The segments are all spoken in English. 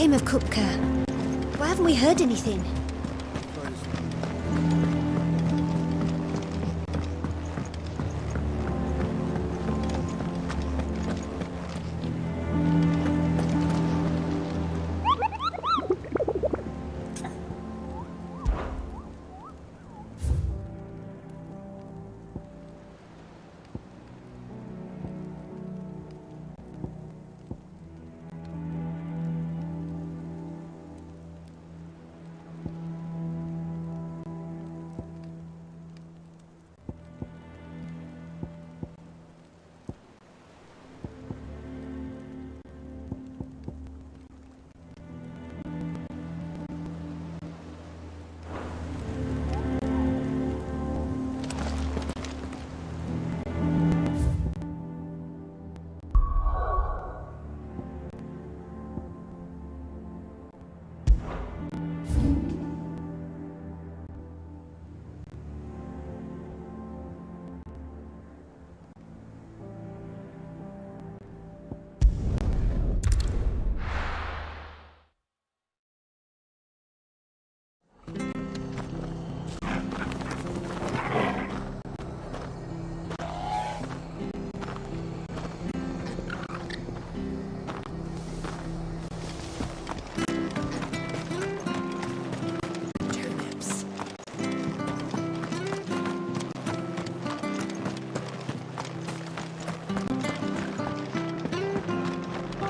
became of Kupka? Why haven't we heard anything?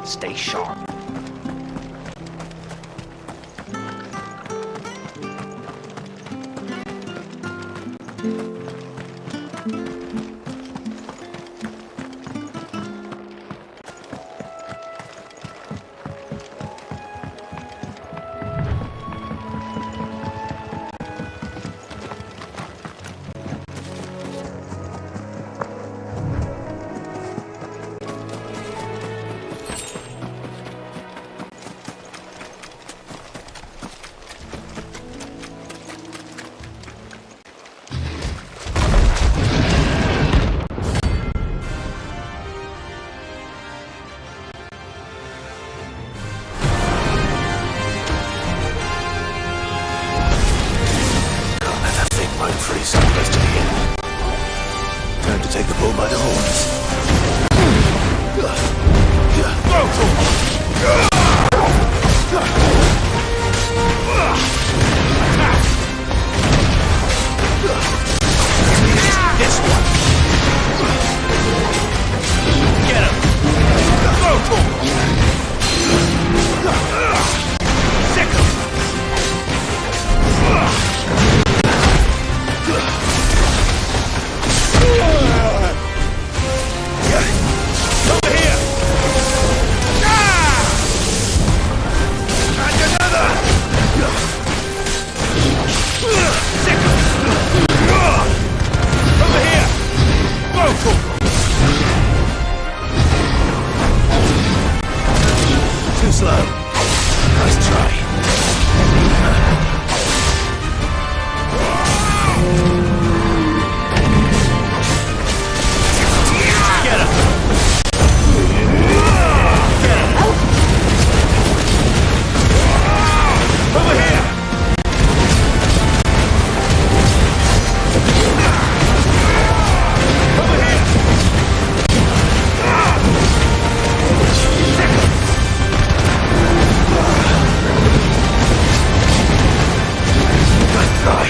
Stay sharp. Time to take the bull by the horns. This one. Get him. Sick him. Over here. And another. Sick him. Over here! Vocal! Too slow. Nice try. Get him! Get him! Over here! Over here! Nice try.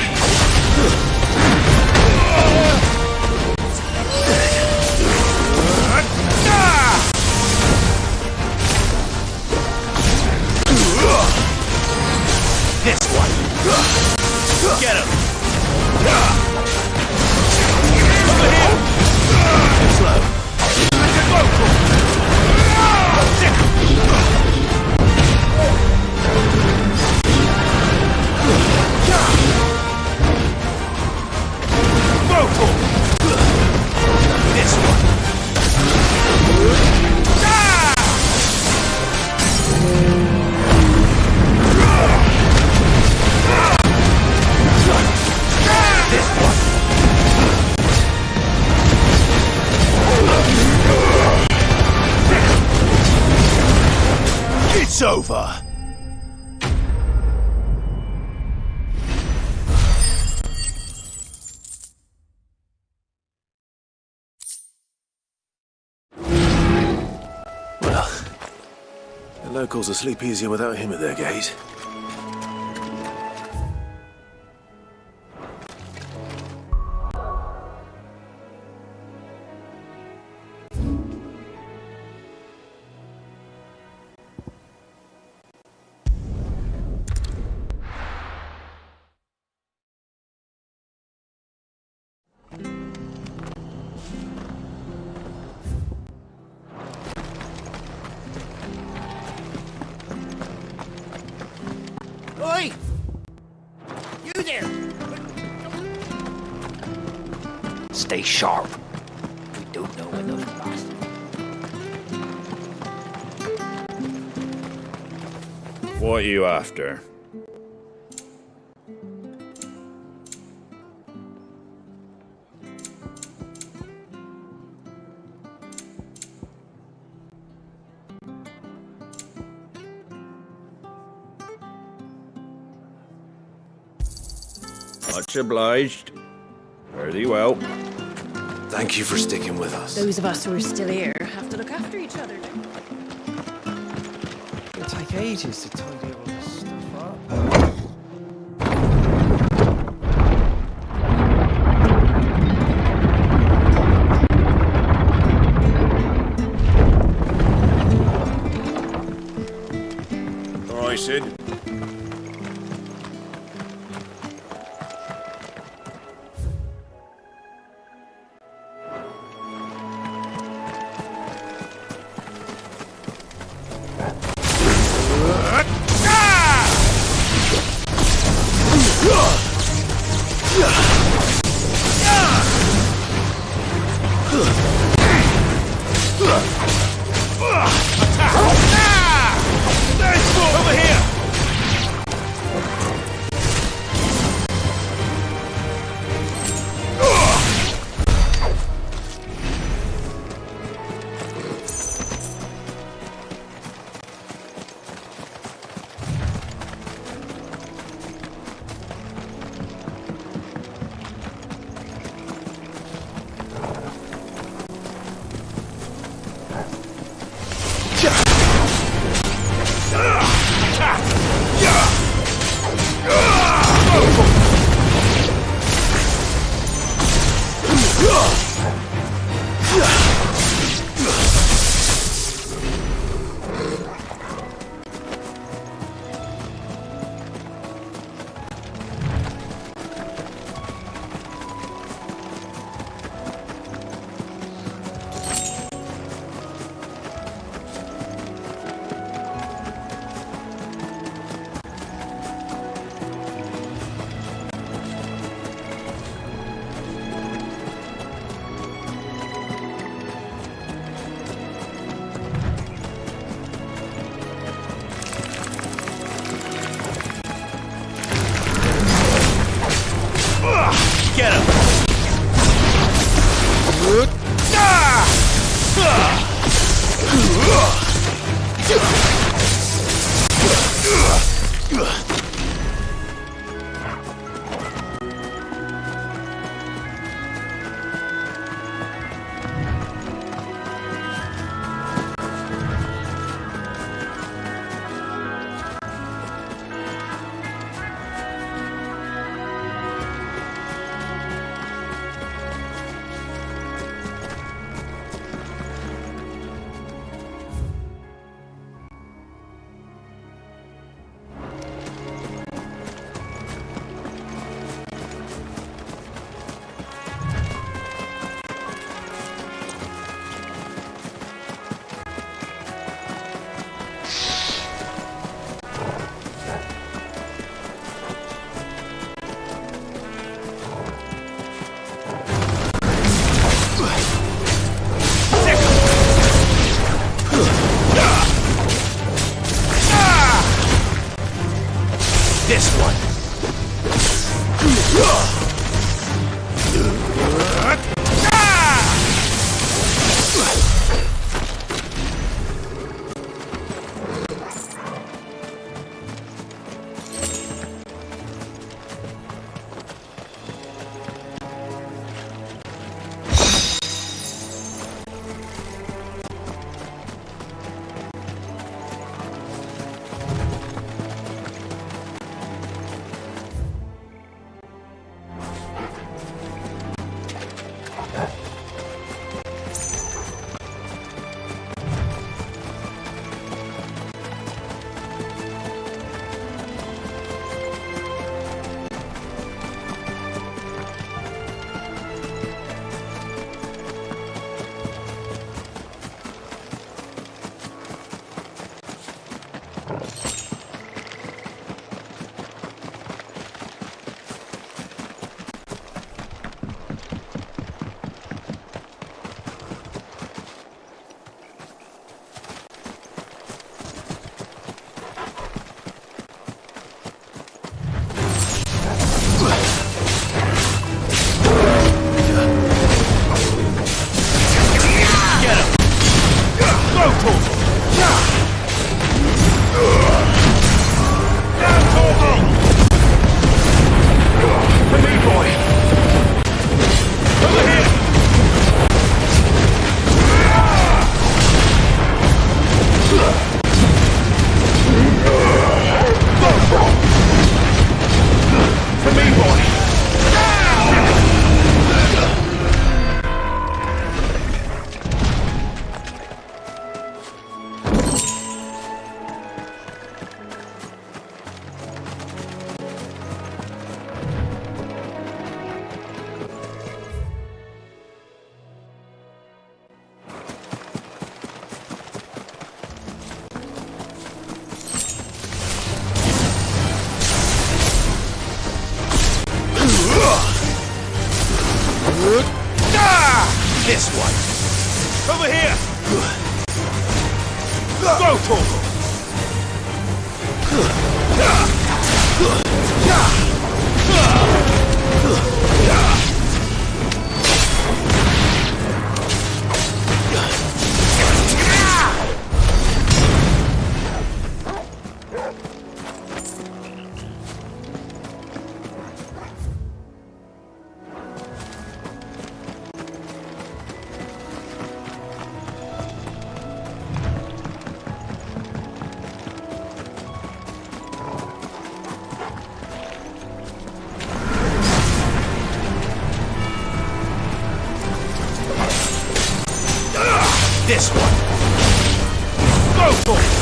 This one! Get him! Over here! Too slow. Vocal! Sick! Vocal! This one! This one! It's over. locals will sleep easier without him at their gate. Oi! You there! Stay sharp. We don't know when those bastards... What are you after? Much obliged. Fare thee well. Thank you for sticking with us. Those of us who are still here have to look after each other. It'll take ages to tidy all this stuff up. All right, Sid. Over here! Get him! This one. Over here! Go, Torgal! This one. Go for it.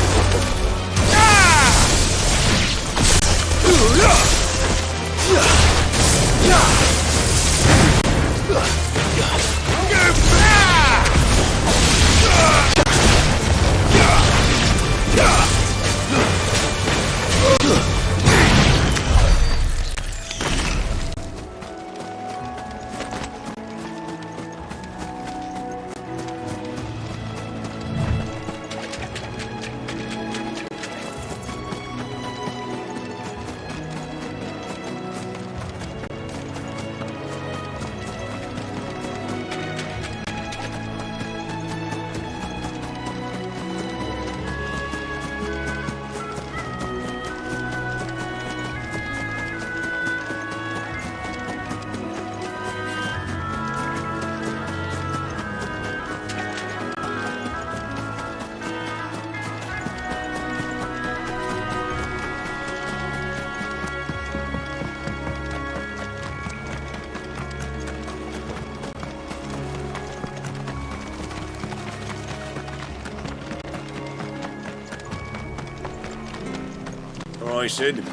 I said.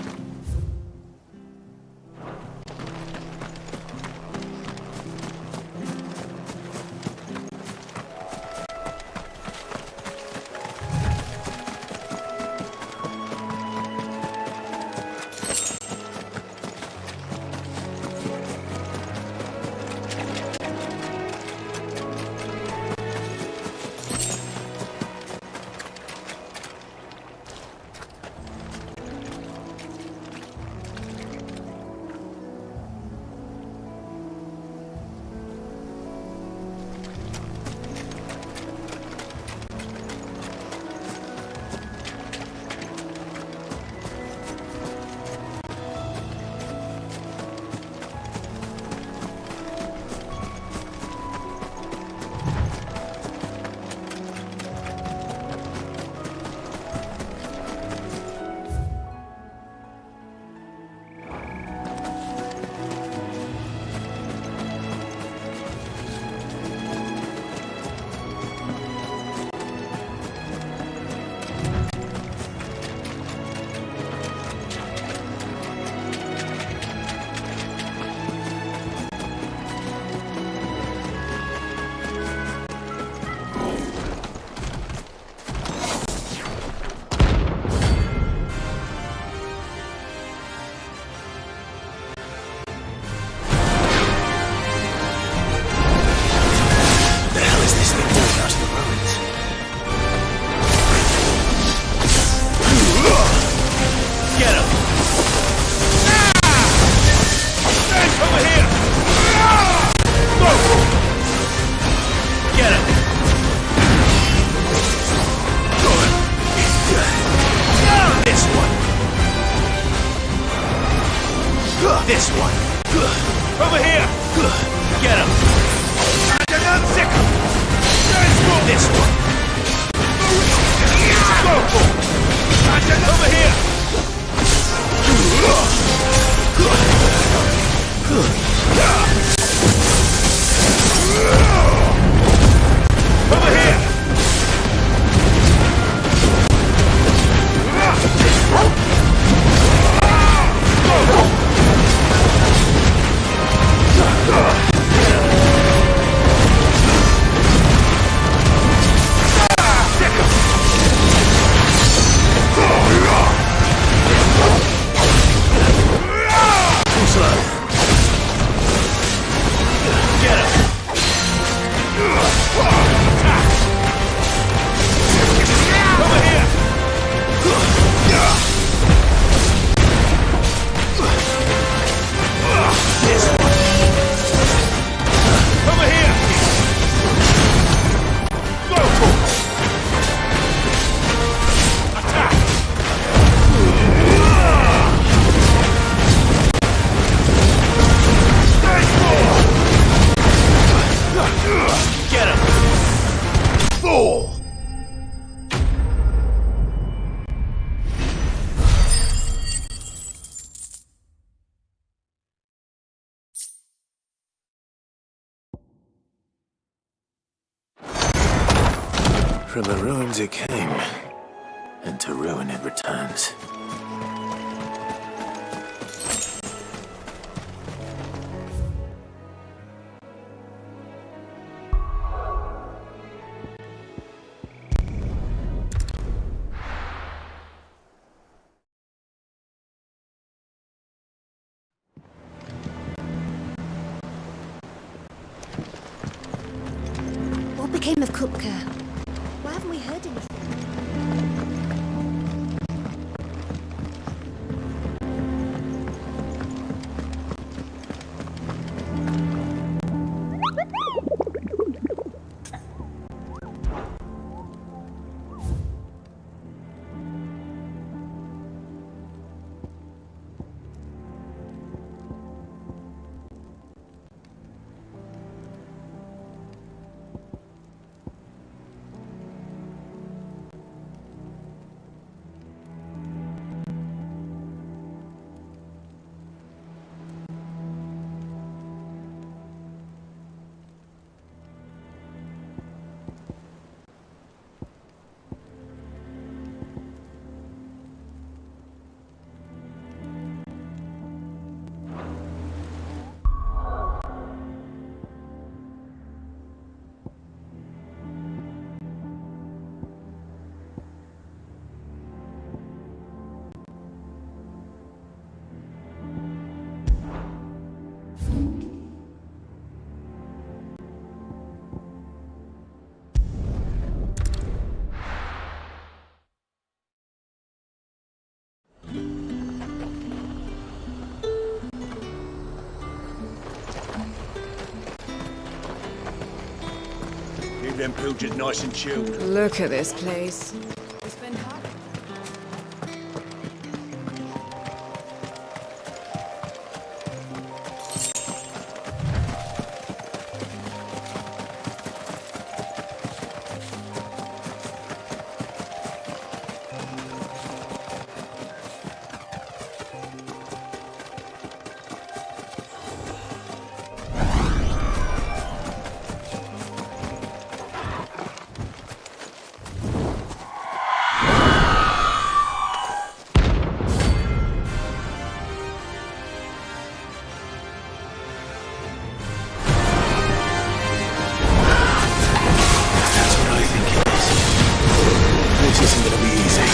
This one. Over here! Get him! This one. Go for it! Over here! Over here! From the ruins it came, and to ruin it returns. What became of Kupka? Why haven't we heard anything? Keep them pilgers nice and chilled. Look at this place. This isn't gonna be easy.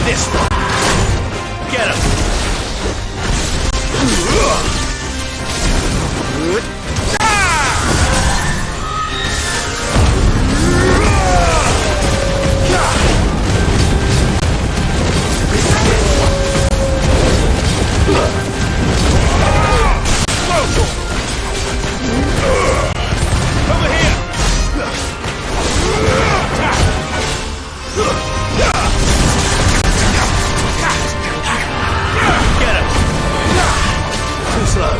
This one. Get him. Over here. Get him. Too slow.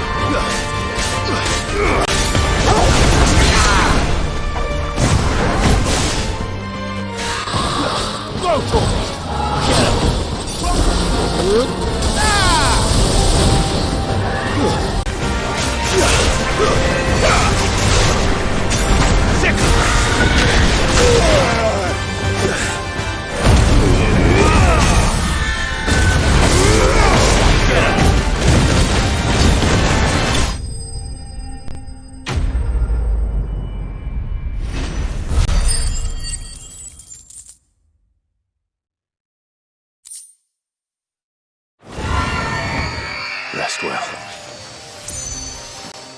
Rest well.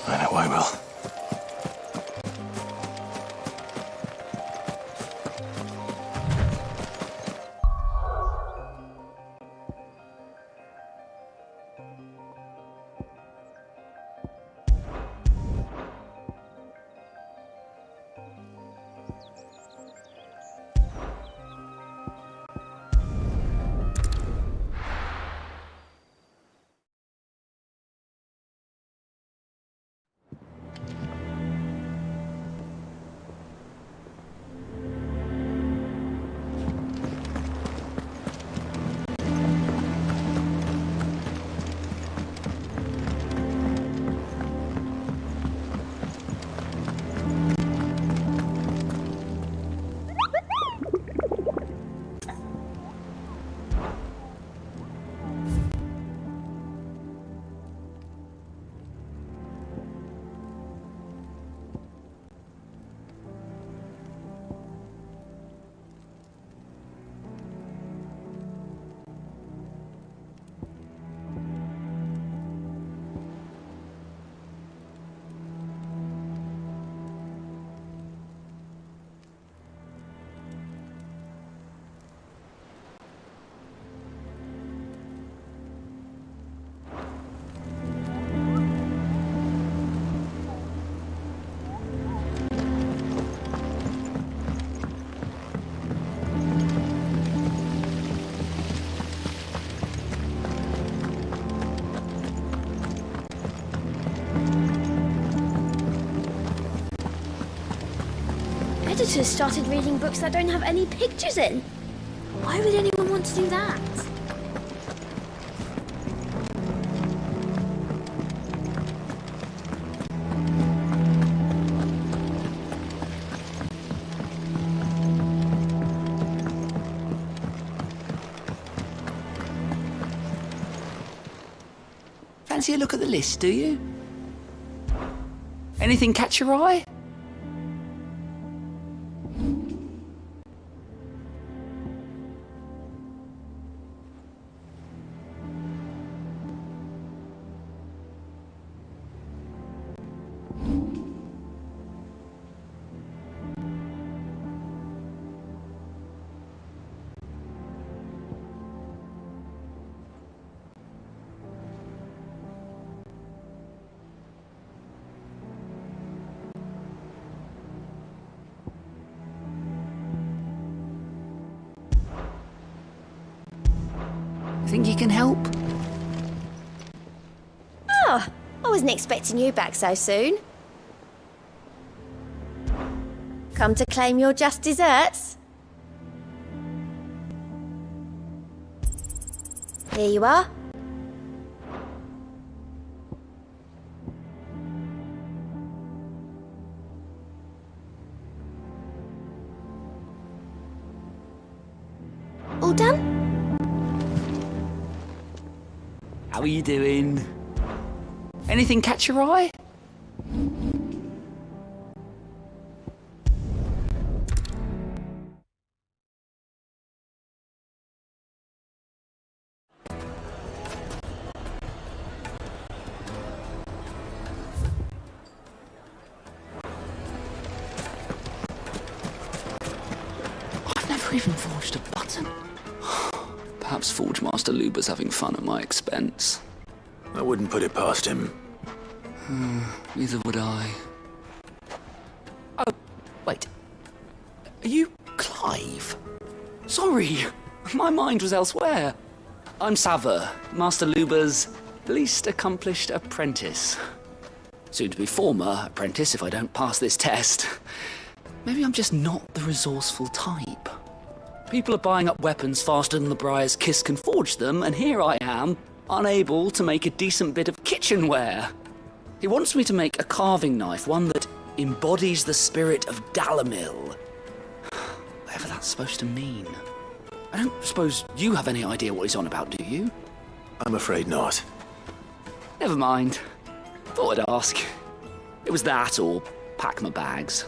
I know I will. daughters started reading books that don't have any pictures in. Why would anyone want to do that? Fancy a look at the list, do you? Anything catch your eye? Think you can help? Oh, I wasn't expecting you back so soon. Come to claim your just desserts? Here you are. All done? How are you doing? Anything catch your eye? I've never even forged a button. Perhaps Forge Master Luber's having fun at my expense. I wouldn't put it past him. Neither would I. Oh, wait. Are you Clive? Sorry, my mind was elsewhere. I'm Sava, Master Luber's least accomplished apprentice. Soon to be former apprentice if I don't pass this test. Maybe I'm just not the resourceful type. People are buying up weapons faster than the Briar's Kiss can forge them, and here I am, unable to make a decent bit of kitchenware. He wants me to make a carving knife, one that embodies the spirit of Dalamil. Whatever that's supposed to mean. I don't suppose you have any idea what he's on about, do you? I'm afraid not. Never mind. Thought I'd ask. It was that or pack my bags.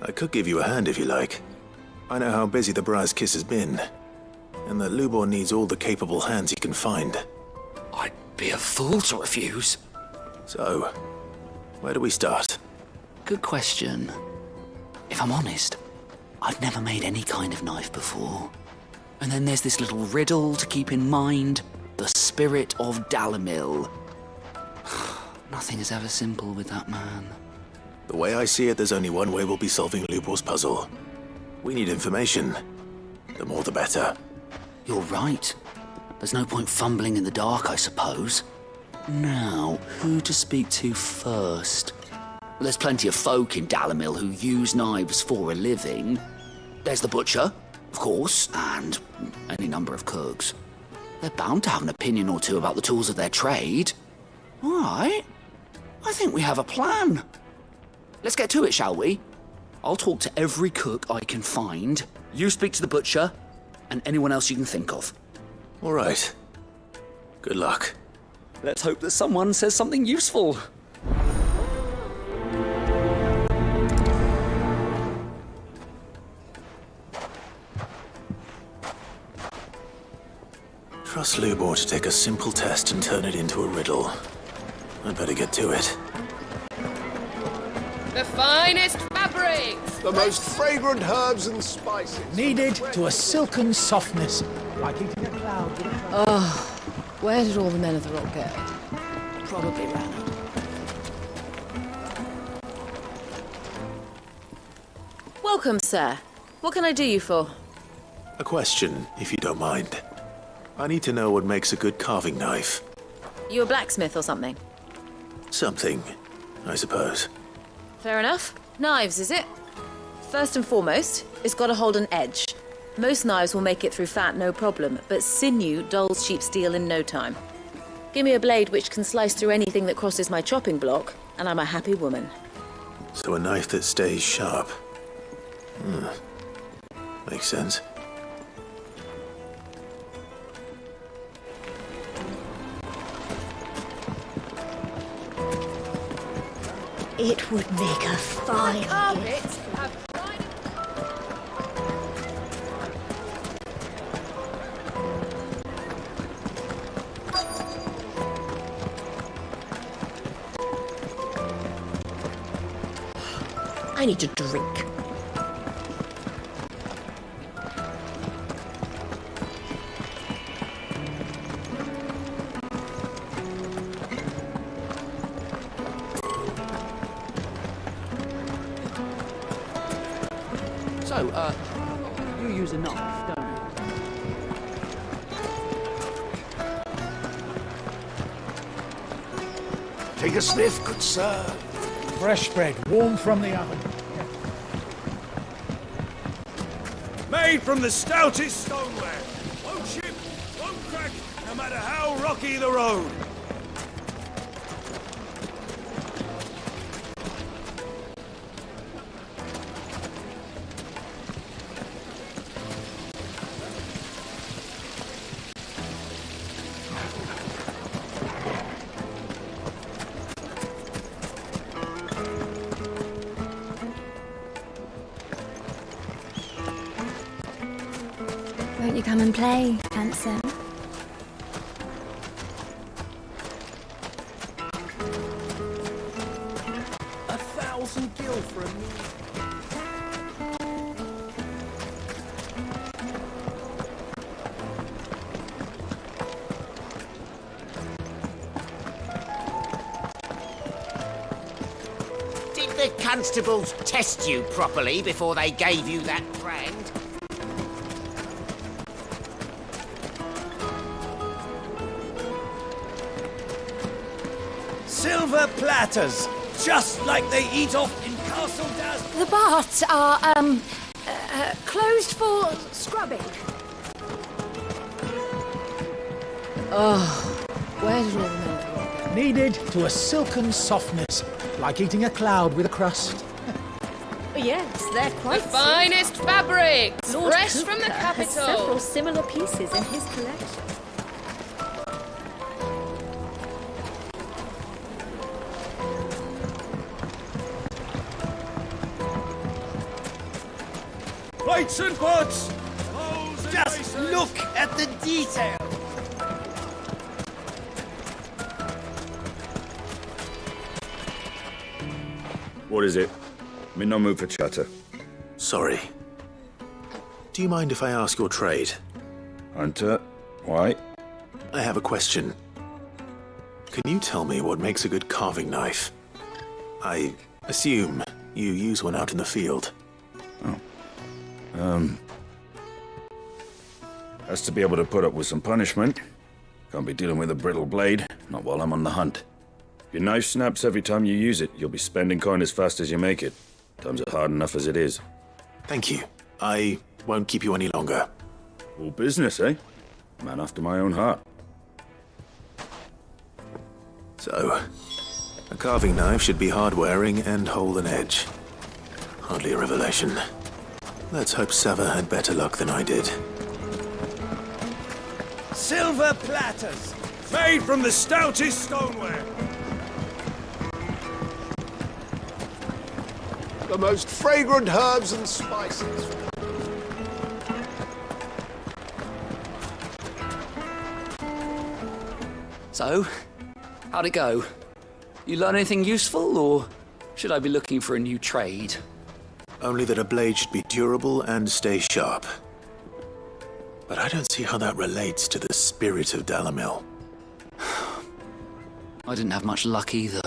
I could give you a hand if you like. I know how busy the Briar's Kiss has been, and that Lubor needs all the capable hands he can find. I'd be a fool to refuse. So, where do we start? Good question. If I'm honest, I've never made any kind of knife before. And then there's this little riddle to keep in mind. The spirit of Dalamil. Nothing is ever simple with that man. The way I see it, there's only one way we'll be solving Lubor's puzzle. We need information. The more the better. You're right. There's no point fumbling in the dark, I suppose. Now, who to speak to first? Well, there's plenty of folk in Dalamil who use knives for a living. There's the butcher, of course, and any number of cooks. They're bound to have an opinion or two about the tools of their trade. All right. I think we have a plan. Let's get to it, shall we? I'll talk to every cook I can find. You speak to the butcher, and anyone else you can think of. All right. Good luck. Let's hope that someone says something useful. Trust Lubor to take a simple test and turn it into a riddle. I'd better get to it. The finest fabrics! The most fragrant herbs and spices. Kneaded to a silken softness, like eating a cloud with a cloud. Where did all the men of the rock go? Probably ran out. Welcome, sir. What can I do you for? A question, if you don't mind. I need to know what makes a good carving knife. You a blacksmith or something? Something. I suppose. Fair enough. Knives, is it? First and foremost, it's got to hold an edge. Most knives will make it through fat, no problem, but sinew dulls cheap steel in no time. Give me a blade which can slice through anything that crosses my chopping block, and I'm a happy woman. So a knife that stays sharp. Makes sense. It would make a fine gift. I need to drink. So, you use a knife, don't you? Take a sniff, good sir. Fresh bread, warm from the oven. Made from the stoutest stoneware. Won't chip, won't crack, no matter how rocky the road. Won't you come and play, handsome? $1,000 for a meal. Did the constables test you properly before they gave you that brand? Silver platters, just like they eat off in Castle Daz. The baths are, closed for scrubbing. Where did all the men go? Kneaded to a silken softness, like eating a cloud with a crust. Yes, they're quite Finest fabrics, Lord fresh Cooper from the has several capital. similar pieces in his collection. Plates and pots! Bowls and Just basins. look at the detail! What is it? I'm in no mood for chatter. Sorry. Do you mind if I ask your trade? Hunter, why? I have a question. Can you tell me what makes a good carving knife? I assume you use one out in the field. Has to be able to put up with some punishment. Can't be dealing with a brittle blade, not while I'm on the hunt. If your knife snaps every time you use it, you'll be spending coin as fast as you make it. Times are hard enough as it is. Thank you. I won't keep you any longer. All business, eh? Man after my own heart. So, a carving knife should be hard-wearing and hold an edge. Hardly a revelation. Let's hope Sava had better luck than I did. Silver platters, made from the stoutest stoneware. The most fragrant herbs and spices. So, how'd it go? You learn anything useful, or should I be looking for a new trade? Only that a blade should be durable and stay sharp. But I don't see how that relates to the spirit of Dalamil. I didn't have much luck either.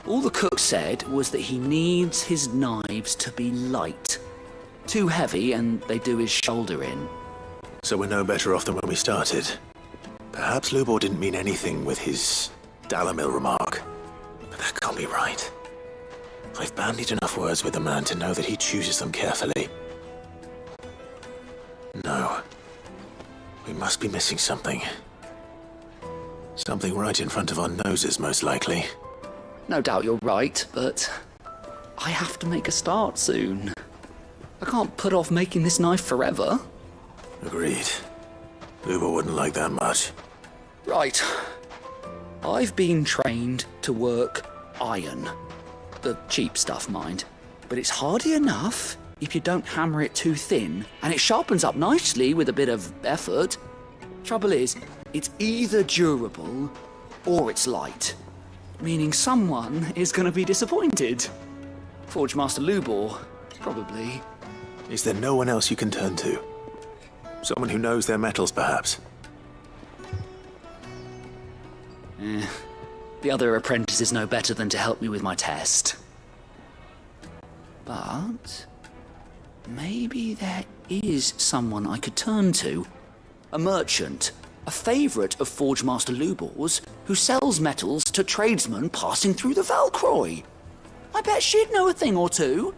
All the cook said was that he needs his knives to be light. Too heavy and they do his shoulder in. So we're no better off than when we started. Perhaps Lubor didn't mean anything with his Dalamil remark. But that can't be right. I've bandied enough words with the man to know that he chooses them carefully. No. We must be missing something. Something right in front of our noses, most likely. No doubt you're right, but I have to make a start soon. I can't put off making this knife forever. Agreed. Uber wouldn't like that much. Right. I've been trained to work iron. The cheap stuff, mind. But it's hardy enough if you don't hammer it too thin, and it sharpens up nicely with a bit of effort. Trouble is, it's either durable or it's light, meaning someone is going to be disappointed. Forge Master Lubor, probably. Is there no one else you can turn to? Someone who knows their metals, perhaps? The other apprentices know better than to help me with my test. But maybe there is someone I could turn to. A merchant, a favourite of Forge Master Lubor's, who sells metals to tradesmen passing through the Valcroy. I bet she'd know a thing or two.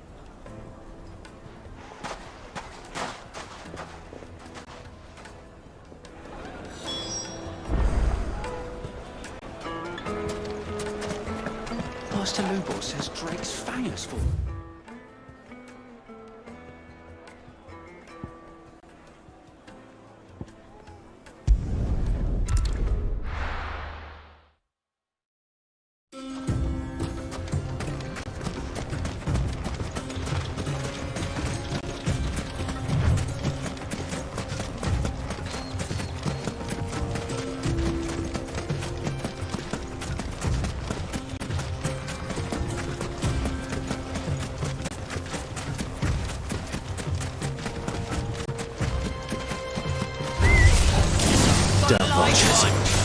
Master Lubor says Drake's fang is full.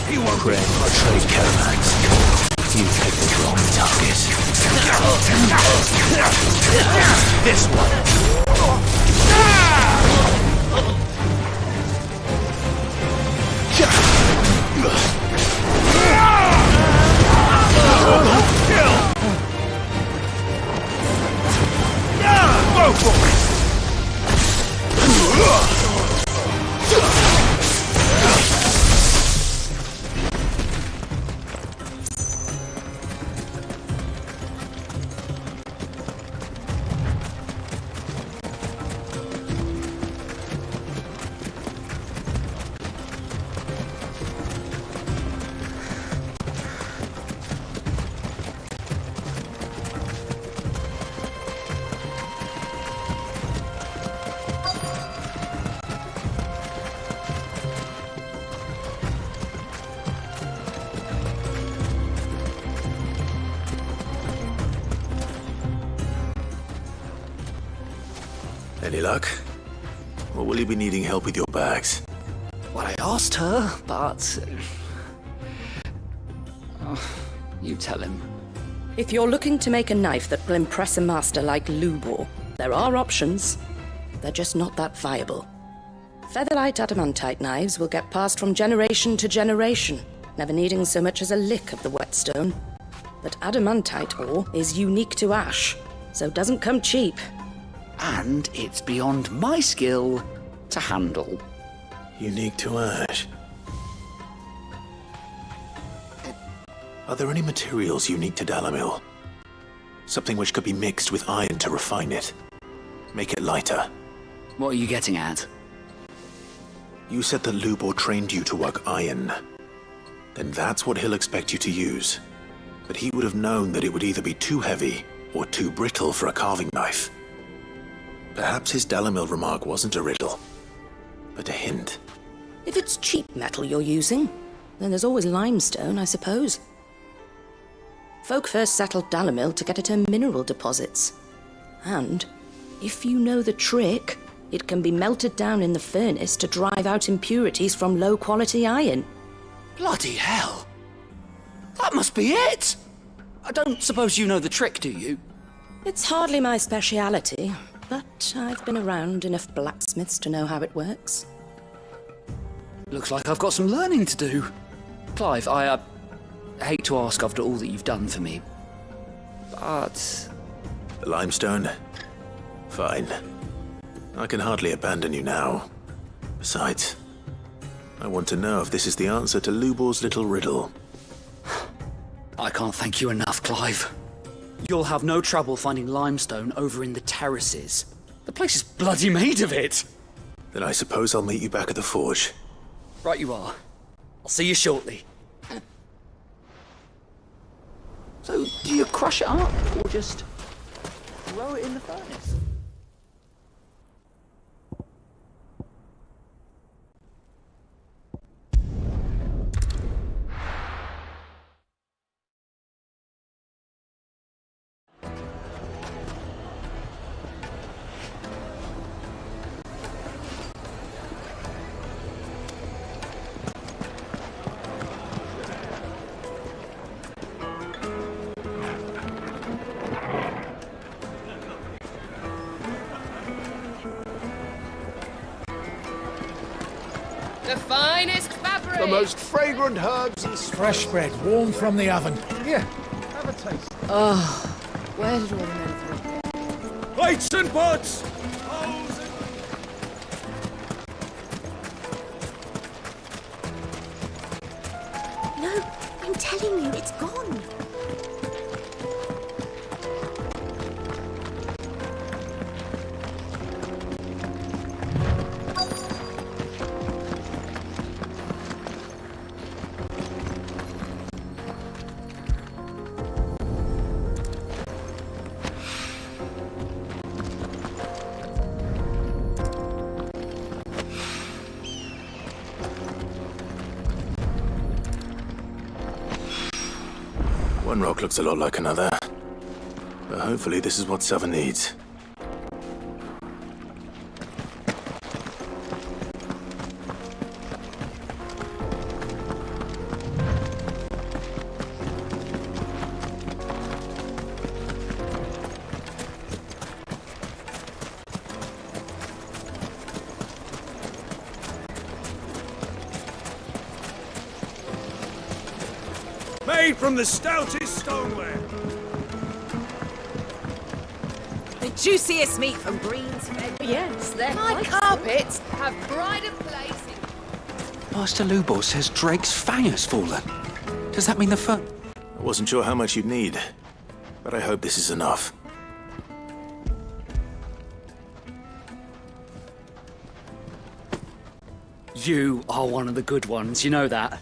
He won't trade caravans. You picked the wrong target. This one. Go for it. Any luck? Or will you be needing help with your bags? Well, I asked her, but... you tell him. If you're looking to make a knife that will impress a master like Lubor, there are options. They're just not that viable. Featherlight adamantite knives will get passed from generation to generation, never needing so much as a lick of the whetstone. But adamantite ore is unique to ash, so doesn't come cheap. And it's beyond my skill to handle. Unique to ash. Are there any materials unique to Dalamil? Something which could be mixed with iron to refine it. Make it lighter. What are you getting at? You said that Lubor trained you to work iron. Then that's what he'll expect you to use. But he would have known that it would either be too heavy or too brittle for a carving knife. Perhaps his Dalamil remark wasn't a riddle, but a hint. If it's cheap metal you're using, then there's always limestone, I suppose. Folk first settled Dalamil to get at her mineral deposits. And, if you know the trick, it can be melted down in the furnace to drive out impurities from low-quality iron. Bloody hell! That must be it! I don't suppose you know the trick, do you? It's hardly my speciality, but I've been around enough blacksmiths to know how it works. Looks like I've got some learning to do. Clive, I hate to ask after all that you've done for me, But... The limestone? Fine. I can hardly abandon you now. Besides, I want to know if this is the answer to Lubor's little riddle. I can't thank you enough, Clive. You'll have no trouble finding limestone over in the terraces. The place is bloody made of it. Then I suppose I'll meet you back at the forge. Right you are. I'll see you shortly. So, do you crush it up, or just throw it in the furnace? The finest fabric! The most fragrant herbs and Fresh bread, warm from the oven. Here, have a taste. Oh, where did all the men throw? Plates and pots! Bowls and... No, I'm telling you, it's gone. One rock looks a lot like another. But hopefully this is what Sava needs. Made from the stoutest stoneware. The juiciest meat from Green's Fed. Yes, they're My quite carpets have pride of place in... Master Lubor says Drake's fang has fallen. Does that mean the fur... I wasn't sure how much you'd need, but I hope this is enough. You are one of the good ones, you know that.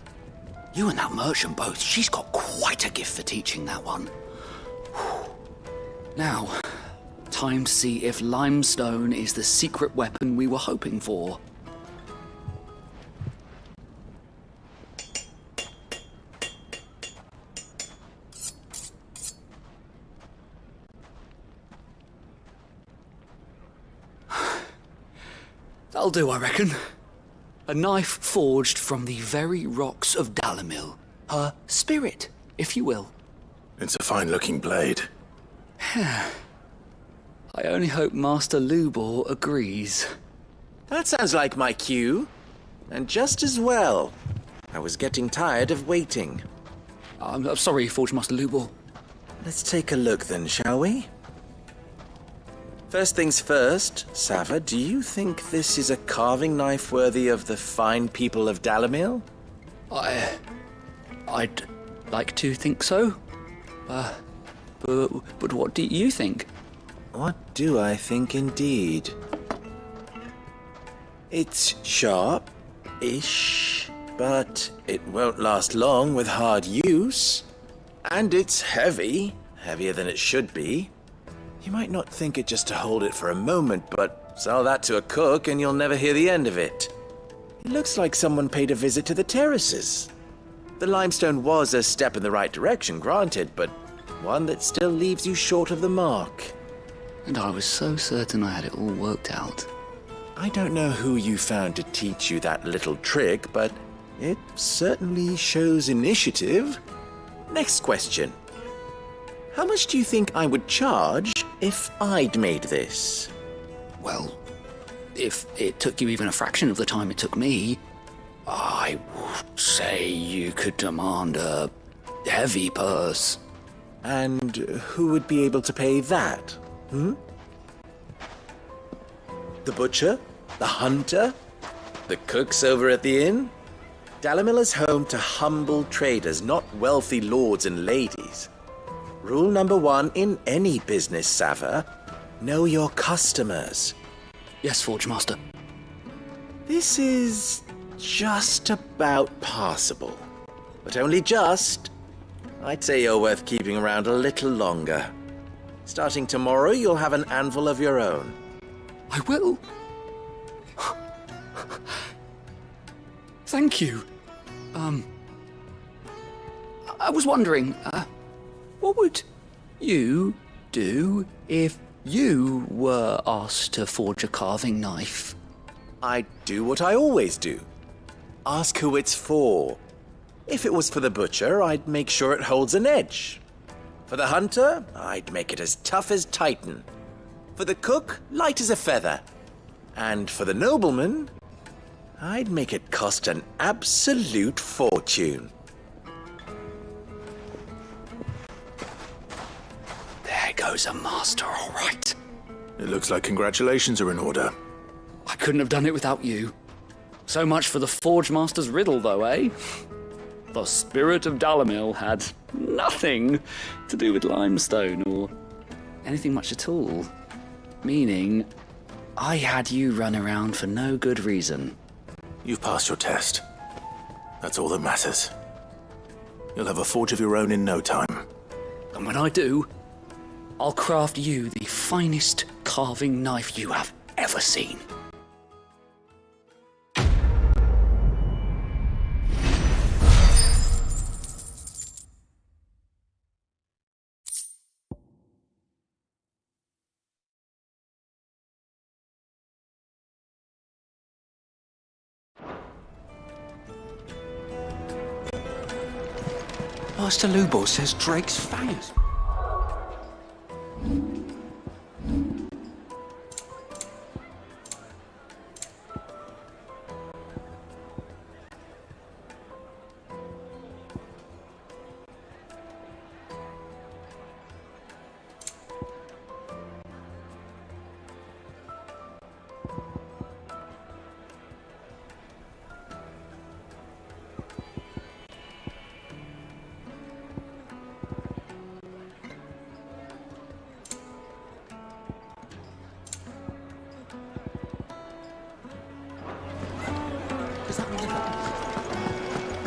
You and that merchant both, she's got quite a gift for teaching that one. Now, time to see if limestone is the secret weapon we were hoping for. That'll do, I reckon. A knife forged from the very rocks of Dalimil. Her spirit, if you will. It's a fine-looking blade. I only hope Master Lubor agrees. That sounds like my cue. And just as well. I was getting tired of waiting. I'm sorry, Forge Master Lubor. Let's take a look then, shall we? First things first, Sava, do you think this is a carving knife worthy of the fine people of Dalimil? I'd like to think so. But what do you think? What do I think indeed? It's sharp-ish, but it won't last long with hard use. And it's heavy, heavier than it should be. You might not think it just to hold it for a moment, but sell that to a cook and you'll never hear the end of it. It looks like someone paid a visit to the terraces. The limestone was a step in the right direction, granted, but one that still leaves you short of the mark. And I was so certain I had it all worked out. I don't know who you found to teach you that little trick, but it certainly shows initiative. Next question. How much do you think I would charge if I'd made this? Well, if it took you even a fraction of the time it took me, I would say you could demand a heavy purse. And who would be able to pay that? Hmm? The butcher? The hunter? The cooks over at the inn? Dalimil is home to humble traders, not wealthy lords and ladies. Rule number 1 in any business, Sava: know your customers. Yes, Forge Master. This is just about passable. But only just. I'd say you're worth keeping around a little longer. Starting tomorrow, you'll have an anvil of your own. I will. Thank you. I was wondering, what would you do if you were asked to forge a carving knife? I'd do what I always do. Ask who it's for. If it was for the butcher, I'd make sure it holds an edge. For the hunter, I'd make it as tough as Titan. For the cook, light as a feather. And for the nobleman, I'd make it cost an absolute fortune. There goes a master, all right. It looks like congratulations are in order. I couldn't have done it without you. So much for the Forge Master's riddle, though, eh? The spirit of Dalimil had nothing to do with limestone or anything much at all. Meaning, I had you run around for no good reason. You've passed your test. That's all that matters. You'll have a forge of your own in no time. And when I do, I'll craft you the finest carving knife you have ever seen. Master Lubo says Drake's fangers.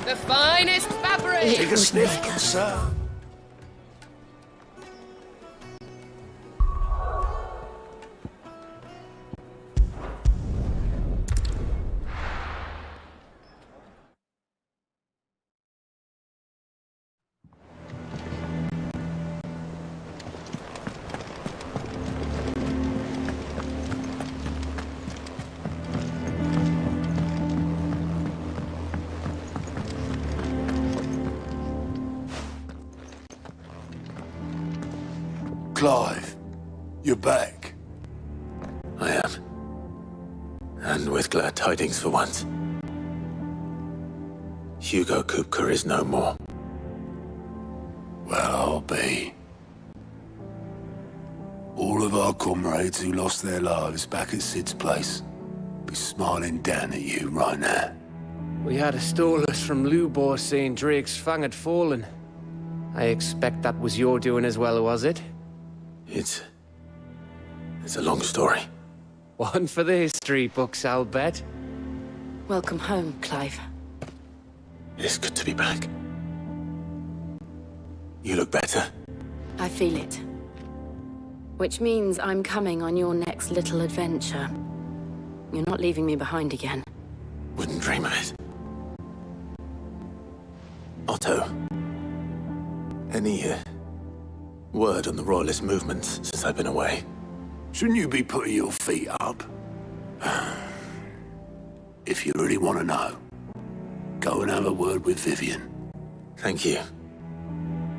The finest fabric! Take a sniff, good sir. Clive, you're back. I am. And with glad tidings for once. Hugo Kupka is no more. Well, I'll be. All of our comrades who lost their lives back at Sid's place be smiling down at you right now. We had a stolus from Lubor saying Drake's fang had fallen. I expect that was your doing as well, was it? It's a long story. One for the history books, I'll bet. Welcome home, Clive. It's good to be back. You look better. I feel it. Which means I'm coming on your next little adventure. You're not leaving me behind again. Wouldn't dream of it. Otto. Any word on the Royalist movement since I've been away? Shouldn't you be putting your feet up? If you really want to know, go and have a word with Vivian. Thank you.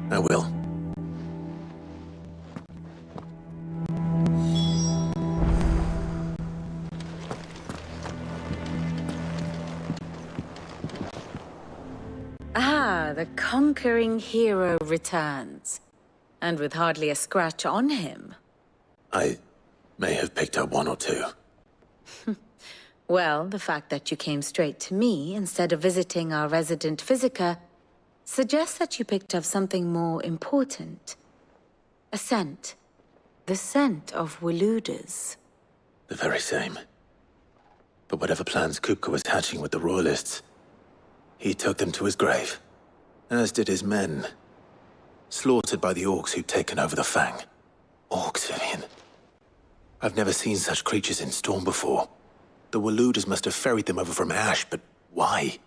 I will. Ah, the conquering hero returns. And with hardly a scratch on him. I may have picked up one or two. Well, the fact that you came straight to me instead of visiting our resident physiker suggests that you picked up something more important. A scent. The scent of Waludas. The very same. But whatever plans Kupka was hatching with the Royalists, he took them to his grave. As did his men. Slaughtered by the orcs who'd taken over the Fang. Orcs, Vivian. I've never seen such creatures in Storm before. The Waludas must have ferried them over from Ash, but why?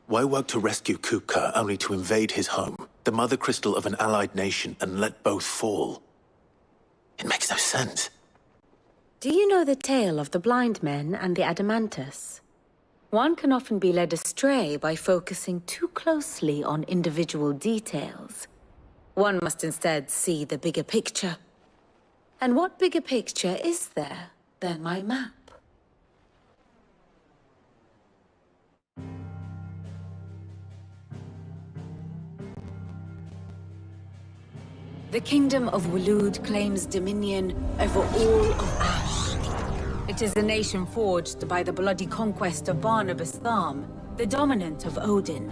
Why work to rescue Kupka only to invade his home, the mother crystal of an allied nation, and let both fall? It makes no sense. Do you know the tale of the blind men and the Adamantus? One can often be led astray by focusing too closely on individual details. One must instead see the bigger picture. And what bigger picture is there than my map? The Kingdom of Waloed claims dominion over all of Ash. It is a nation forged by the bloody conquest of Barnabas Tharm, the dominant of Odin.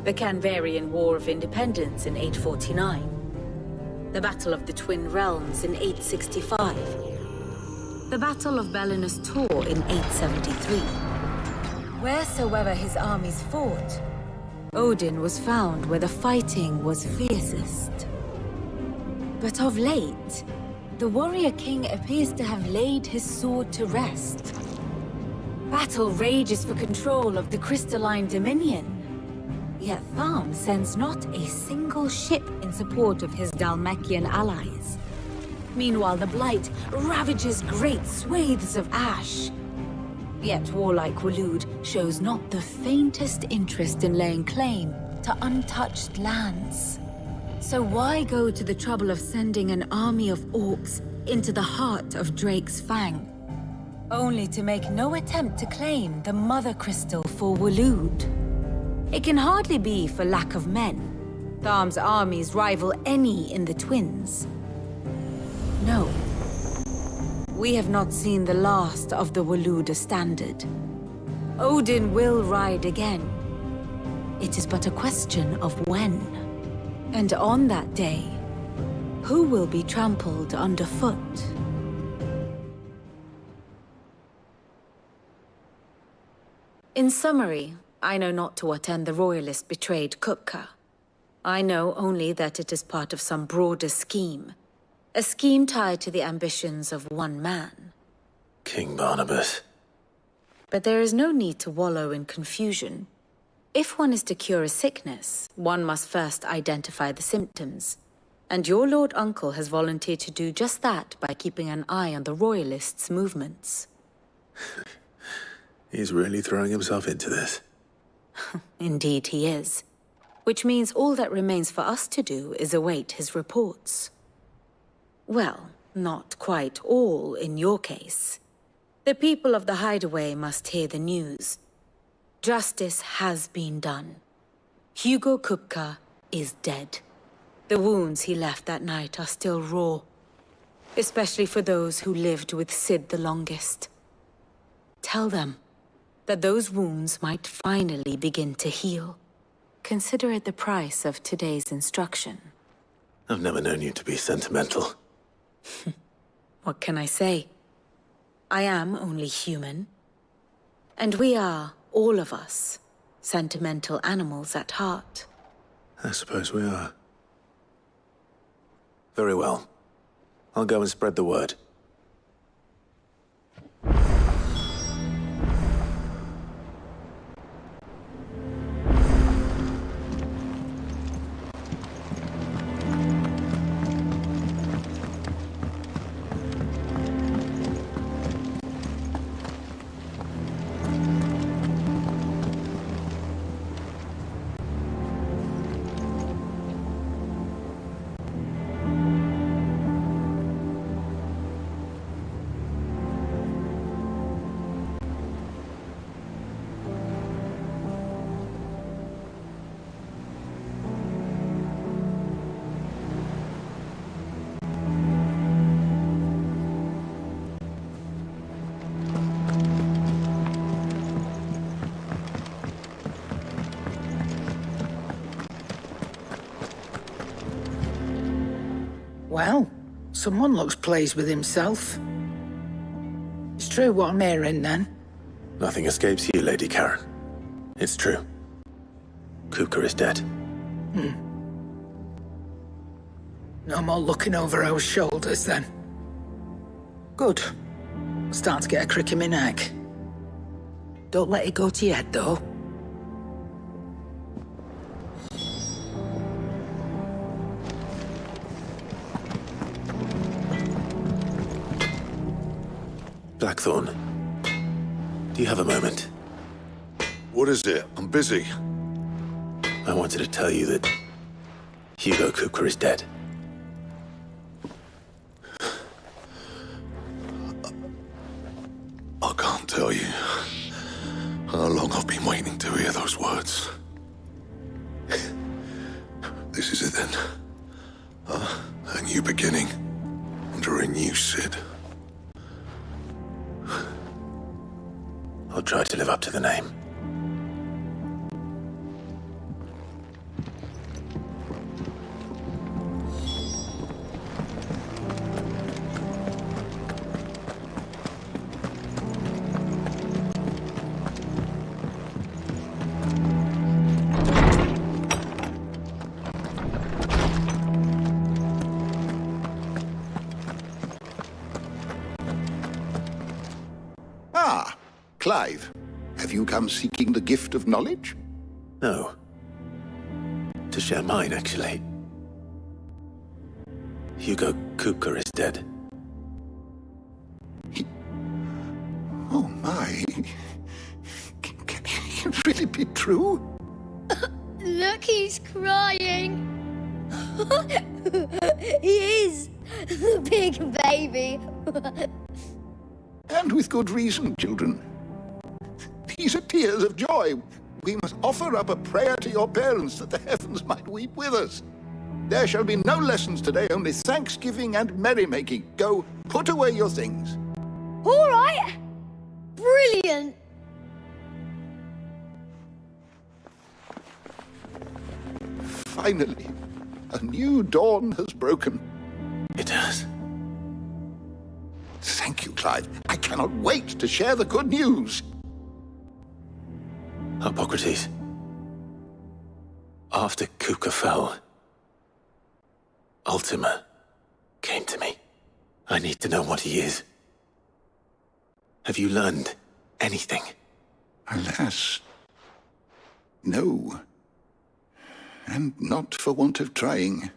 The Canvarian War of Independence in 849. The Battle of the Twin Realms in 865. The Battle of Belinus Tor in 873. Wheresoever his armies fought, Odin was found where the fighting was fiercest. But of late, the warrior king appears to have laid his sword to rest. Battle rages for control of the crystalline dominion. Yet Tharm sends not a single ship in support of his Dalmekian allies. Meanwhile, the Blight ravages great swathes of Ash. Yet warlike Waloed shows not the faintest interest in laying claim to untouched lands. So why go to the trouble of sending an army of orcs into the heart of Drake's Fang, only to make no attempt to claim the Mother Crystal for Waloed? It can hardly be for lack of men. Tharm's armies rival any in the Twins. No. We have not seen the last of the Waluda standard. Odin will ride again. It is but a question of when. And on that day, who will be trampled underfoot? In summary, I know not to what end the Royalist betrayed Kupka. I know only that it is part of some broader scheme. A scheme tied to the ambitions of one man. King Barnabas. But there is no need to wallow in confusion. If one is to cure a sickness, one must first identify the symptoms. And your Lord Uncle has volunteered to do just that by keeping an eye on the Royalists' movements. He's really throwing himself into this. Indeed he is. Which means all that remains for us to do is await his reports. Well, not quite all in your case. The people of the Hideaway must hear the news. Justice has been done. Hugo Kupka is dead. The wounds he left that night are still raw, especially for those who lived with Sid the longest. Tell them that those wounds might finally begin to heal. Consider it the price of today's instruction. I've never known you to be sentimental. What can I say? I am only human. And we are, all of us, sentimental animals at heart. I suppose we are. Very well. I'll go and spread the word. Well, someone looks pleased with himself. It's true what I'm hearing, then? Nothing escapes you, Lady Karen. It's true. Kupka is dead. No more looking over our shoulders, then. Good. Starting to get a crick in my neck. Don't let it go to your head, though. Blackthorn, do you have a moment? What is it? I'm busy. I wanted to tell you that Hugo Kupka is dead. I can't tell you how long I've been waiting to hear those words. This is it then. A new beginning under a new Cid. I'll try to live up to the name. Clive, have you come seeking the gift of knowledge? No. To share mine, actually. Hugo Kupka is dead. Oh my. Can it really be true? Look, he's crying. He is. The big baby. And with good reason, children. These are tears of joy. We must offer up a prayer to your parents that the heavens might weep with us. There shall be no lessons today, only thanksgiving and merrymaking. Go, put away your things. All right. Brilliant. Finally, a new dawn has broken. It has. Thank you, Clive. I cannot wait to share the good news. Hippocrates. After Kupka fell, Ultima came to me. I need to know what he is. Have you learned anything? Alas, no. And not for want of trying.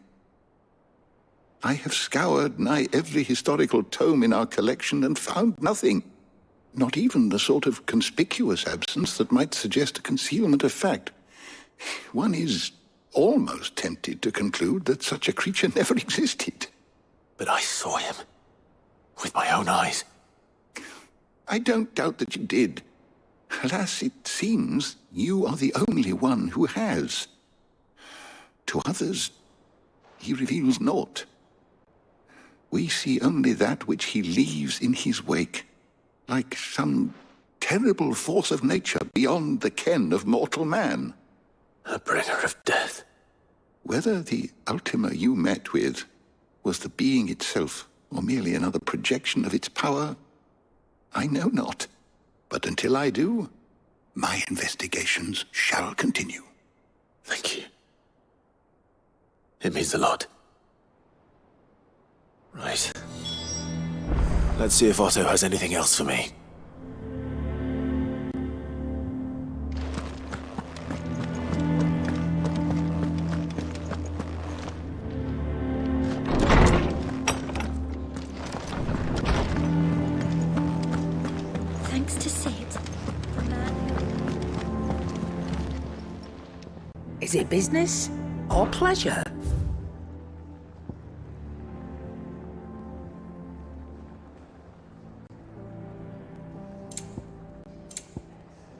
I have scoured nigh every historical tome in our collection and found nothing. Not even the sort of conspicuous absence that might suggest a concealment of fact. One is almost tempted to conclude that such a creature never existed. But I saw him. With my own eyes. I don't doubt that you did. Alas, it seems you are the only one who has. To others, he reveals naught. We see only that which he leaves in his wake, like some terrible force of nature beyond the ken of mortal man. A bringer of death. Whether the Ultima you met with was the being itself, or merely another projection of its power, I know not. But until I do, my investigations shall continue. Thank you. It means a lot. Right. Let's see if Otto has anything else for me. Thanks to Cid. The man who... Is it business or pleasure?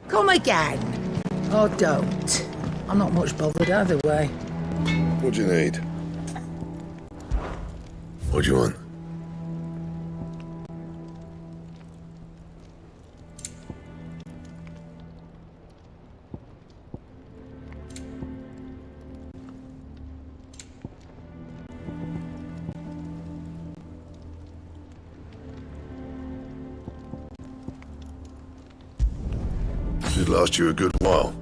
Come again. Or don't. I'm not much bothered either way. What do you need? What do you want? Should last you a good while.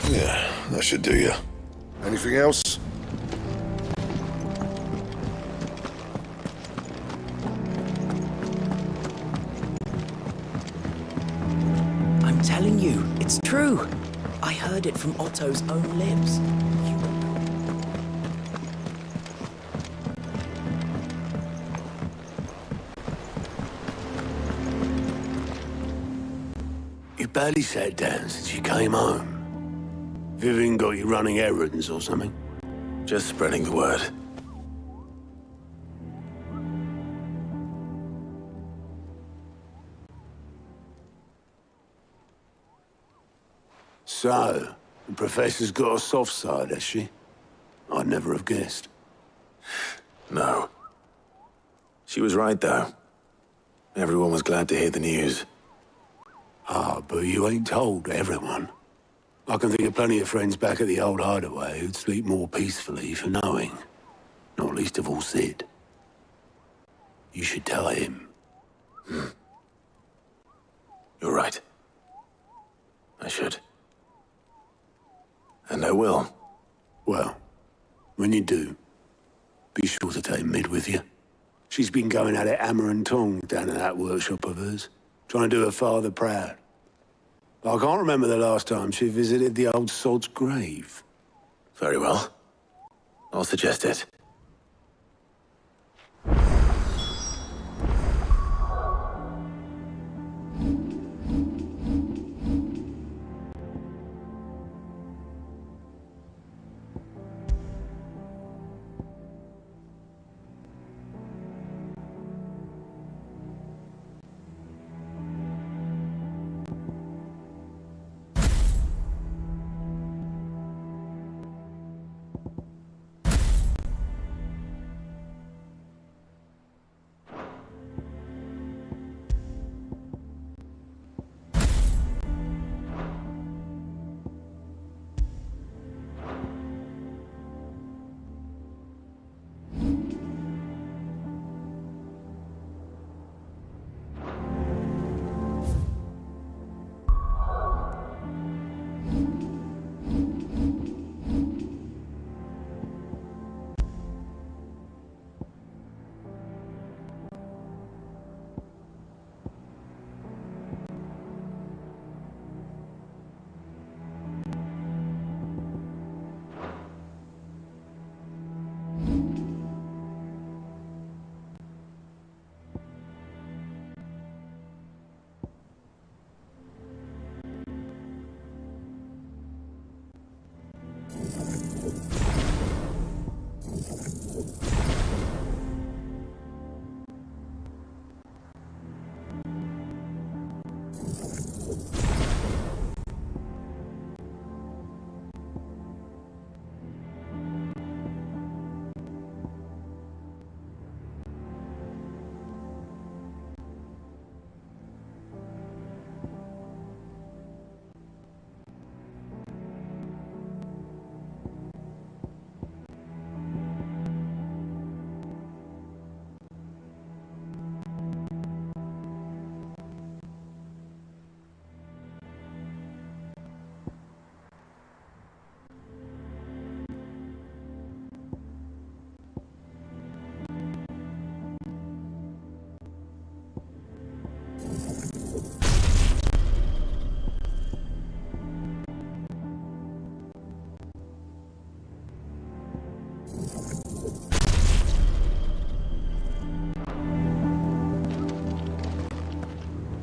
Yeah, that should do you. Anything else? I'm telling you, it's true. I heard it from Otto's own lips. You barely sat down since you came home. Vivian got you running errands or something? Just spreading the word. So, the Professor's got a soft side, has she? I'd never have guessed. No. She was right, though. Everyone was glad to hear the news. Ah, but you ain't told everyone. I can think of plenty of friends back at the old hideaway who'd sleep more peacefully for knowing. Not least of all Sid. You should tell him. You're right. I should. And I will. Well, when you do, be sure to take Mid with you. She's been going at it hammer and tongs down in that workshop of hers, trying to do her father proud. I can't remember the last time she visited the old sod's grave. Very well. I'll suggest it.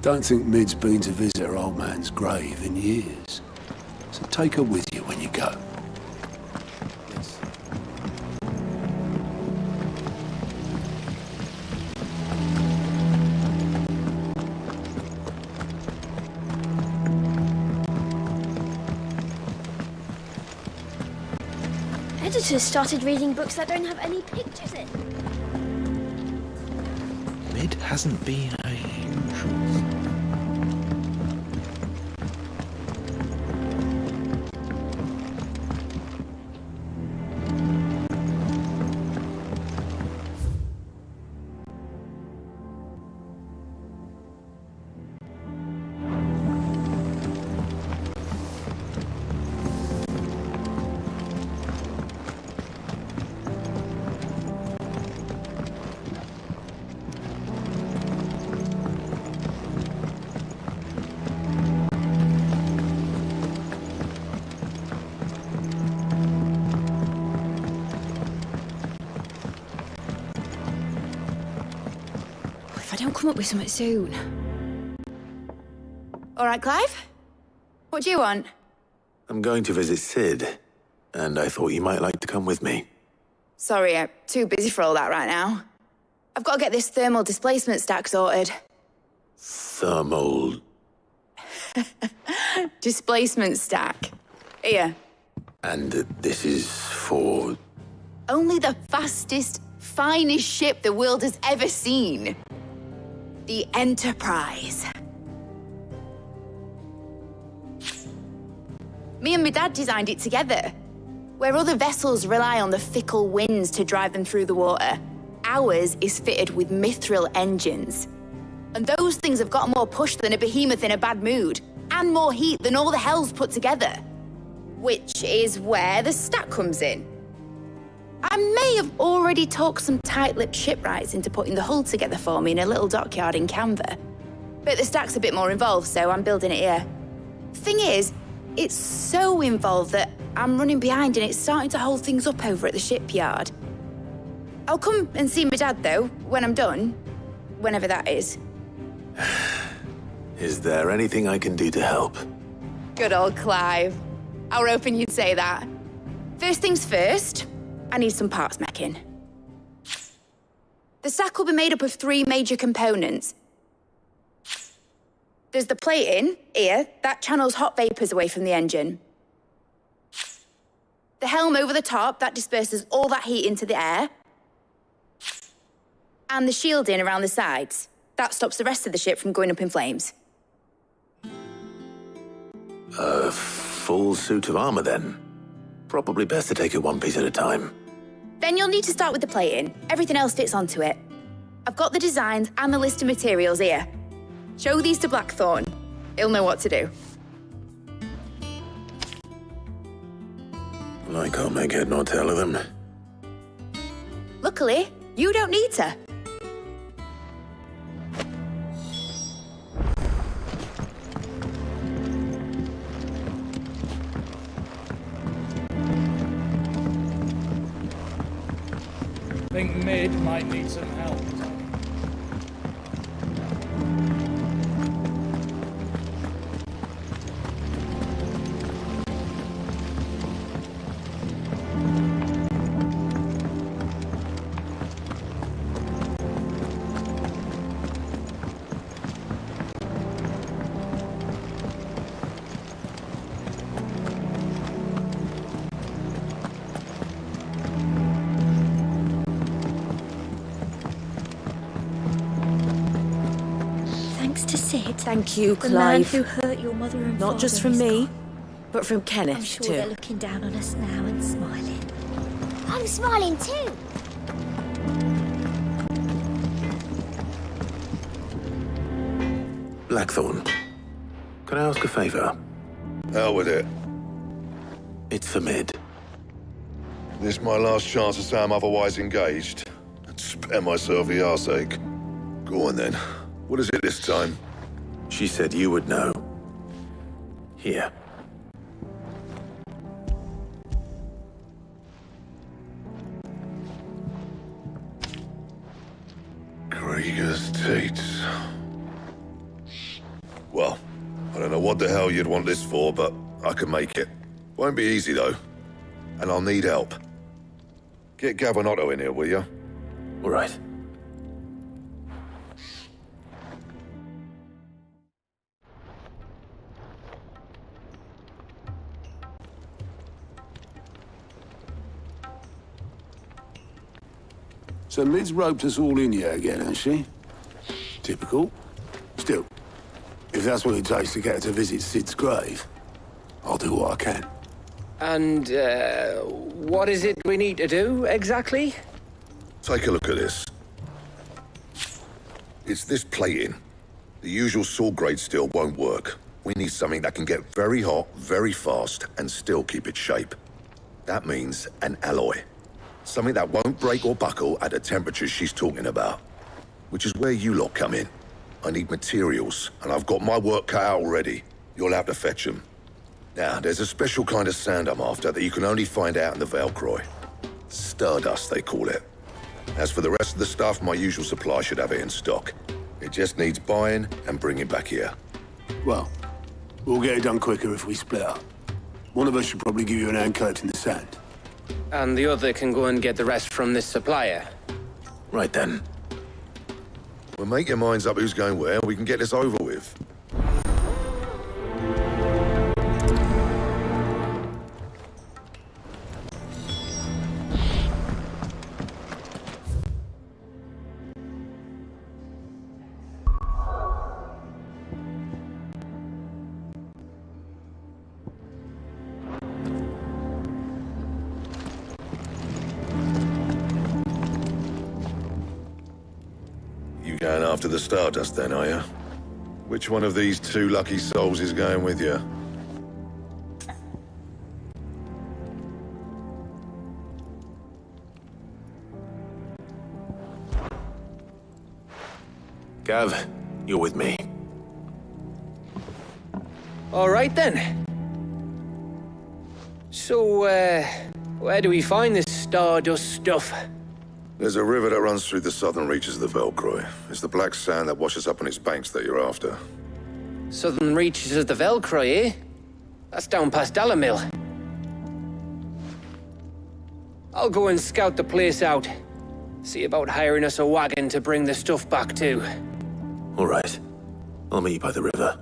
don't think Mid's been to visit her old man's grave in years. So take her with you when you go. Editors started reading books that don't have any pictures in. Mid hasn't been a usual. Come up with something soon. All right, Clive? What do you want? I'm going to visit Sid, and I thought you might like to come with me. Sorry, I'm too busy for all that right now. I've got to get this thermal displacement stack sorted. Thermal... Displacement stack. Here. And this is for... Only the fastest, finest ship the world has ever seen. The Enterprise. Me and my dad designed it together. Where other vessels rely on the fickle winds to drive them through the water, ours is fitted with mithril engines. And those things have got more push than a behemoth in a bad mood, and more heat than all the hells put together. Which is where the stack comes in. I may have already talked some tight-lipped shipwrights into putting the hull together for me in a little dockyard in Canva. But the stack's a bit more involved, so I'm building it here. Thing is, it's so involved that I'm running behind and it's starting to hold things up over at the shipyard. I'll come and see my dad, though, when I'm done. Whenever that is. Is there anything I can do to help? Good old Clive. I were hoping you'd say that. First things first, I need some parts meching. The stack will be made up of 3 major components. There's the plating, here, that channels hot vapors away from the engine. The helm over the top, that disperses all that heat into the air. And the shielding around the sides. That stops the rest of the ship from going up in flames. A full suit of armor, then? Probably best to take it one piece at a time. Then you'll need to start with the plating. Everything else fits onto it. I've got the designs and the list of materials here. Show these to Blackthorn. He'll know what to do. I can't make head nor tail of them. Luckily, you don't need to. Think Mid might need some help. Thank you, The man Clive. who hurt your mother and Not father just from is me, gone. but from Kenneth, I'm sure too. they're looking down on us now and smiling. I'm smiling too. Blackthorn, can I ask a favor? Hell with it. It's for Mid. This my last chance to say I'm otherwise engaged. I'd spare myself the arseache. Go on then. What is it this time? She said you would know. Here. Krieger's teats. what the hell you'd want this for, but I can make it. Won't be easy, though. And I'll need help. Get Gav and Otto in here, will you? All right. So Mid's roped us all in here again, has she? Typical. Still, if that's what it takes to get her to visit Sid's grave, I'll do what I can. And, what is it we need to do, exactly? Take a look at this. It's this plating. The usual sword grade steel won't work. We need something that can get very hot, very fast, and still keep its shape. That means an alloy. Something that won't break or buckle at the temperatures she's talking about. Which is where you lot come in. I need materials, and I've got my work cut out already. You'll have to fetch them. Now, there's a special kind of sand I'm after that you can only find out in the Valcroy. Stardust, they call it. As for the rest of the stuff, my usual supply should have it in stock. It just needs buying and bringing back here. Well, we'll get it done quicker if we split up. One of us should probably give you an hand collecting the sand. And the other can go and get the rest from this supplier. Right then. Well, make your minds up who's going where, and we can get this over with. Going after the Stardust then, are you? Which one of these two lucky souls is going with you? Gav, you're with me. All right, then. So, where do we find this Stardust stuff? There's a river that runs through the southern reaches of the Velcroy. It's the black sand that washes up on its banks that you're after. Southern reaches of the Velcroy, eh? That's down past Dalamil. I'll go and scout the place out. See about hiring us a wagon to bring the stuff back to. All right. I'll meet you by the river.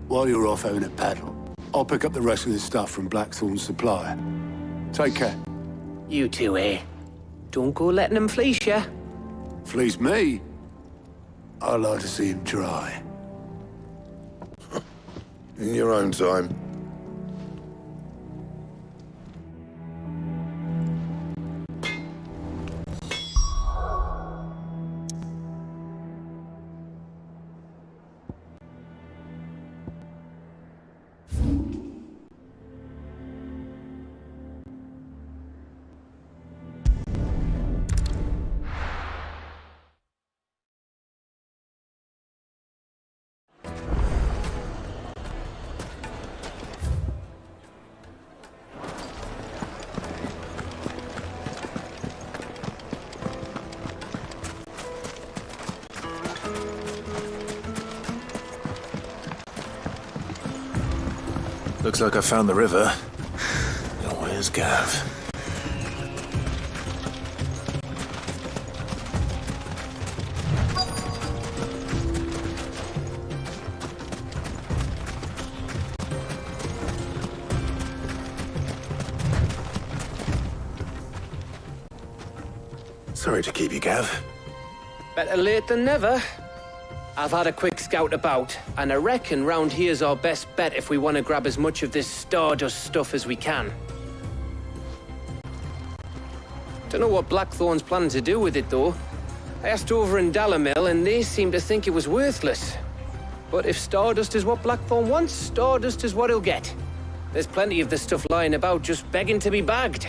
While you're off having a paddle, I'll pick up the rest of the stuff from Blackthorn's supplier. Take care. You too, eh? Don't go letting him fleece ya. Fleece me? I like to see him try. In your own time. Looks like I found the river. Now where's Gav? Sorry to keep you, Gav. Better late than never. I've had a quick scout about, and I reckon round here's our best bet if we want to grab as much of this Stardust stuff as we can. Don't know what Blackthorn's planning to do with it, though. I asked over in Dalamil, and they seem to think it was worthless. But if Stardust is what Blackthorn wants, Stardust is what he'll get. There's plenty of this stuff lying about, just begging to be bagged.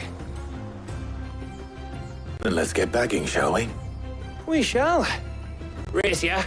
Then let's get bagging, shall we? We shall. Race ya.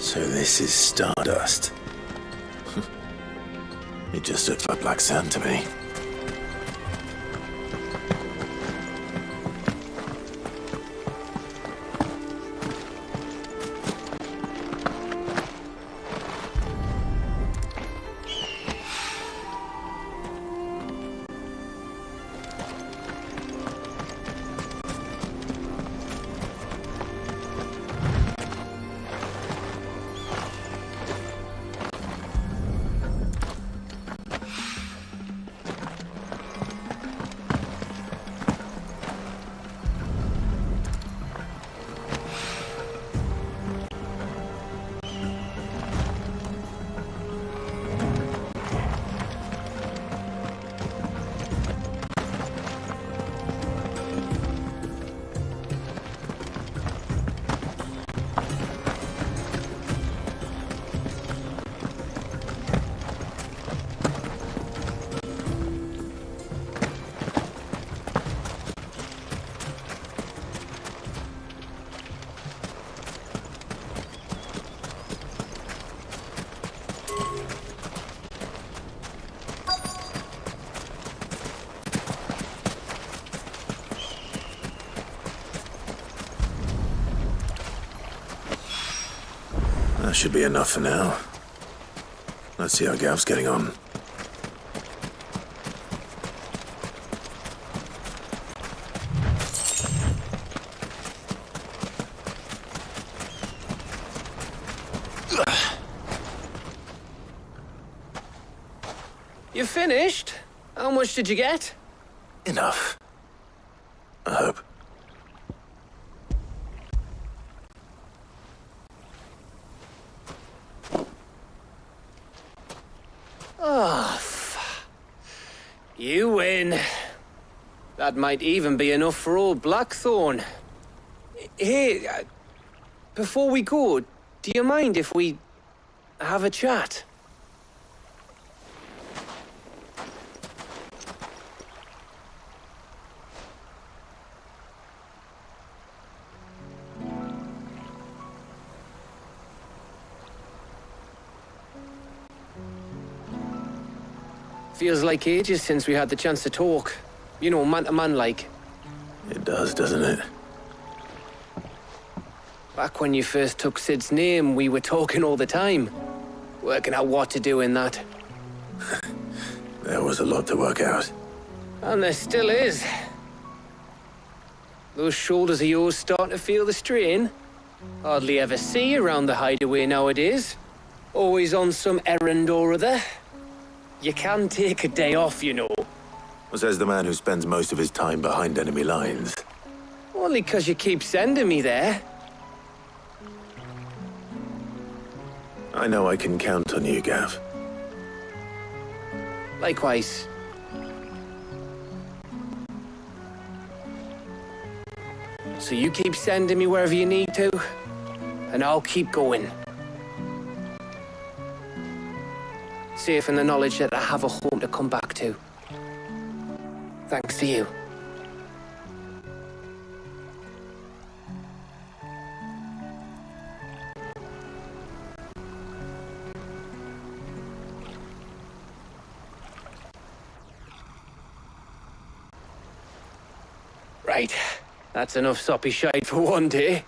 So this is stardust. It just looks like black sand to me. That should be enough for now. Let's see how Gav's getting on. You finished? How much did you get? Enough. I hope. Oh, you win. That might even be enough for old Blackthorn. Hey, before we go, do you mind if we have a chat? Feels like ages since we had the chance to talk. You know, man to man like. It does, doesn't it? Back when you first took Sid's name, we were talking all the time. Working out what to do in that. There was a lot to work out. And there still is. Those shoulders of yours starting to feel the strain. Hardly ever see you around the hideaway nowadays. Always on some errand or other. You can take a day off, you know. Says the man who spends most of his time behind enemy lines. Only 'cause you keep sending me there. I know I can count on you, Gav. Likewise. So you keep sending me wherever you need to, and I'll keep going. Safe in the knowledge that I have a home to come back to. Thanks to you. Right. That's enough soppy shite for one day.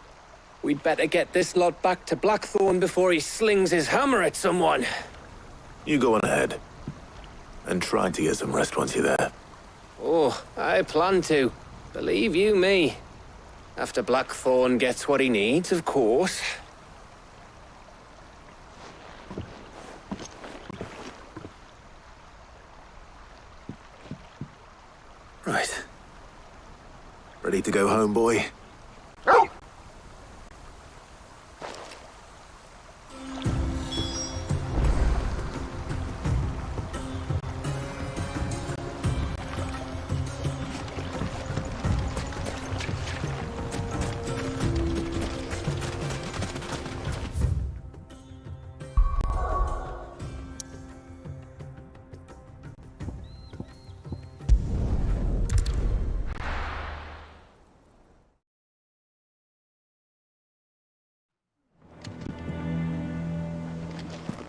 We'd better get this lot back to Blackthorn before he slings his hammer at someone. You go on ahead. And try to get some rest once you're there. Oh, I plan to. Believe you me. After Blackthorn gets what he needs, of course. Right. Ready to go home, boy?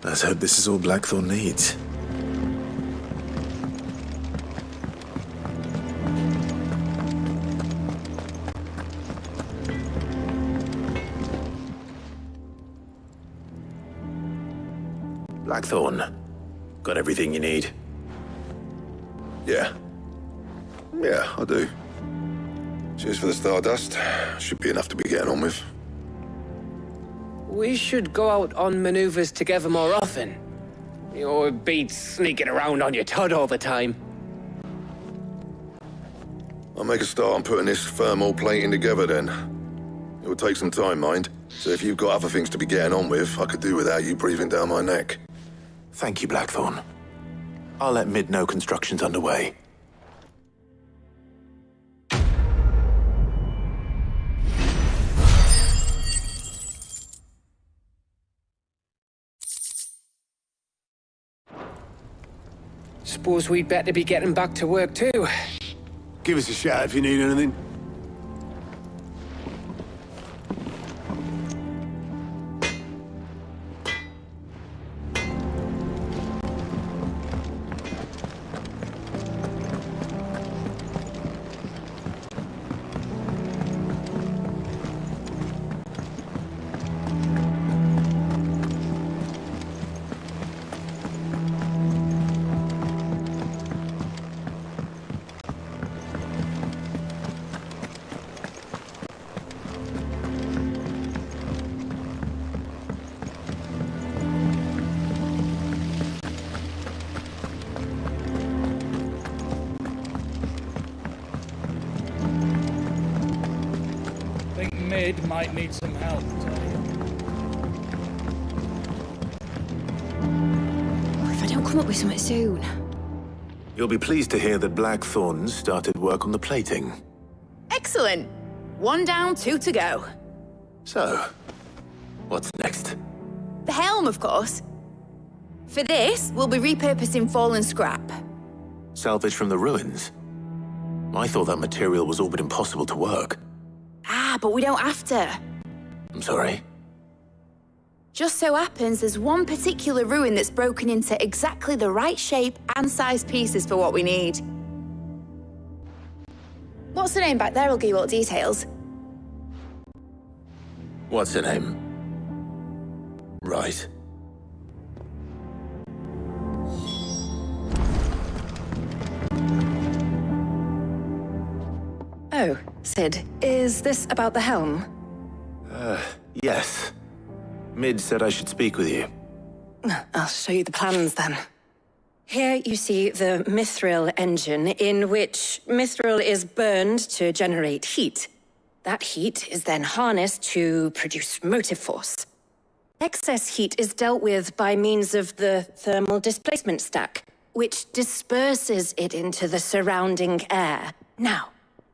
Let's hope this is all Blackthorn needs. Blackthorn, got everything you need? Yeah. Yeah, I do. Cheers for the stardust. Should be enough to be getting on with. We should go out on maneuvers together more often. You know, it beats sneaking around on your Todd all the time. I'll make a start on putting this thermal plating together then. It will take some time, mind. So if you've got other things to be getting on with, I could do without you breathing down my neck. Thank you, Blackthorn. I'll let Mid know construction's underway. Suppose we'd better be getting back to work too. Give us a shout if you need anything. Mid might need some help, Tony. What if I don't come up with something soon? You'll be pleased to hear that Blackthorn's started work on the plating. Excellent. 1 down, 2 to go. So, what's next? The helm, of course. For this, we'll be repurposing fallen scrap. Salvage from the ruins? I thought that material was all but impossible to work. Ah, but we don't have to. I'm sorry? Just so happens there's one particular ruin that's broken into exactly the right shape and size pieces for what we need. What's the name back there? I'll give you all the details. What's her name? Right. Oh, Sid, is this about the helm? Yes. Mid said I should speak with you. I'll show you the plans then. Here you see the mithril engine, in which mithril is burned to generate heat. That heat is then harnessed to produce motive force. Excess heat is dealt with by means of the thermal displacement stack, which disperses it into the surrounding air. Now,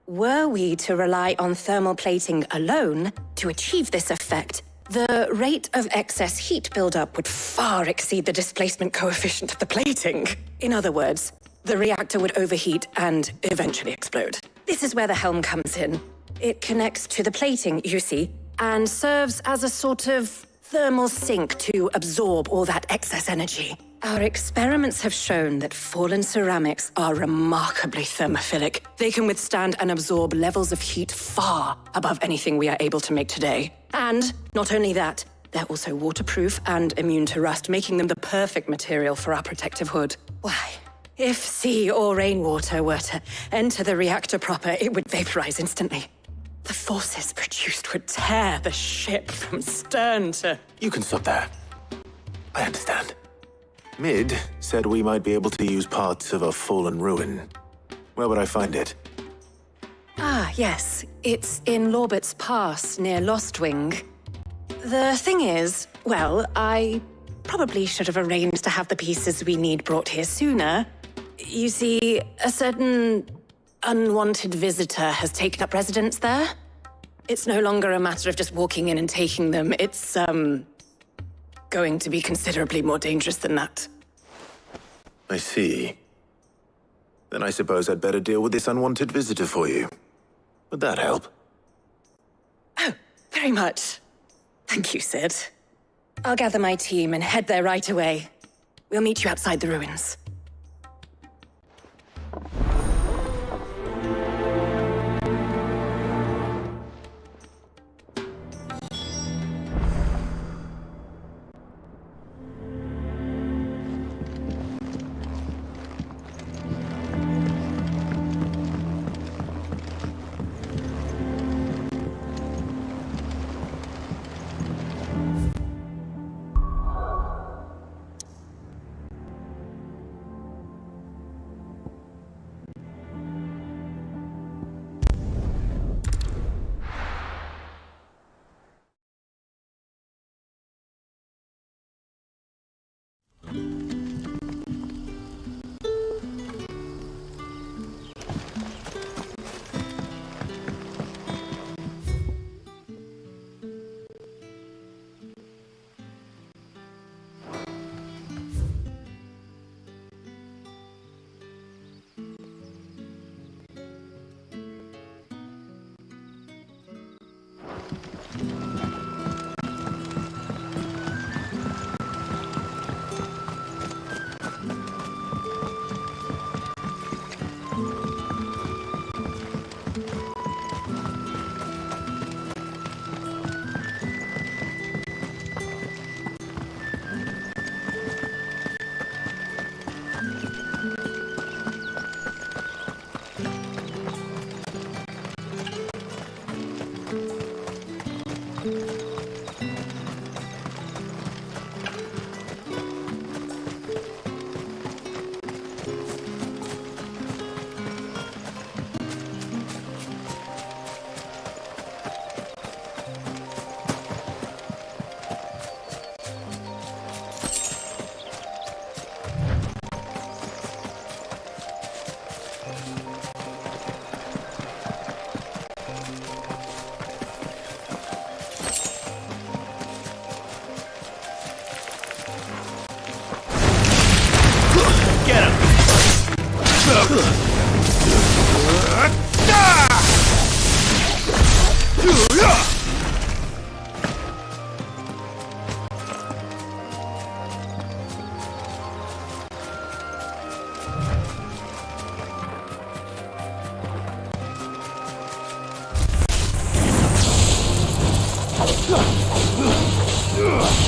were we to rely on thermal plating alone to achieve this effect, the rate of excess heat buildup would far exceed the displacement coefficient of the plating. In other words, the reactor would overheat and eventually explode. This is where the helm comes in. It connects to the plating, you see, and serves as a sort of thermal sink to absorb all that excess energy. Our experiments have shown that fallen ceramics are remarkably thermophilic. They can withstand and absorb levels of heat far above anything we are able to make today. And not only that, they're also waterproof and immune to rust, making them the perfect material for our protective hood. Why, if sea or rainwater were to enter the reactor proper, it would vaporize instantly. The forces produced would tear the ship from stern to... You can stop there. I understand. Mid said we might be able to use parts of a fallen ruin. Where would I find it? Ah, yes. It's in Lorbert's Pass, near Lostwing. The thing is, well, I probably should have arranged to have the pieces we need brought here sooner. You see, a certain unwanted visitor has taken up residence there. It's no longer a matter of just walking in and taking them. It's, going to be considerably more dangerous than that. I see. Then I suppose I'd better deal with this unwanted visitor for you. Would that help? Oh, very much. Thank you, Sid. I'll gather my team and head there right away. We'll meet you outside the ruins.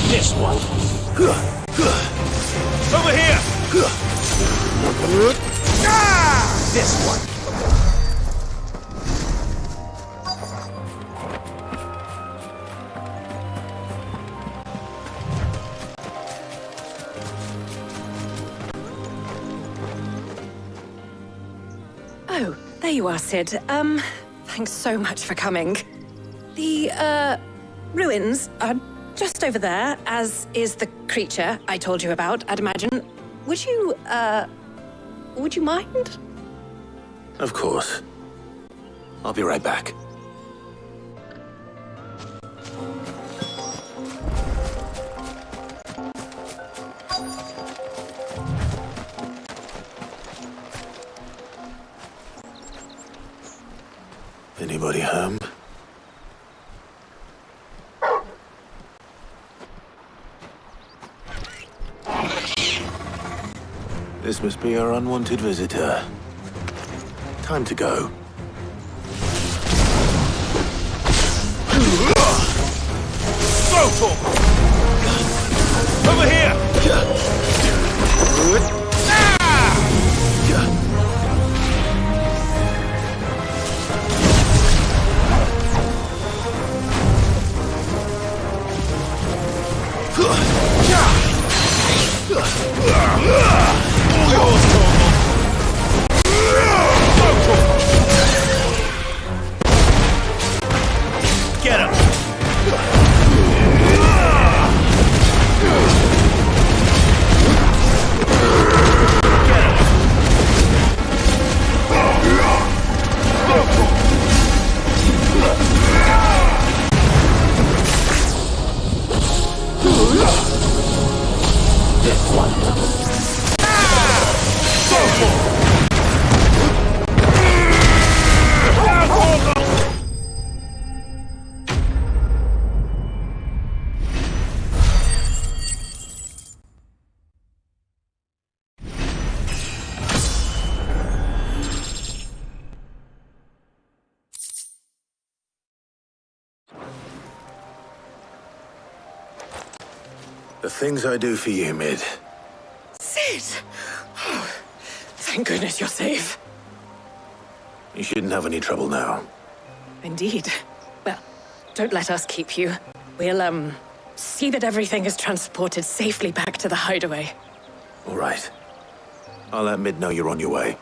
This one. Over here. This one. Oh, there you are, Sid. Thanks so much for coming. The, ruins are just over there, as is the creature I told you about, I'd imagine. Would you mind? Of course. I'll be right back. Anybody home? This must be our unwanted visitor. Time to go. Over here! Get him! The things I do for you, Mid. Sid! Oh, thank goodness you're safe. You shouldn't have any trouble now. Indeed. Well, don't let us keep you. We'll, see that everything is transported safely back to the hideaway. All right. I'll let Mid know you're on your way.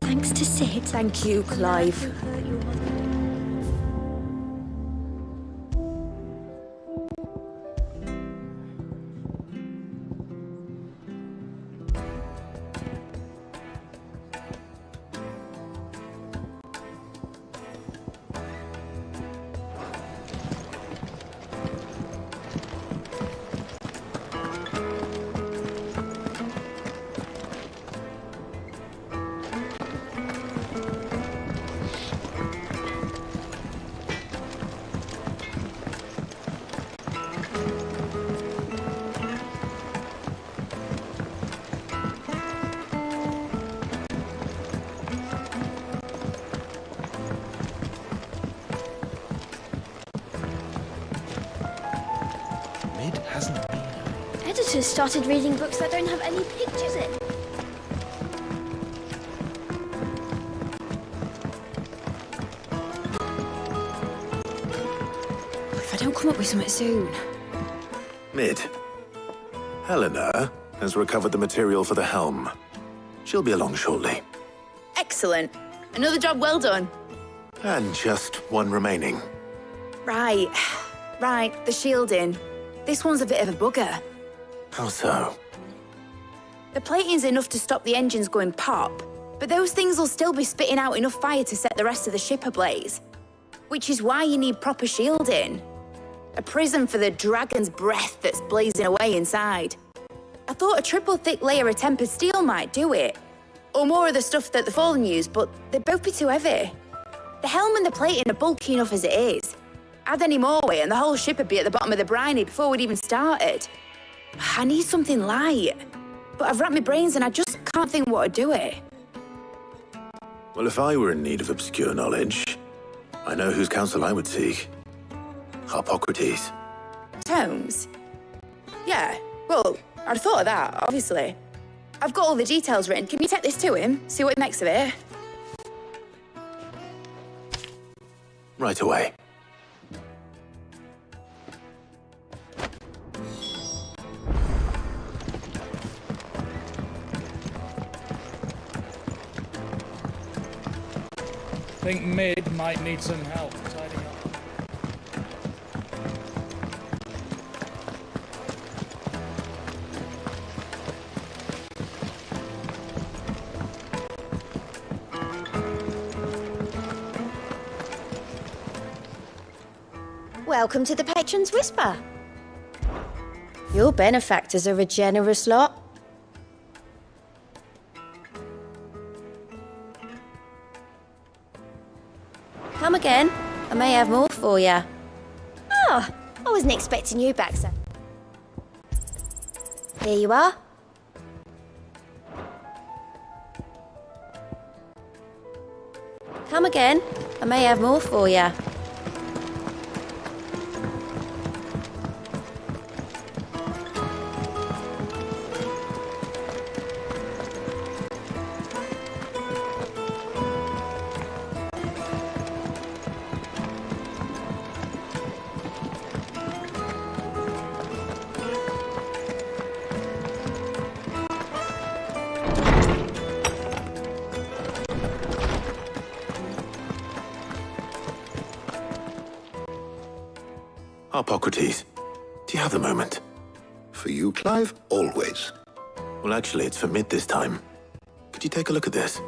Thanks to Sid. Thank you, Clive. Editors started reading books that don't have any pictures in. If I don't come up with something soon. Mid. Helena has recovered the material for the helm. She'll be along shortly. Excellent. Another job well done. And just one remaining. Right. The shielding. This one's a bit of a bugger. How so? The plating's enough to stop the engines going pop, but those things will still be spitting out enough fire to set the rest of the ship ablaze. Which is why you need proper shielding. A prison for the dragon's breath that's blazing away inside. I thought a triple thick layer of tempered steel might do it. Or more of the stuff that the Fallen use, but they'd both be too heavy. The helm and the plating are bulky enough as it is. Add any more weight and the whole ship would be at the bottom of the briny before we'd even started. I need something light. But I've racked my brains and I just can't think what to do it. Well, if I were in need of obscure knowledge, I know whose counsel I would seek. Harpocrates. Tomes? Yeah, well, I'd thought of that, obviously. I've got all the details written. Can you take this to him? See what he makes of it? Right away. I think Mid might need some help tidying up. Welcome to the Patron's Whisper. Your benefactors are a generous lot. Come again. I may have more for you. Oh, I wasn't expecting you back, sir. Here you are. Come again. I may have more for you. Harpocrates, do you have a moment? For you, Clive, always. Well, actually, it's for Mid this time. Could you take a look at this?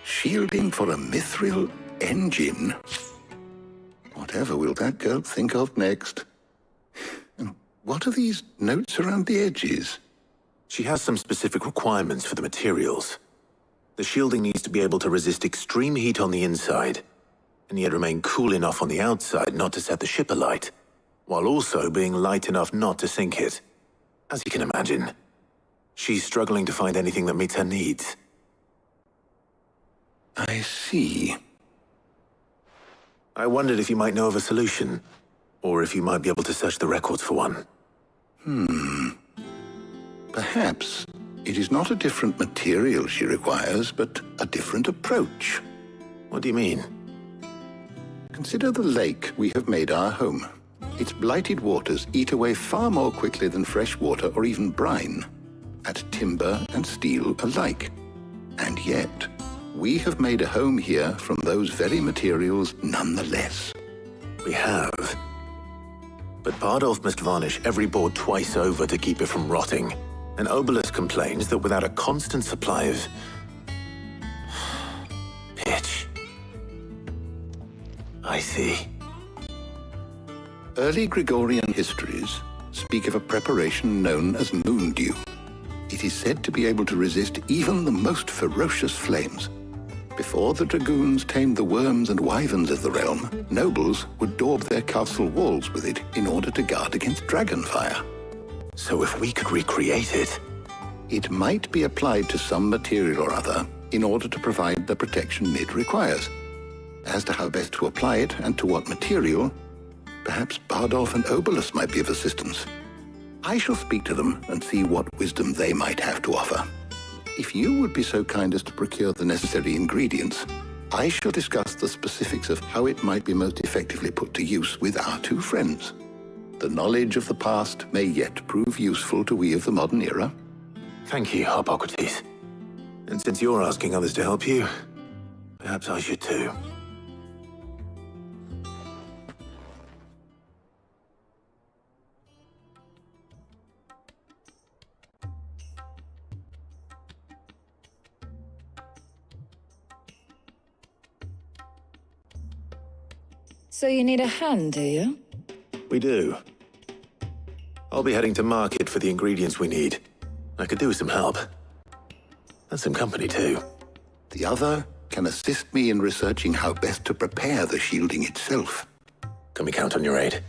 Shielding for a mithril engine? Whatever will that girl think of next? And what are these notes around the edges? She has some specific requirements for the materials. The shielding needs to be able to resist extreme heat on the inside, and yet remain cool enough on the outside not to set the ship alight, while also being light enough not to sink it. As you can imagine, she's struggling to find anything that meets her needs. I see. I wondered if you might know of a solution, or if you might be able to search the records for one. Perhaps it is not a different material she requires, but a different approach. What do you mean? Consider the lake we have made our home. Its blighted waters eat away far more quickly than fresh water or even brine, at timber and steel alike. And yet, we have made a home here from those very materials nonetheless. We have. But Bardolph must varnish every board twice over to keep it from rotting. And Obelus complains that without a constant supply of pitch. I see. Early Gregorian histories speak of a preparation known as moondew. It is said to be able to resist even the most ferocious flames. Before the dragoons tamed the worms and wyverns of the realm, nobles would daub their castle walls with it in order to guard against dragonfire. So if we could recreate it... It might be applied to some material or other in order to provide the protection Mid requires. As to how best to apply it and to what material, perhaps Bardolph and Obelus might be of assistance. I shall speak to them and see what wisdom they might have to offer. If you would be so kind as to procure the necessary ingredients, I shall discuss the specifics of how it might be most effectively put to use with our two friends. The knowledge of the past may yet prove useful to we of the modern era. Thank you, Harpocrates. And since you're asking others to help you, perhaps I should too. So you need a hand, do you? We do. I'll be heading to market for the ingredients we need. I could do with some help. And some company, too. The other can assist me in researching how best to prepare the shielding itself. Can we count on your aid?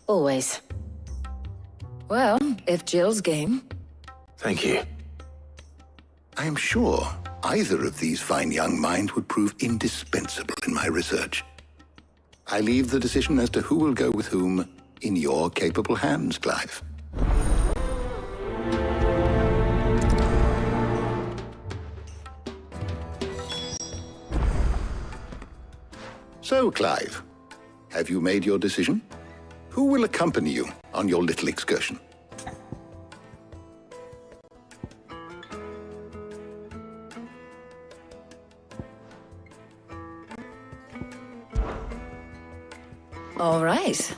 Always. Well, if Jill's game. Thank you. I am sure either of these fine young minds would prove indispensable in my research. I leave the decision as to who will go with whom in your capable hands, Clive. So, Clive, have you made your decision? Who will accompany you on your little excursion? All right.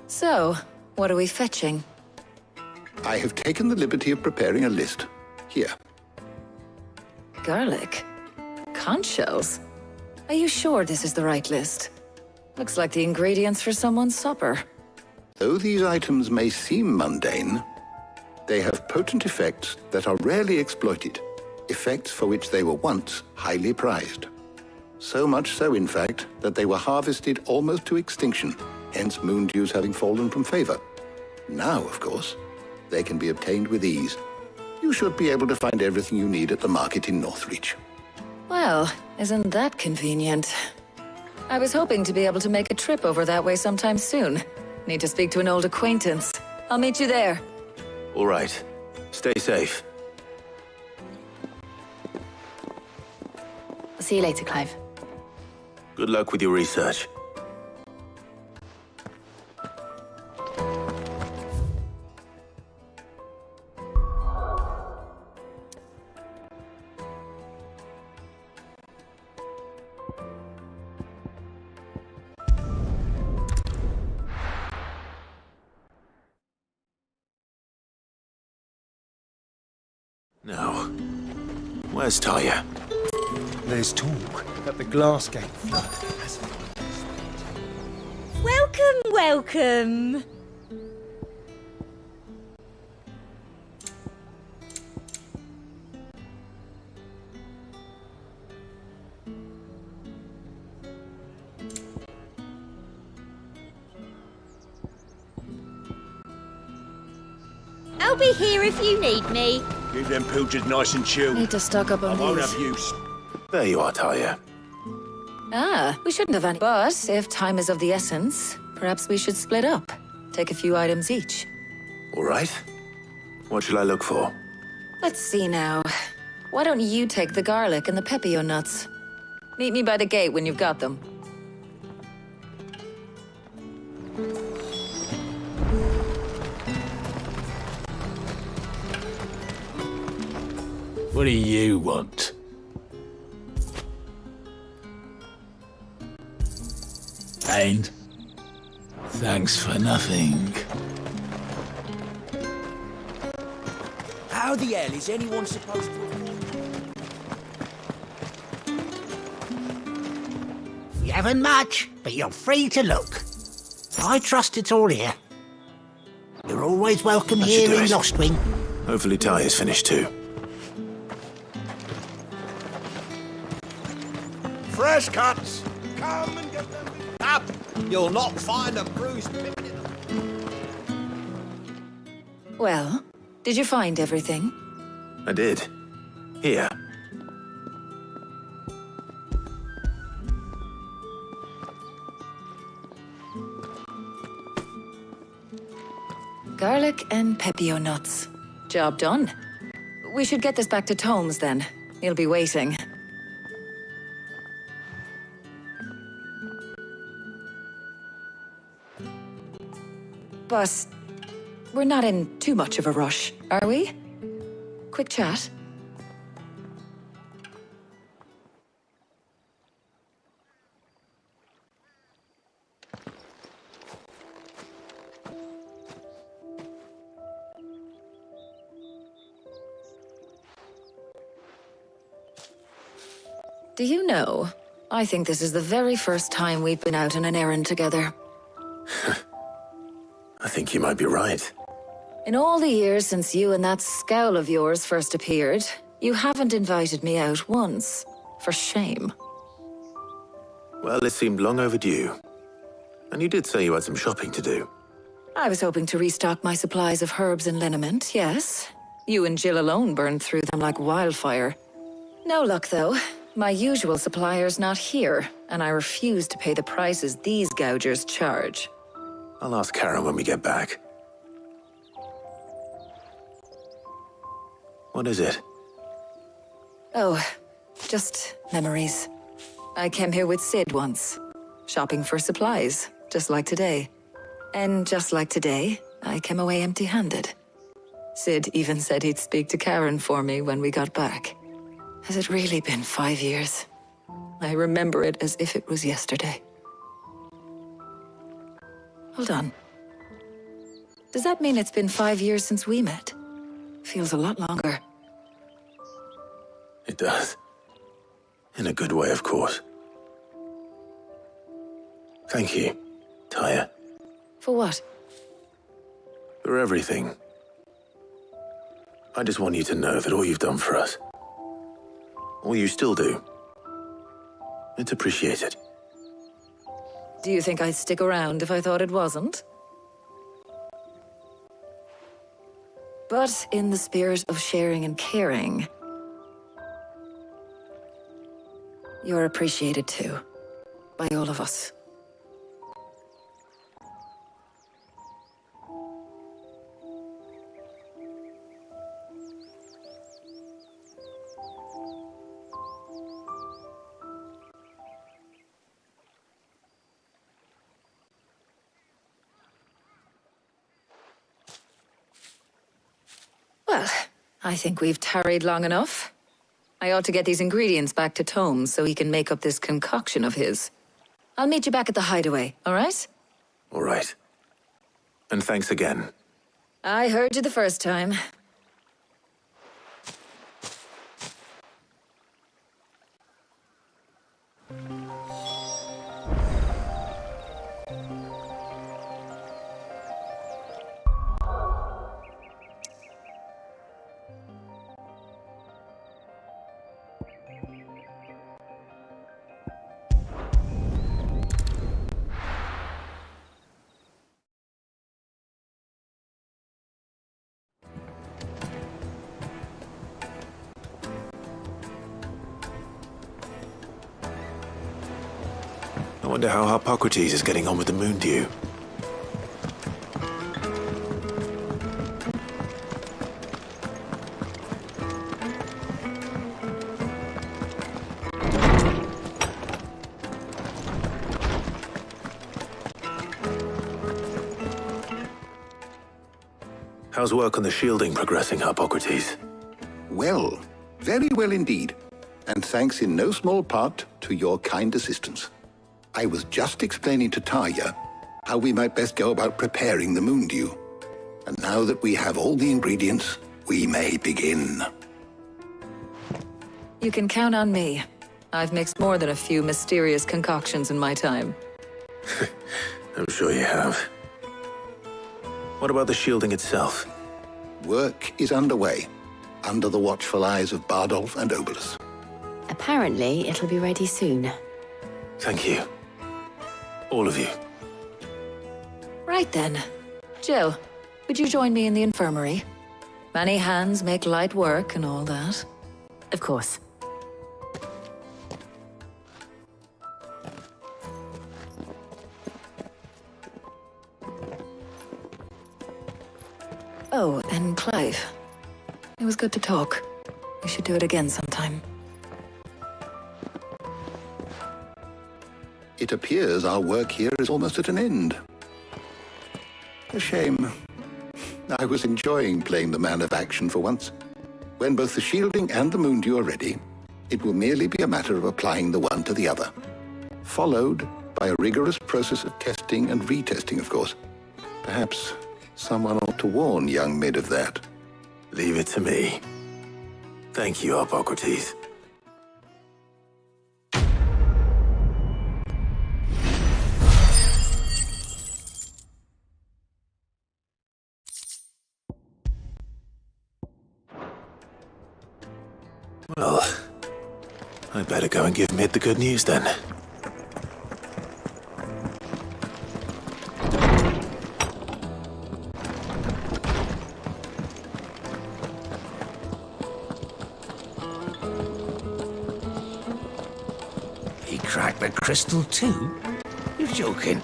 So, what are we fetching? I have taken the liberty of preparing a list. Here. Garlic? Conch shells? Are you sure this is the right list? Looks like the ingredients for someone's supper. Though these items may seem mundane, they have potent effects that are rarely exploited, effects for which they were once highly prized. So much so, in fact, that they were harvested almost to extinction, hence moondews having fallen from favor. Now, of course, they can be obtained with ease. You should be able to find everything you need at the market in Northreach. Well, isn't that convenient? I was hoping to be able to make a trip over that way sometime soon. Need to speak to an old acquaintance. I'll meet you there. All right. Stay safe. I'll see you later, Clive. Good luck with your research. No. Where's Taya? There's talk that the glass gate flood has... Welcome, welcome. I'll be here if you need me. Keep them pilchers nice and chilled. Need to stock up on I won't these. have use. There you are, Taya. Ah, we shouldn't have any. But if time is of the essence, perhaps we should split up. Take a few items each. All right. What shall I look for? Let's see now. Why don't you take the garlic and the pepio nuts? Meet me by the gate when you've got them. What do you want? And thanks for nothing. How the hell is anyone supposed to... You haven't much, but you're free to look. I trust it's all here. You're always welcome That should here do in it. Lostwing. Hopefully Taya's finished too. Fresh cuts! Come and get them. Up! You'll not find a bruised pin in them. Well, did you find everything? I did. Here. Garlic and pepio nuts. Job done. We should get this back to Tomes then. He'll be waiting. But we're not in too much of a rush, are we? Quick chat. Do you know, I think this is the very first time we've been out on an errand together. I think you might be right. In all the years since you and that scowl of yours first appeared, you haven't invited me out once. For shame. Well, it seemed long overdue. And you did say you had some shopping to do. I was hoping to restock my supplies of herbs and liniment, yes. You and Jill alone burned through them like wildfire. No luck, though. My usual supplier's not here, and I refuse to pay the prices these gougers charge. I'll ask Karen when we get back. What is it? Oh, just memories. I came here with Sid once, shopping for supplies, just like today. And just like today, I came away empty-handed. Sid even said he'd speak to Karen for me when we got back. Has it really been 5 years? I remember it as if it was yesterday. Hold on. Does that mean it's been 5 years since we met? Feels a lot longer. It does. In a good way, of course. Thank you, Taya. For what? For everything. I just want you to know that all you've done for us, all you still do, it's appreciated. Do you think I'd stick around if I thought it wasn't? But in the spirit of sharing and caring, you're appreciated too, by all of us. Well, I think we've tarried long enough. I ought to get these ingredients back to Tome so he can make up this concoction of his. I'll meet you back at the hideaway, all right? All right. And thanks again. I heard you the first time. I wonder how Hippocrates is getting on with the moon dew. How's work on the shielding progressing, Hippocrates? Well, very well indeed. And thanks in no small part to your kind assistance. I was just explaining to Tarja how we might best go about preparing the moon dew. And now that we have all the ingredients, we may begin. You can count on me. I've mixed more than a few mysterious concoctions in my time. I'm sure you have. What about the shielding itself? Work is underway, under the watchful eyes of Bardolph and Obolus. Apparently, it'll be ready soon. Thank you. All of you. Right then. Jill, would you join me in the infirmary? Many hands make light work and all that. Of course. Oh, and Clive. It was good to talk. We should do it again sometime. It appears our work here is almost at an end. A shame. I was enjoying playing the man of action for once. When both the shielding and the moon dew are ready, it will merely be a matter of applying the one to the other. Followed by a rigorous process of testing and retesting, of course. Perhaps someone ought to warn young Mid of that. Leave it to me. Thank you, Hippocrates. Well, I'd better go and give Mid the good news then. He cracked the crystal too? You're joking.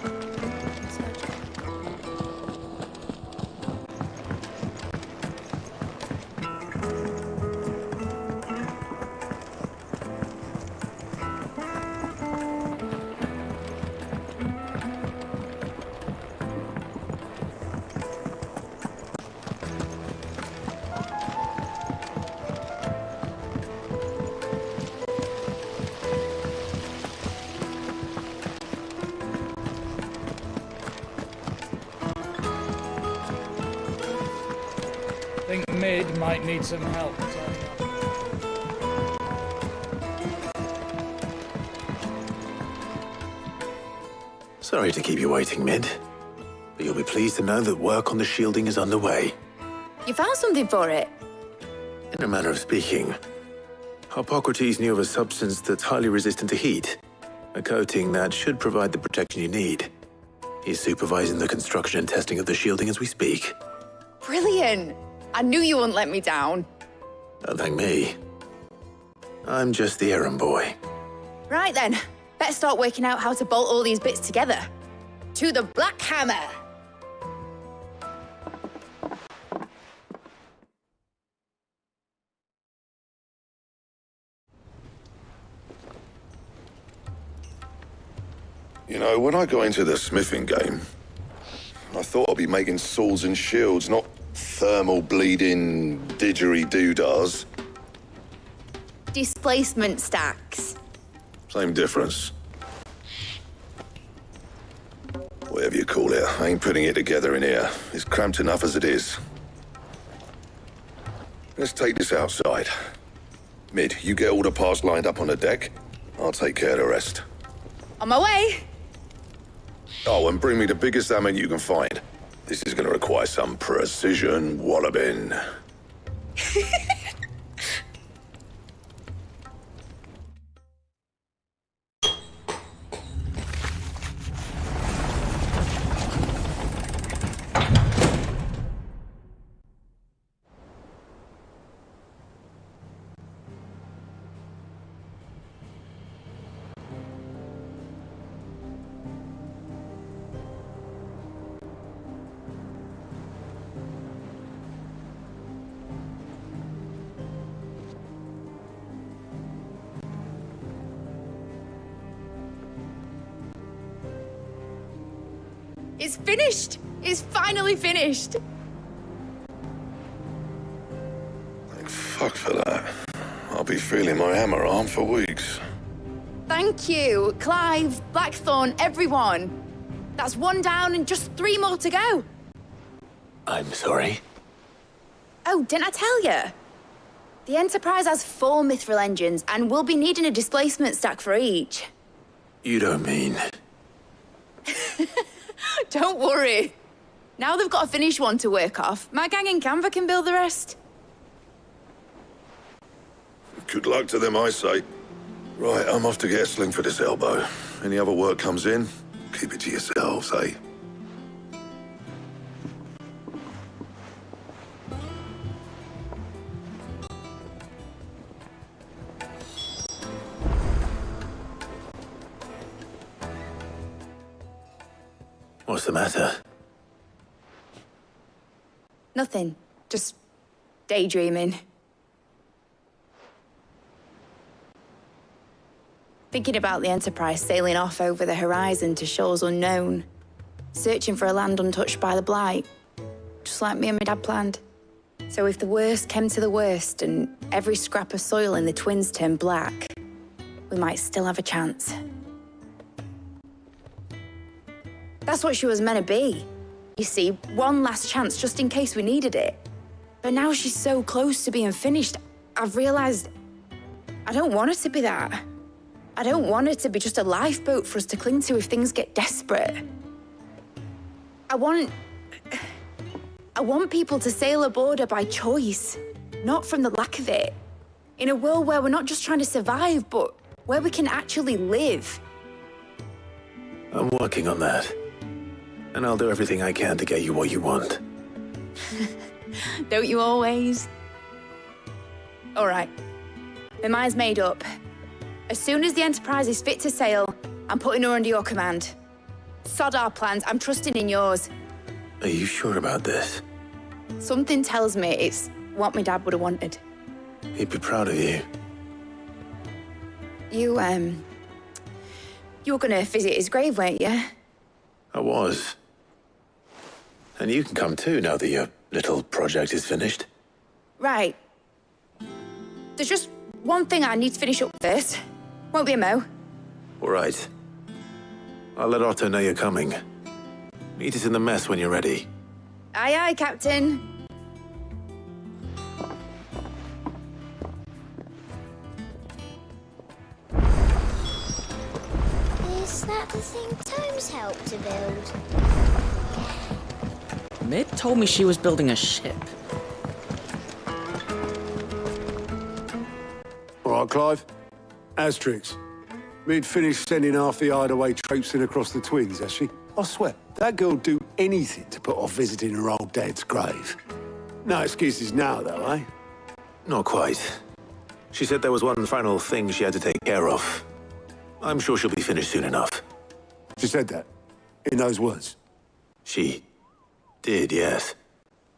I think Mid might need some help. Sorry to keep you waiting, Mid. But you'll be pleased to know that work on the shielding is underway. You found something for it? In a manner of speaking, Hippocrates knew of a substance that's highly resistant to heat. A coating that should provide the protection you need. He's supervising the construction and testing of the shielding as we speak. Brilliant! I knew you wouldn't let me down. Don't thank me. I'm just the errand boy. Right then, better start working out how to bolt all these bits together. To the Black Hammer! You know, when I got into the smithing game, I thought I'd be making swords and shields, not thermal bleeding didgeridoo-dahs. Displacement stacks. Same difference. Whatever you call it, I ain't putting it together in here. It's cramped enough as it is. Let's take this outside. Mid, you get all the parts lined up on the deck. I'll take care of the rest. On my way. Oh, and bring me the biggest hammer you can find. This is gonna require some precision walloping. It's finished! It's finally finished! Thank fuck for that. I'll be feeling my hammer arm for weeks. Thank you, Clive, Blackthorn, everyone. That's one down and just 3 more to go. I'm sorry. Oh, didn't I tell you? The Enterprise has 4 mithril engines, and we'll be needing a displacement stack for each. You don't mean... Don't worry. Now they've got a finished one to work off. My gang in Canva can build the rest. Good luck to them, I say. Right, I'm off to get a sling for this elbow. Any other work comes in, keep it to yourselves, eh? What's the matter? Nothing. Just daydreaming. Thinking about the Enterprise sailing off over the horizon to shores unknown. Searching for a land untouched by the Blight. Just like me and my dad planned. So if the worst came to the worst and every scrap of soil in the Twins turned black, we might still have a chance. That's what she was meant to be. You see, one last chance just in case we needed it. But now she's so close to being finished, I've realized I don't want her to be that. I don't want her to be just a lifeboat for us to cling to if things get desperate. I want people to sail aboard her by choice, not from the lack of it. In a world where we're not just trying to survive, but where we can actually live. I'm working on that. And I'll do everything I can to get you what you want. Don't you always? All right. My mind's made up. As soon as the Enterprise is fit to sail, I'm putting her under your command. Sod our plans, I'm trusting in yours. Are you sure about this? Something tells me it's what my dad would have wanted. He'd be proud of you. You were gonna visit his grave, weren't you? I was. And you can come too now that your little project is finished. Right. There's just one thing I need to finish up first. Won't be a mo. All right. I'll let Otto know you're coming. Meet us in the mess when you're ready. Aye, aye, Captain. Is that the thing Tomes helped to build? Mid told me she was building a ship. All right, Clive. Asterix. Mid finished sending half the hideaway traipsing across the Twins, has she? I swear, that girl'd do anything to put off visiting her old dad's grave. No excuses now, though, eh? Not quite. She said there was one final thing she had to take care of. I'm sure she'll be finished soon enough. She said that? In those words? She did, yes.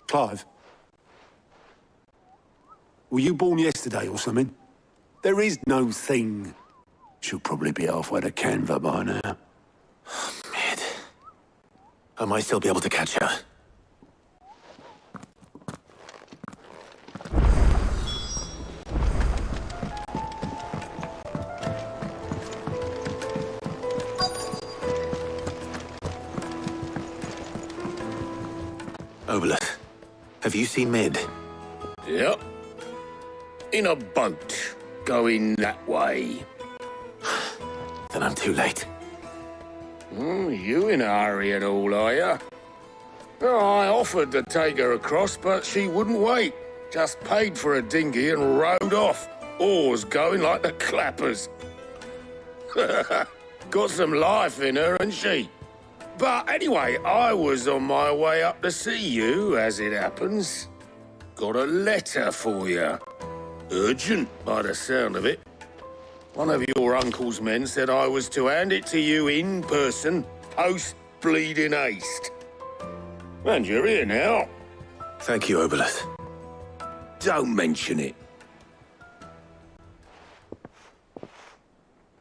Clive? Were you born yesterday or something? There is no thing. She'll probably be halfway to Canva by now. Mid. I might still be able to catch her. Obolus, have you seen Mid? Yep. In a boat, going that way. Then I'm too late. You in a hurry at all, are you? Oh, I offered to take her across, but she wouldn't wait. Just paid for a dinghy and rowed off. Oars going like the clappers. Got some life in her, hasn't she? But anyway, I was on my way up to see you, as it happens. Got a letter for you. Urgent, by the sound of it. One of your uncle's men said I was to hand it to you in person, post-bleeding haste. And you're here now. Thank you, Obolus. Don't mention it.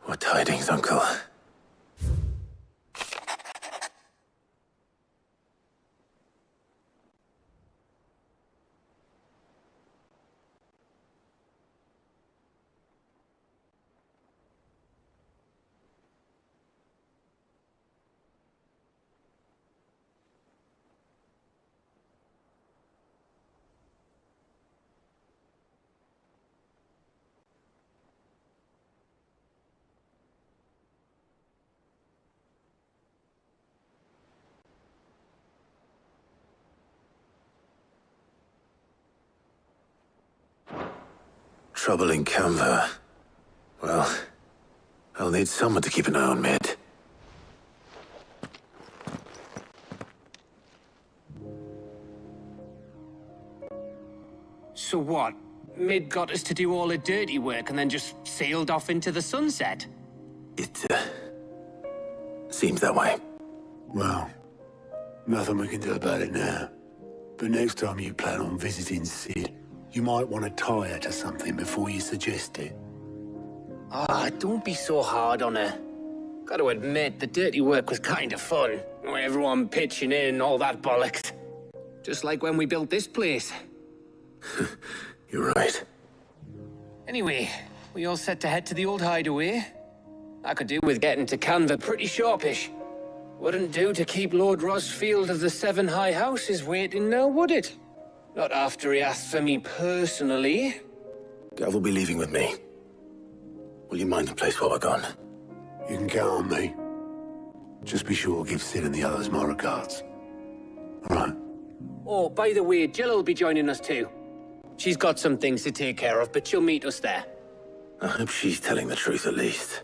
What tidings, Uncle? Trouble in Canva. Well, I'll need someone to keep an eye on Mid. So what? Mid got us to do all the dirty work and then just sailed off into the sunset? It, seems that way. Well, nothing we can do about it now. But next time you plan on visiting Sid, you might want to tie her to something before you suggest it. Ah, don't be so hard on her. Gotta admit, the dirty work was kind of fun. Everyone pitching in and all that bollocks. Just like when we built this place. You're right. Anyway, we all set to head to the old hideaway. I could do with getting to Canva pretty sharpish. Wouldn't do to keep Lord Rosfield of the Seven High Houses waiting now, would it? Not after he asked for me personally. Gav will be leaving with me. Will you mind the place while we're gone? You can count on me. Just be sure to give Sid and the others my regards. All right. Oh, by the way, Jill will be joining us too. She's got some things to take care of, but she'll meet us there. I hope she's telling the truth at least.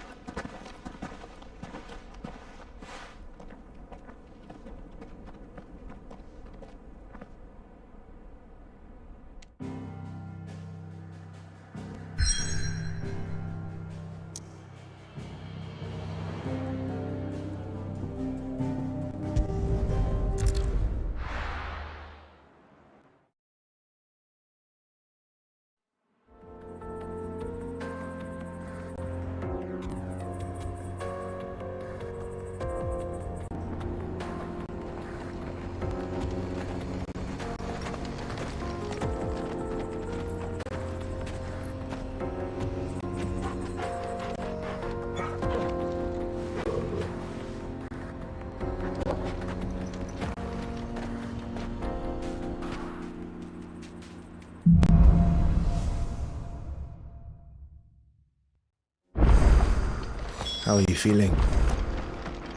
How are you feeling?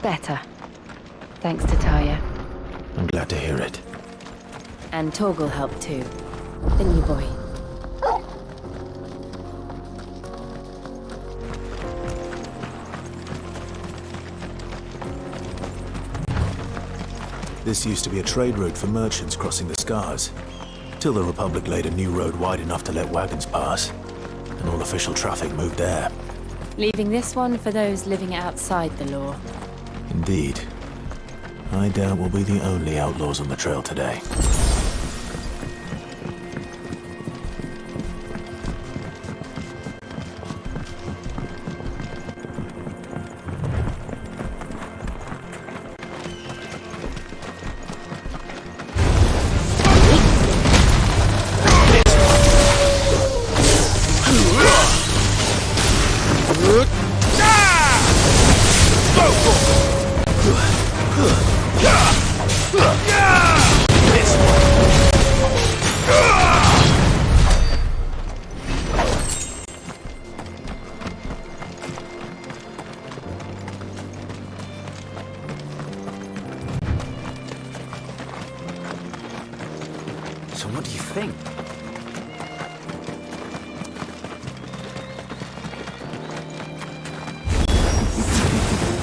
Better. Thanks to Taya. I'm glad to hear it. And Torgal helped too. Didn't you, boy? This used to be a trade route for merchants crossing the Scars, till the Republic laid a new road wide enough to let wagons pass, and all official traffic moved there. Leaving this one for those living outside the law. Indeed. I doubt we'll be the only outlaws on the trail today. So what do you think?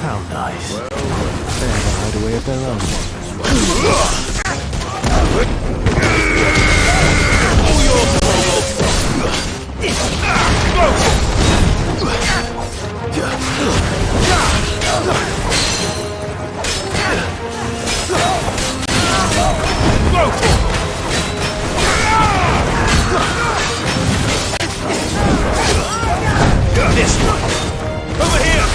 How nice. They have a hideaway of their own. This one! Over here!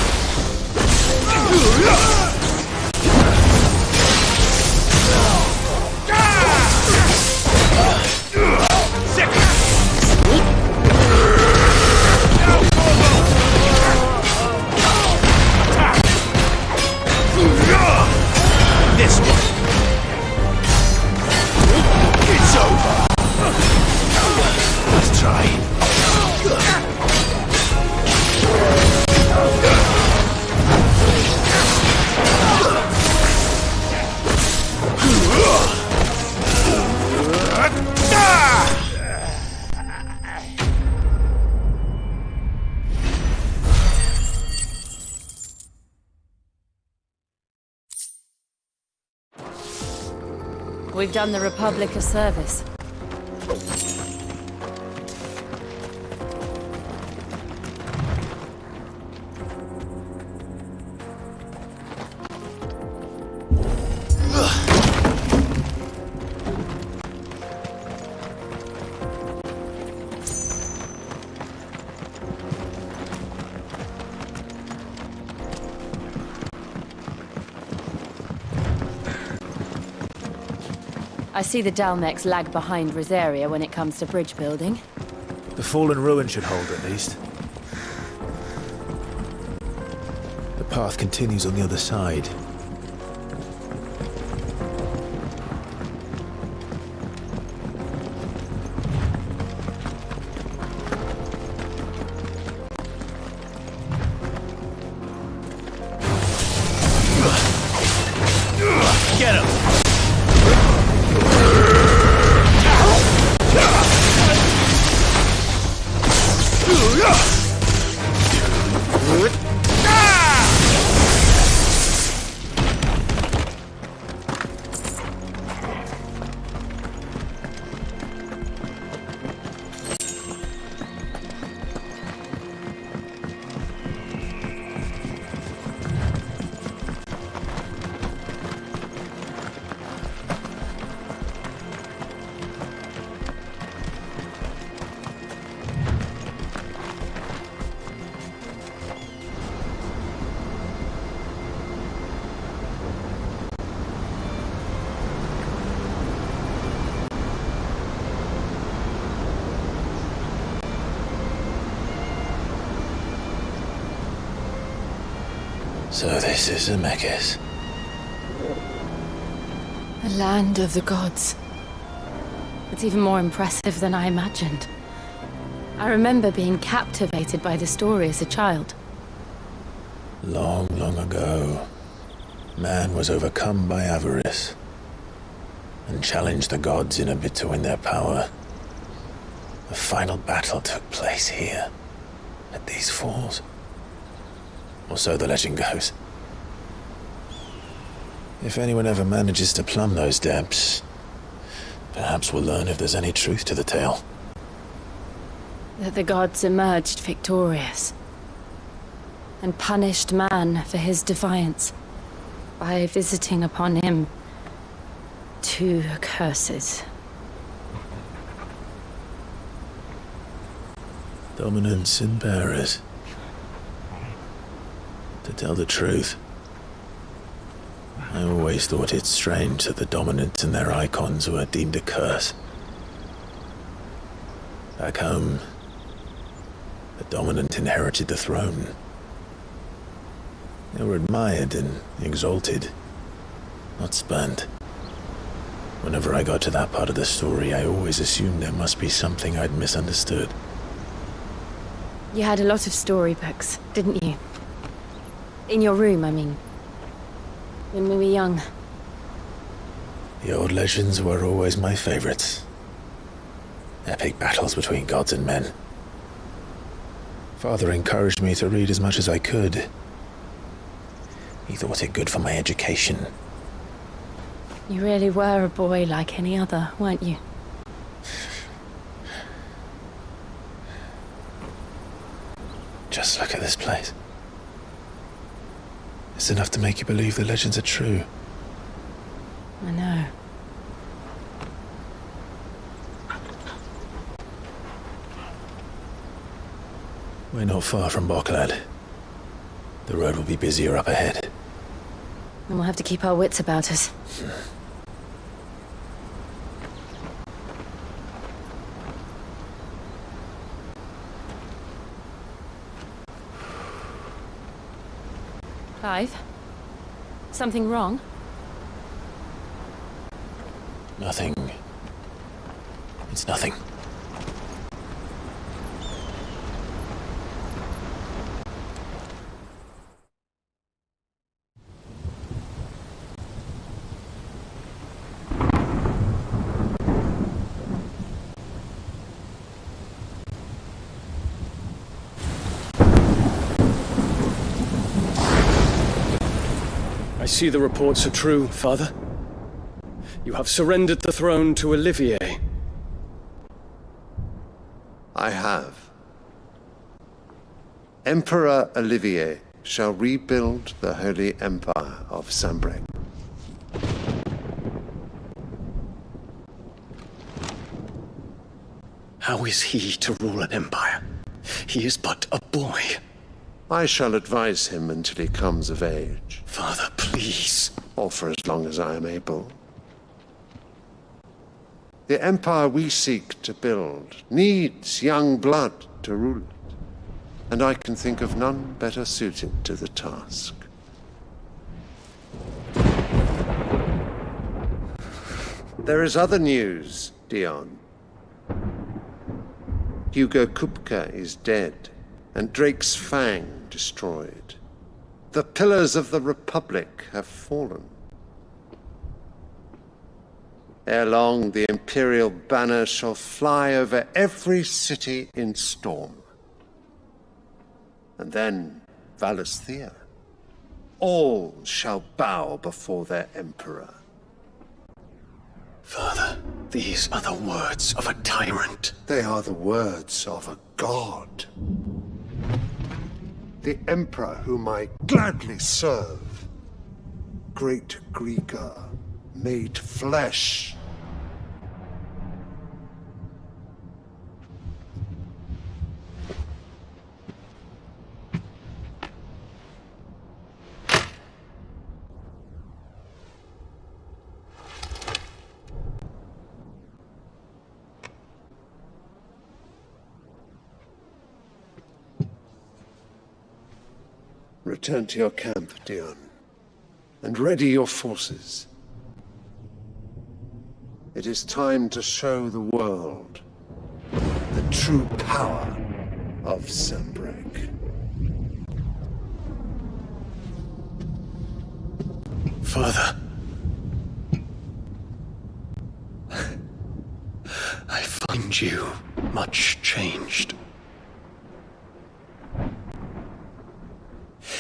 This one! It's over! Let's try. We've done the Republic a service. I see the Dalmex lag behind Rosaria when it comes to bridge building. The fallen ruin should hold at least. The path continues on the other side. Get him! So this is Zemeckis. The land of the gods. It's even more impressive than I imagined. I remember being captivated by the story as a child. Long, long ago, man was overcome by avarice and challenged the gods in a bid to win their power. The final battle took place here, at these falls. Or so the legend goes. If anyone ever manages to plumb those depths, perhaps we'll learn if there's any truth to the tale. That the gods emerged victorious and punished man for his defiance by visiting upon him 2 curses. Dominants and bearers. To tell the truth, I always thought it strange that the Dominants and their icons were deemed a curse. Back home, the Dominant inherited the throne. They were admired and exalted, not spurned. Whenever I got to that part of the story, I always assumed there must be something I'd misunderstood. You had a lot of storybooks, didn't you? In your room, I mean. When we were young. The old legends were always my favorites. Epic battles between gods and men. Father encouraged me to read as much as I could. He thought it good for my education. You really were a boy like any other, weren't you? Just look at this place. It's enough to make you believe the legends are true. I know. We're not far from Boklad. The road will be busier up ahead. And we'll have to keep our wits about us. Clive? Something wrong? Nothing. It's nothing. I see the reports are true, Father. You have surrendered the throne to Olivier. I have. Emperor Olivier shall rebuild the Holy Empire of Sanbreque. How is he to rule an empire? He is but a boy. I shall advise him until he comes of age. Father, please. Or for as long as I am able. The empire we seek to build needs young blood to rule it, and I can think of none better suited to the task. There is other news, Dion. Hugo Kupka is dead, and Drake's Fang destroyed. The pillars of the Republic have fallen. Ere long, the Imperial banner shall fly over every city in storm. And then, Valisthea. All shall bow before their Emperor. Father, these are the words of a tyrant. They are the words of a god. The Emperor whom I gladly serve. Great Greegar, made flesh. Return to your camp, Dion, and ready your forces. It is time to show the world the true power of Sanbreque. Father. I find you much changed.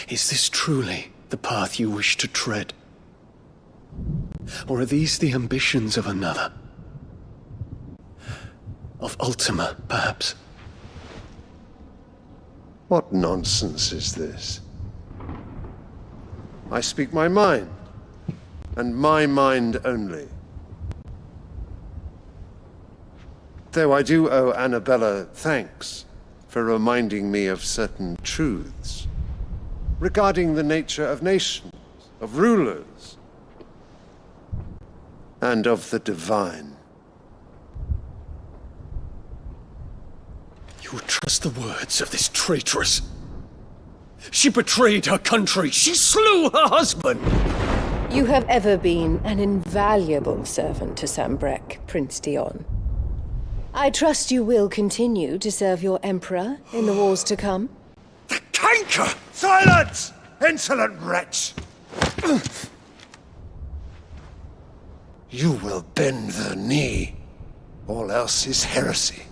Is this truly the path you wish to tread? Or are these the ambitions of another? Of Ultima, perhaps? What nonsense is this? I speak my mind, and my mind only. Though I do owe Annabella thanks for reminding me of certain truths regarding the nature of nations, of rulers, and of the divine. You would trust the words of this traitress? She betrayed her country! She slew her husband! You have ever been an invaluable servant to Sambrek, Prince Dion. I trust you will continue to serve your Emperor in the wars to come. The canker! Silence! Insolent wretch! You will bend the knee. All else is heresy.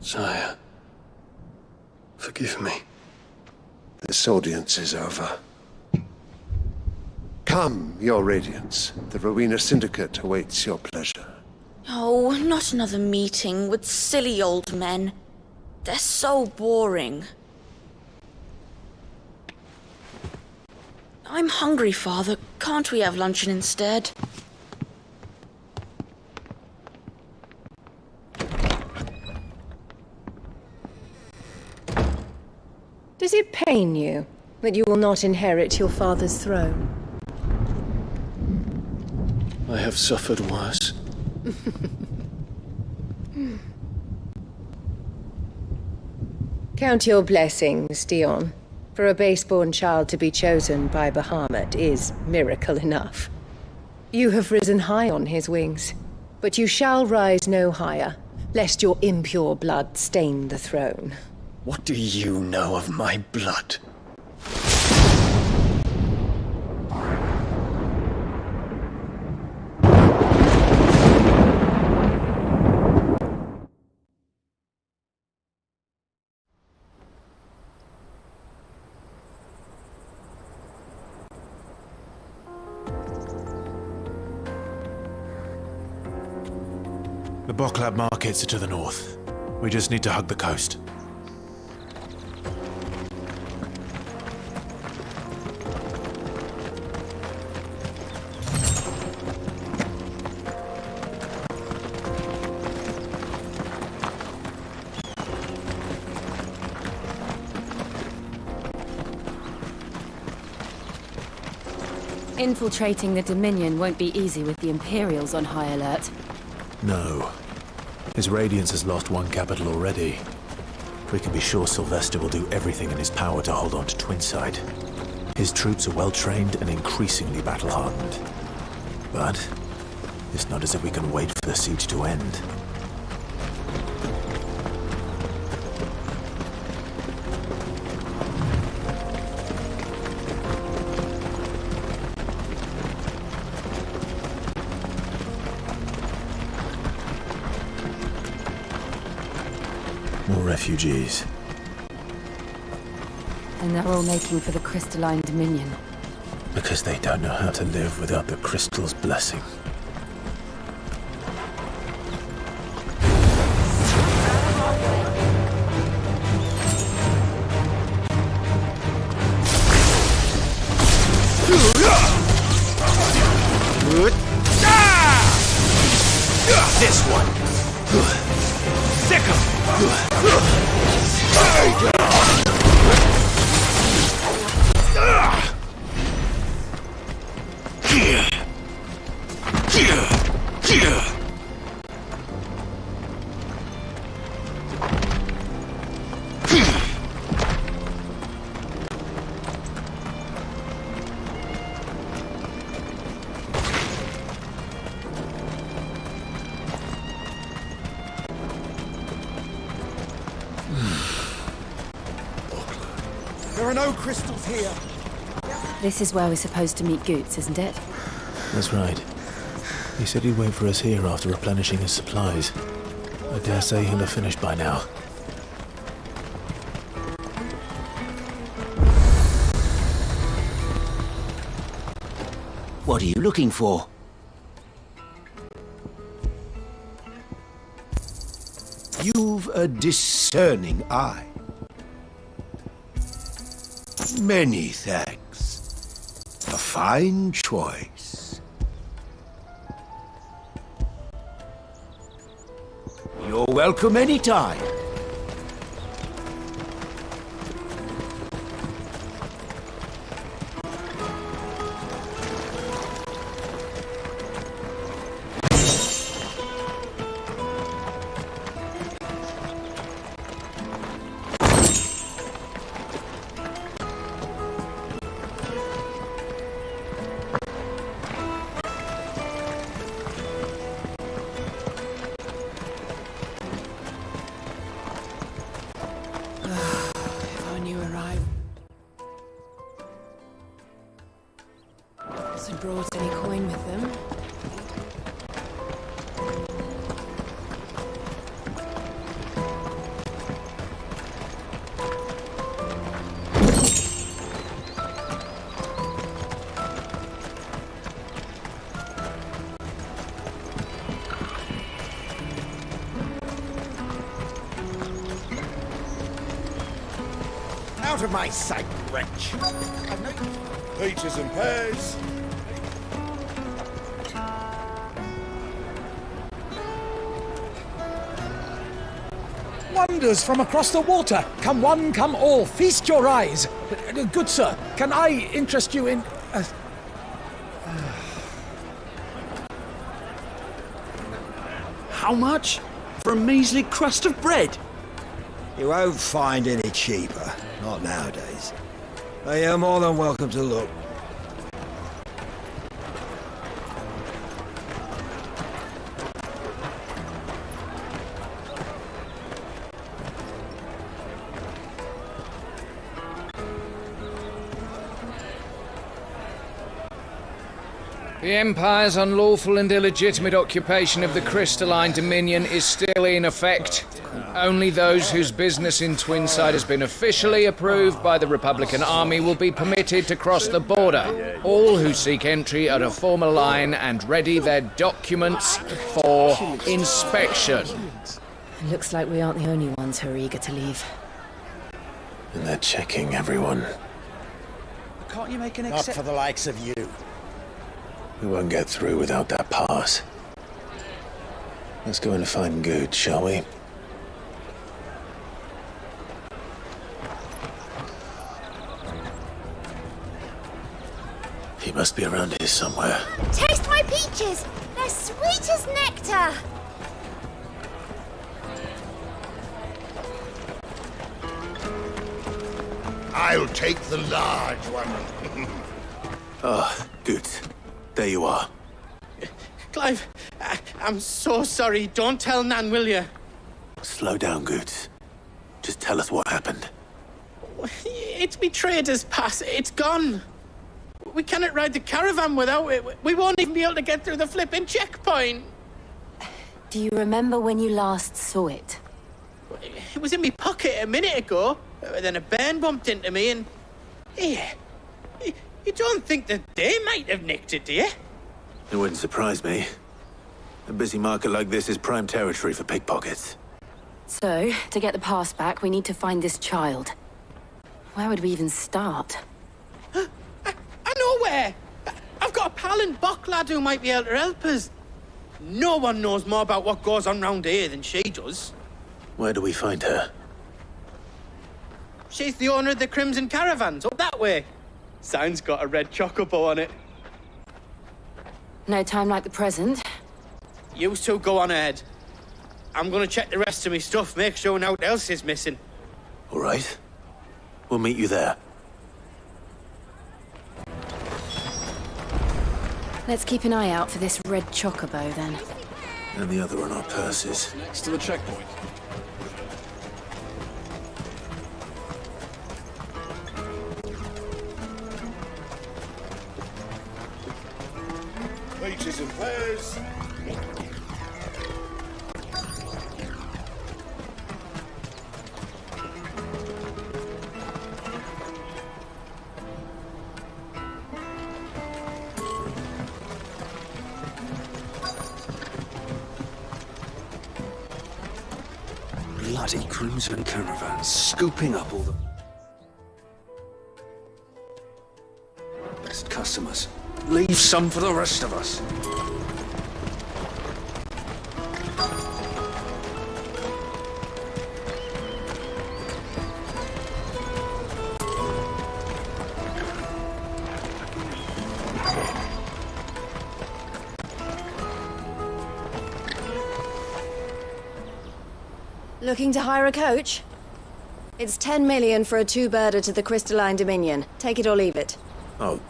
Sire, forgive me. This audience is over. Come, your Radiance. The Rowena Syndicate awaits your pleasure. Oh, not another meeting with silly old men. They're so boring. I'm hungry, Father. Can't we have luncheon instead? Does it pain you that you will not inherit your father's throne? I have suffered worse. Count your blessings, Dion. For a base-born child to be chosen by Bahamut is miracle enough. You have risen high on his wings, but you shall rise no higher, lest your impure blood stain the throne. What do you know of my blood? The Boklab markets are to the north. We just need to hug the coast. Infiltrating the Dominion won't be easy with the Imperials on high alert. No. His Radiance has lost one capital already. We can be sure Sylvester will do everything in his power to hold on to Twinside. His troops are well-trained and increasingly battle-hardened. But it's not as if we can wait for the siege to end. More refugees. And they're all making for the Crystalline Dominion. Because they don't know how to live without the crystal's blessing. This one. Sick There are no crystals here. This is where we're supposed to meet Goots, isn't it? That's right. He said he'd wait for us here after replenishing his supplies. I dare say he'll have finished by now. What are you looking for? You've a discerning eye. Many thanks. A fine choice. You're welcome anytime. Brought any coin with them. Out of my sight, wretch! Peaches and pears. Wonders from across the water. Come one, come all. Feast your eyes. Good sir, can I interest you in... How much? For a measly crust of bread? You won't find any cheaper. Not nowadays. But you're more than welcome to look. The Empire's unlawful and illegitimate occupation of the Crystalline Dominion is still in effect. Only those whose business in Twinside has been officially approved by the Republican Army will be permitted to cross the border. All who seek entry are to form a line and ready their documents for inspection. Looks like we aren't the only ones who are eager to leave. And they're checking everyone. Can't you make an Not for the likes of you. We won't get through without that pass. Let's go and find Good, shall we? He must be around here somewhere. Taste my peaches! They're sweet as nectar! I'll take the large one. Ah, Good. There you are. Clive, I'm so sorry. Don't tell Nan, will you? Slow down, Good. Just tell us what happened. It's me trader's pass. It's gone. We cannot ride the caravan without it. We won't even be able to get through the flipping checkpoint. Do you remember when you last saw it? It was in my pocket a minute ago. Then a bairn bumped into me and... Yeah. You don't think that they might have nicked it, do you? It wouldn't surprise me. A busy market like this is prime territory for pickpockets. So, to get the pass back, we need to find this child. Where would we even start? I know where! I've got a pal in Bock lad who might be able to help us. No one knows more about what goes on round here than she does. Where do we find her? She's the owner of the Crimson Caravans, up that way. Sign's got a red chocobo on it. No time like the present. You two go on ahead. I'm gonna check the rest of my stuff, make sure no one else is missing. All right. We'll meet you there. Let's keep an eye out for this red chocobo, then. And the other on our purses. Next to the checkpoint. Peaches and pears. Bloody cruiser and caravans scooping up all the best customers. Leave some for the rest of us. Looking to hire a coach? It's 10 million for a two-birder to the Crystalline Dominion. Take it or leave it. Oh,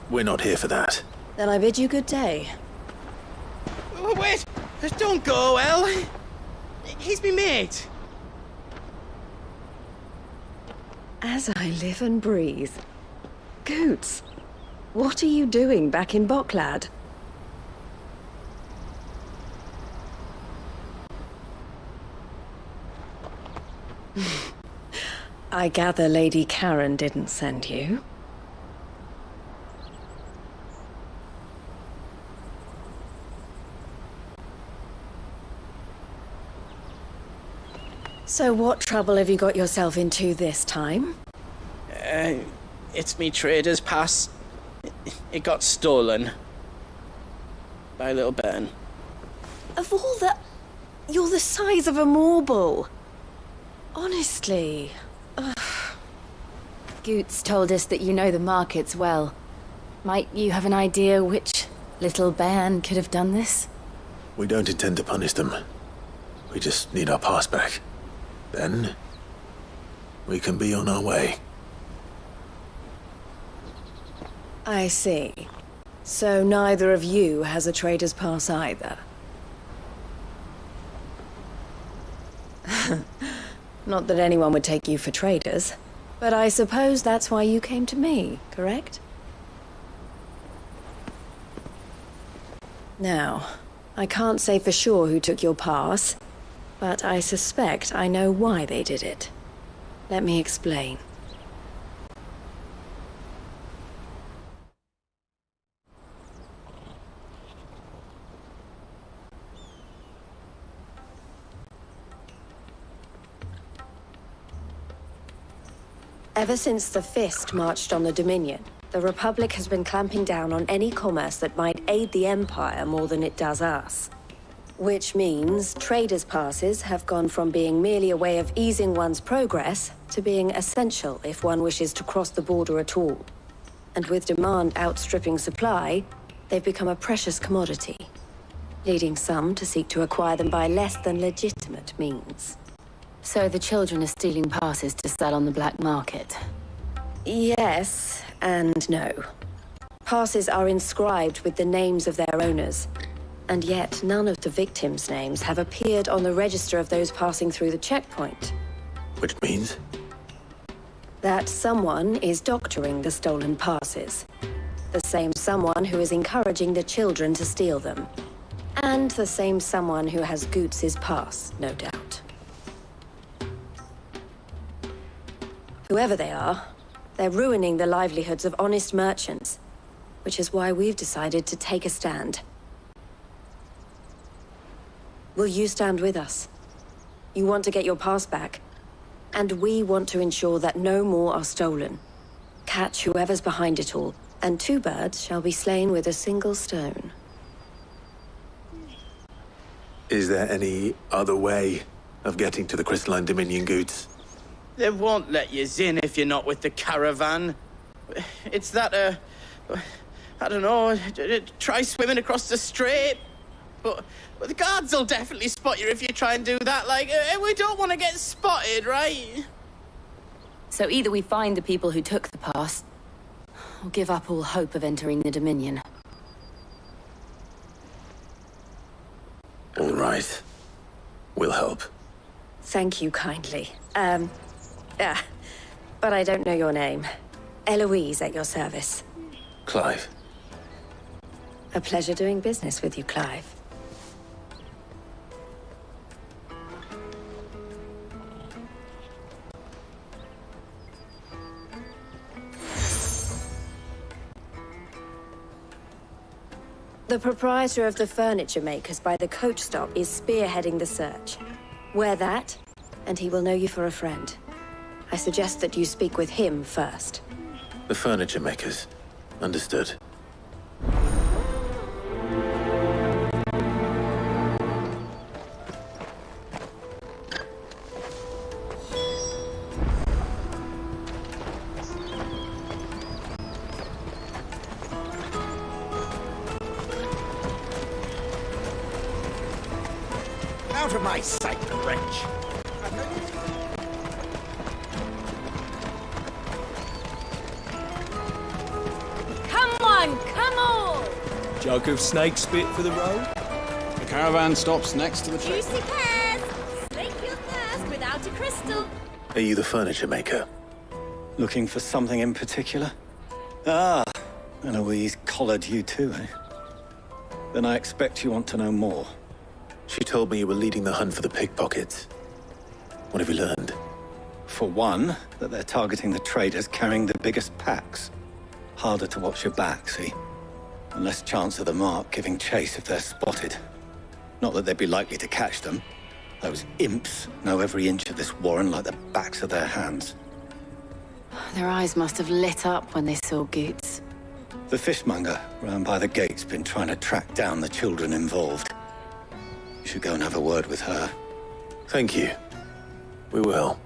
we're not here for that. Then I bid you good day. Wait! Don't go, El! He's me mate! As I live and breathe. Goots, what are you doing back in Bocklad? I gather Lady Karen didn't send you. So what trouble have you got yourself into this time? It's me trader's pass. It got stolen. By little Ben. Of all the... You're the size of a marble. Honestly. Ugh. Goots told us that you know the markets well. Might you have an idea which little bairn could have done this? We don't intend to punish them. We just need our pass back. Then, we can be on our way. I see. So neither of you has a trader's pass either. Not that anyone would take you for traders, but I suppose that's why you came to me, correct? Now, I can't say for sure who took your pass, but I suspect I know why they did it. Let me explain. Ever since the Fist marched on the Dominion, the Republic has been clamping down on any commerce that might aid the Empire more than it does us. Which means traders' passes have gone from being merely a way of easing one's progress to being essential if one wishes to cross the border at all. And with demand outstripping supply, they've become a precious commodity, leading some to seek to acquire them by less than legitimate means. So the children are stealing passes to sell on the black market? Yes, and no. Passes are inscribed with the names of their owners, and yet none of the victims' names have appeared on the register of those passing through the checkpoint. Which means? That someone is doctoring the stolen passes. The same someone who is encouraging the children to steal them. And the same someone who has Goots' pass, no doubt. Whoever they are, they're ruining the livelihoods of honest merchants, which is why we've decided to take a stand. Will you stand with us? You want to get your pass back, and we want to ensure that no more are stolen. Catch whoever's behind it all, and two birds shall be slain with a single stone. Is there any other way of getting to the Crystalline Dominion, Goots? They won't let you in if you're not with the caravan. It's that, I don't know, try swimming across the strait. But the guards will definitely spot you if you try and do that. Like, we don't want to get spotted, right? So either we find the people who took the pass, or give up all hope of entering the Dominion. All right. We'll help. Thank you kindly. But I don't know your name. Eloise at your service. Clive. A pleasure doing business with you, Clive. The proprietor of the furniture makers by the coach stop is spearheading the search. Wear that, and he will know you for a friend. I suggest that you speak with him first. The furniture makers. Understood. Out of my sight, wretch! Come on! Jug of snake spit for the road? The caravan stops next to the train. Juicy pears! Slake your thirst without a crystal. Are you the furniture maker? Looking for something in particular? Ah, Eloise collared you too, eh? Then I expect you want to know more. She told me you were leading the hunt for the pickpockets. What have you learned? For one, that they're targeting the traders carrying the biggest packs. Harder to watch your back, see? And less chance of the mark giving chase if they're spotted. Not that they'd be likely to catch them. Those imps know every inch of this warren like the backs of their hands. Their eyes must have lit up when they saw Goots. The fishmonger round by the gate's been trying to track down the children involved. You should go and have a word with her. Thank you. We will.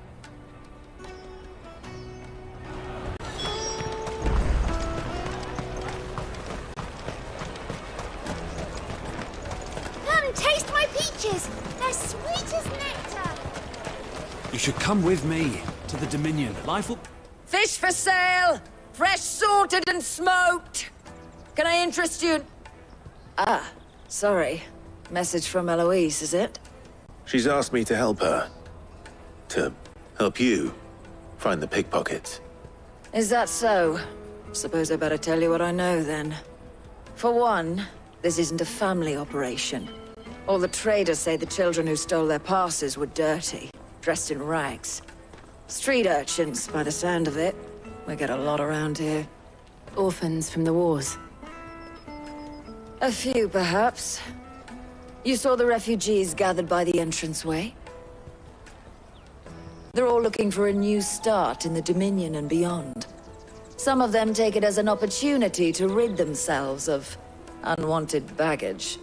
Come, taste my peaches! They're sweet as nectar! You should come with me to the Dominion. Life will... Fish for sale! Fresh sorted and smoked! Can I interest you? Ah, sorry. Message from Eloise, is it? She's asked me to help her. To help you find the pickpockets. Is that so? Suppose I better tell you what I know, then. For one, this isn't a family operation. All the traders say the children who stole their passes were dirty, dressed in rags. Street urchins, by the sound of it. We get a lot around here. Orphans from the wars. A few, perhaps. You saw the refugees gathered by the entranceway? They're all looking for a new start in the Dominion and beyond. Some of them take it as an opportunity to rid themselves of unwanted baggage.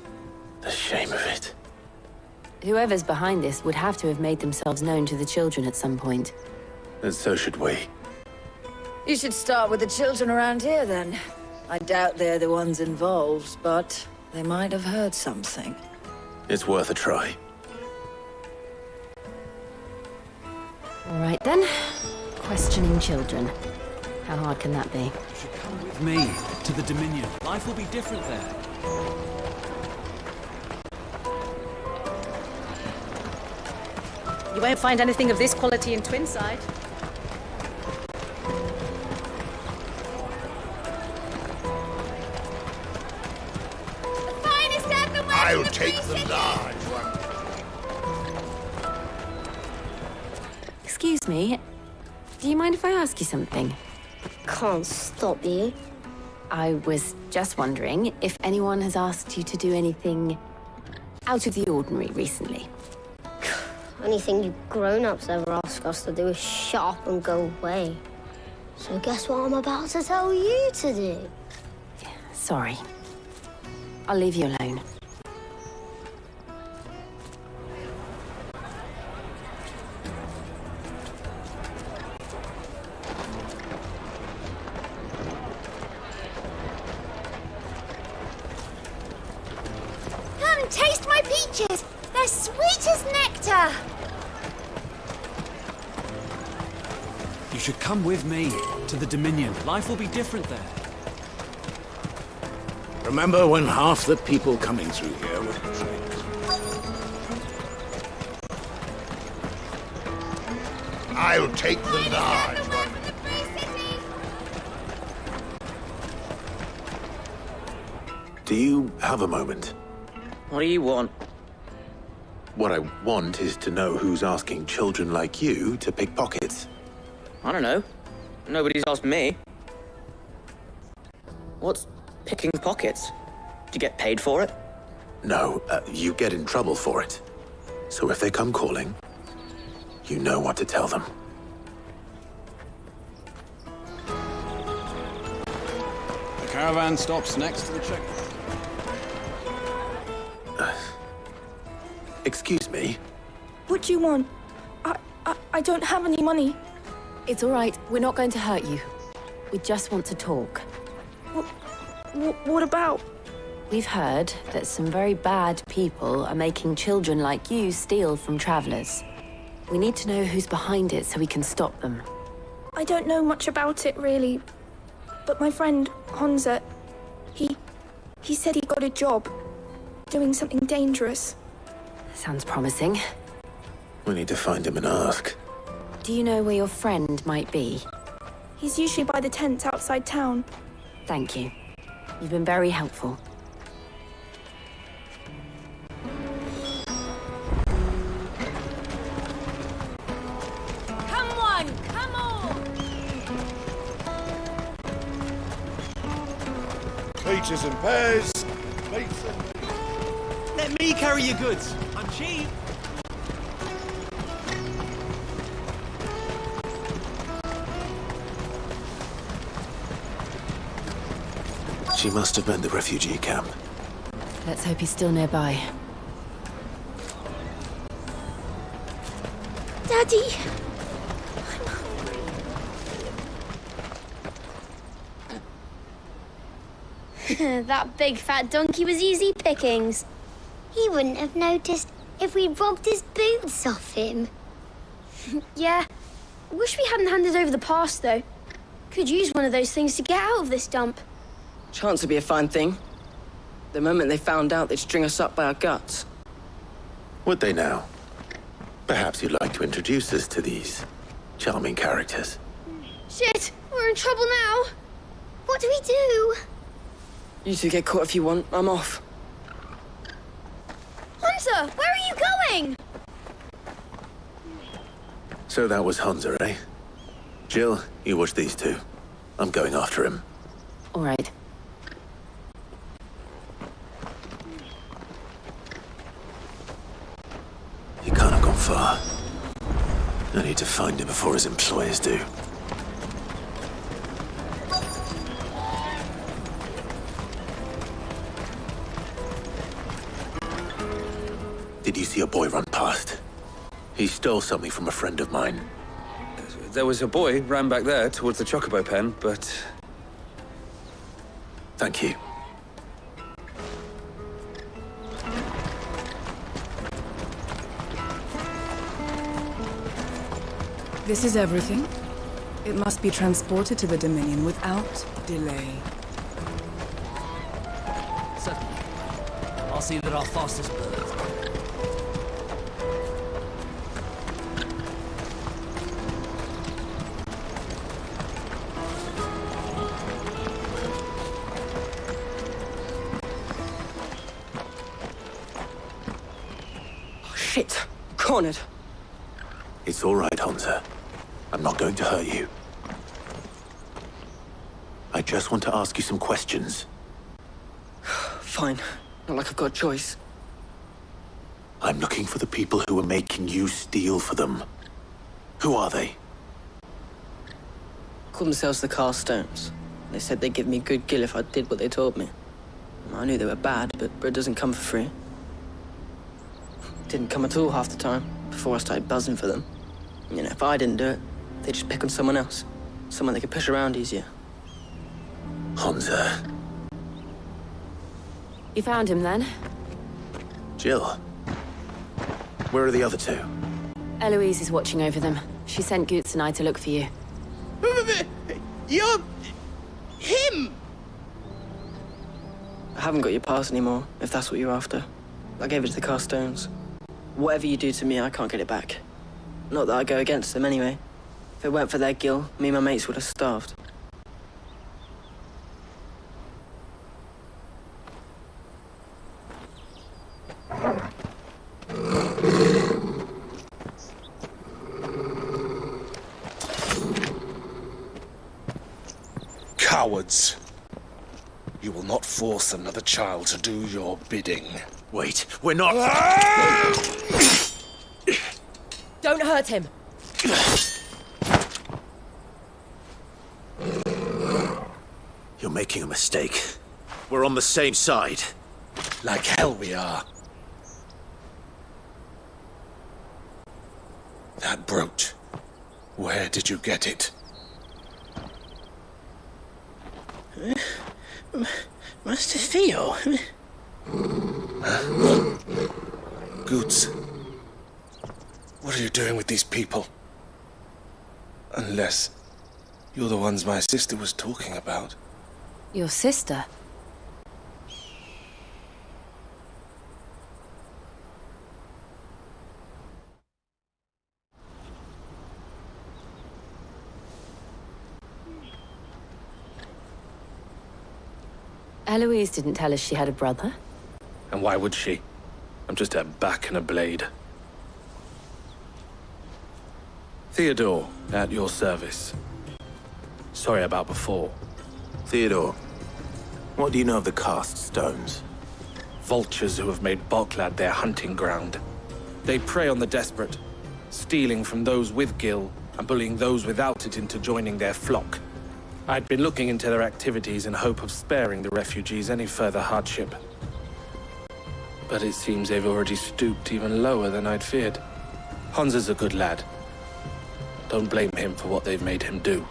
The shame of it. Whoever's behind this would have to have made themselves known to the children at some point. And so should we. You should start with the children around here, then. I doubt they're the ones involved, but they might have heard something. It's worth a try. All right then. Questioning children. How hard can that be? You should come with me to the Dominion. Life will be different there. You won't find anything of this quality in Twinside. I'll take the large one. Excuse me. Do you mind if I ask you something? Can't stop you. I was just wondering if anyone has asked you to do anything out of the ordinary recently. Anything you grown-ups ever ask us to do is shut up and go away. So guess what I'm about to tell you to do? Sorry. I'll leave you alone. Come, taste my peaches! They're sweet as nectar! You should come with me to the Dominion. Life will be different there. Remember when half the people coming through here were traders? I'll take the large one. Do you have a moment? What do you want? What I want is to know who's asking children like you to pick pockets. I don't know. Nobody's asked me. What's picking pockets? Do you get paid for it? No, you get in trouble for it. So if they come calling, you know what to tell them. The caravan stops next to the check. Excuse me? What do you want? I don't have any money. It's all right. We're not going to hurt you. We just want to talk. What about? We've heard that some very bad people are making children like you steal from travelers. We need to know who's behind it so we can stop them. I don't know much about it, really. But my friend, Honza, he said he got a job doing something dangerous. Sounds promising. We need to find him and ask. Do you know where your friend might be? He's usually by the tents outside town. Thank you. You've been very helpful. Come on, come on! Peaches and pears, meats and... Let me carry your goods. I'm cheap. She must have been the refugee camp. Let's hope he's still nearby. Daddy! That big fat donkey was easy pickings. He wouldn't have noticed if we robbed his boots off him. Yeah. Wish we hadn't handed over the pass, though. Could use one of those things to get out of this dump. Chance would be a fine thing. The moment they found out, they'd string us up by our guts. Would they now? Perhaps you'd like to introduce us to these charming characters. Shit! We're in trouble now! What do we do? You two get caught if you want. I'm off. Hunter! Where are you going? So that was Hunza, eh? Jill, you watch these two. I'm going after him. All right. He can't have gone far. I need to find him before his employers do. Did you see a boy run past? He stole something from a friend of mine. There was a boy ran back there towards the chocobo pen, but... Thank you. This is everything. It must be transported to the Dominion without delay. Certainly. I'll see that our fastest bird. Oh, shit. Cornered. It's all right, Hunza. I'm not going to hurt you. I just want to ask you some questions. Fine. Not like I've got a choice. I'm looking for the people who are making you steal for them. Who are they? Call themselves the Carstones. They said they'd give me a good gill if I did what they told me. I knew they were bad, but bread doesn't come for free. Didn't come at all half the time, before I started buzzing for them. You know, if I didn't do it, they'd just pick on someone else. Someone they could push around easier. Hunza. You found him then? Jill. Where are the other two? Eloise is watching over them. She sent Goots and I to look for you. You're... him! I haven't got your pass anymore, if that's what you're after. I gave it to the Carstones. Whatever you do to me, I can't get it back. Not that I go against them anyway. If it weren't for their gill, me and my mates would have starved. Cowards. You will not force another child to do your bidding. Wait, we're not... Don't hurt him. You're making a mistake. We're on the same side. Like hell we are. That brooch. Where did you get it? Master Theo? Goots. What are you doing with these people? Unless you're the ones my sister was talking about. Your sister? Eloise didn't tell us she had a brother. And why would she? I'm just a back and a blade. Theodore, at your service. Sorry about before. Theodore, what do you know of the cast stones? Vultures who have made Boklad their hunting ground. They prey on the desperate, stealing from those with gil and bullying those without it into joining their flock. I'd been looking into their activities in hope of sparing the refugees any further hardship. But it seems they've already stooped even lower than I'd feared. Hans is a good lad. Don't blame him for what they've made him do.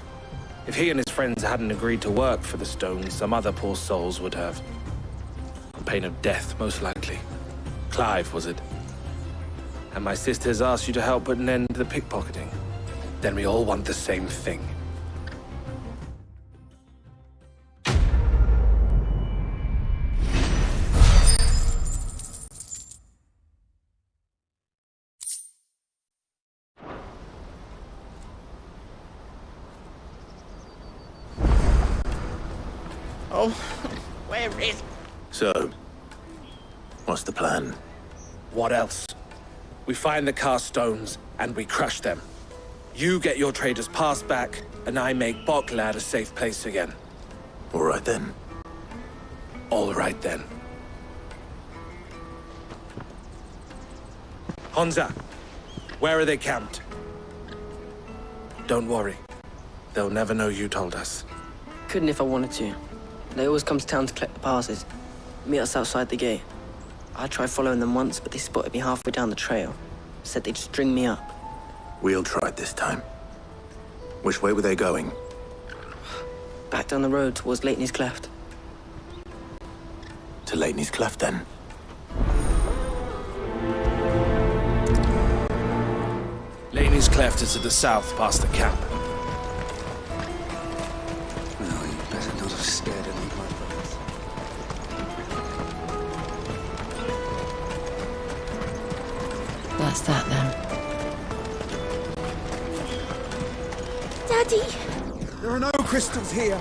If he and his friends hadn't agreed to work for the stones, some other poor souls would have. On pain of death, most likely. Clive, was it? And my sisters asked you to help put an end to the pickpocketing. Then we all want the same thing. Oh, where is... So, what's the plan? What else? We find the cast stones, and we crush them. You get your traders' pass back, and I make Boklad a safe place again. All right then. All right then. Honza, where are they camped? Don't worry. They'll never know you told us. Couldn't if I wanted to. They always come to town to collect the passes. Meet us outside the gate. I tried following them once, but they spotted me halfway down the trail. Said they'd string me up. We'll try it this time. Which way were they going? Back down the road towards Leighton's Cleft. To Leighton's Cleft, then? Leighton's Cleft is to the south, past the camp. Well, you better not have scared any of my brothers. That's that then. Daddy! There are no crystals here.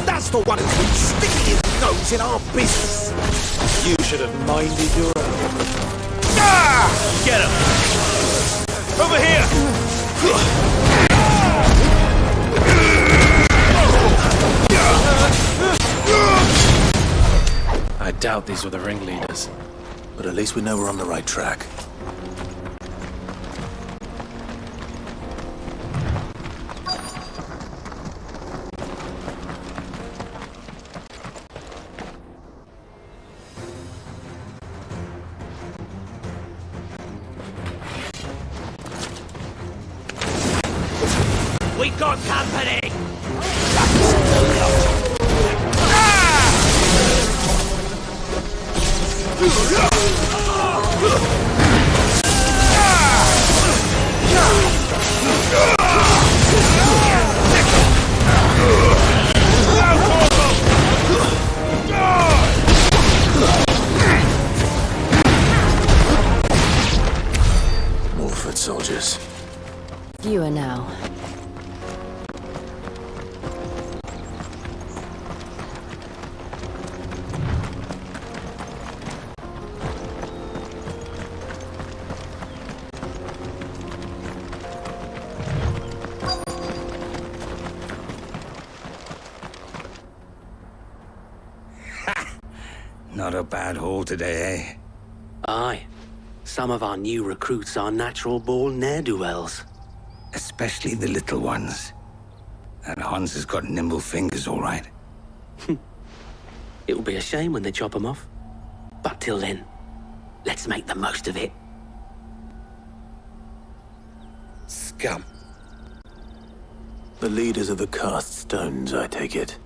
That's the one who's been sticking his nose in our business. You should have minded your own. Ah! Get him! Over here! I doubt these were the ringleaders. But at least we know we're on the right track. We got company! Not a bad haul today, eh? Aye. Some of our new recruits are natural-born ne'er-do-wells. Especially the little ones. That Hans has got nimble fingers, all right. It will be a shame when they chop them off. But till then, let's make the most of it. Scum. The leaders of the cast stones, I take it.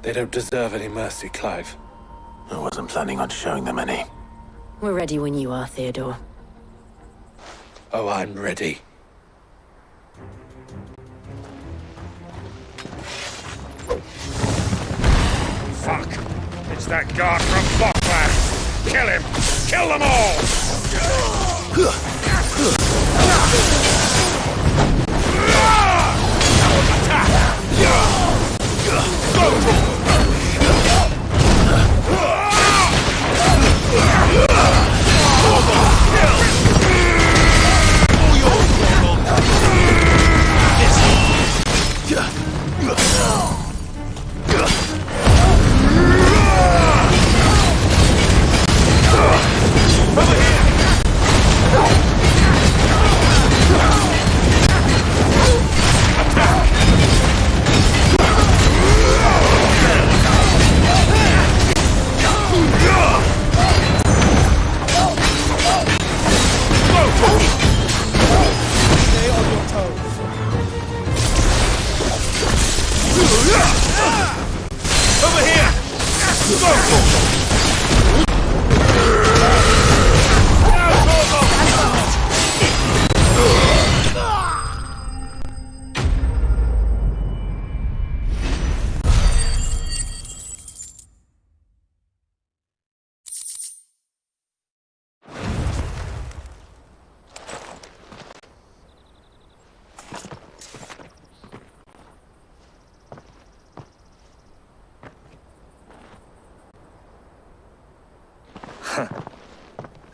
They don't deserve any mercy, Clive. I wasn't planning on showing them any. We're ready when you are, Theodore. Oh, I'm ready. Fuck! It's that guard from Bockland! Kill him! Kill them all!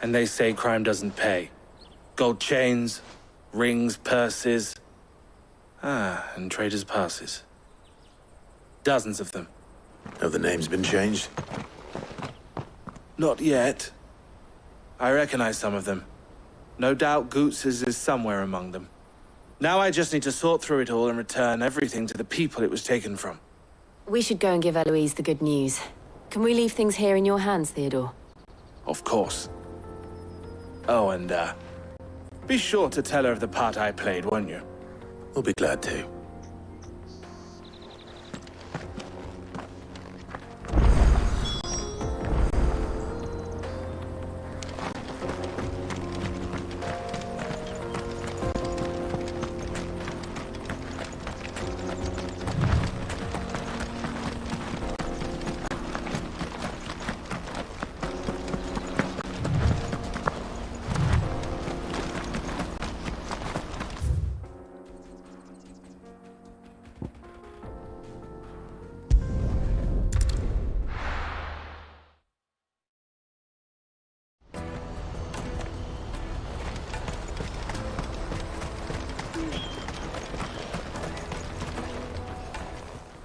And they say crime doesn't pay. Gold chains, rings, purses. And traders' passes. Dozens of them. Have the names been changed? Not yet. I recognize some of them. No doubt Goots's is somewhere among them. Now I just need to sort through it all and return everything to the people it was taken from. We should go and give Eloise the good news. Can we leave things here in your hands, Theodore? Of course. Oh, and, be sure to tell her of the part I played, won't you? We'll be glad to.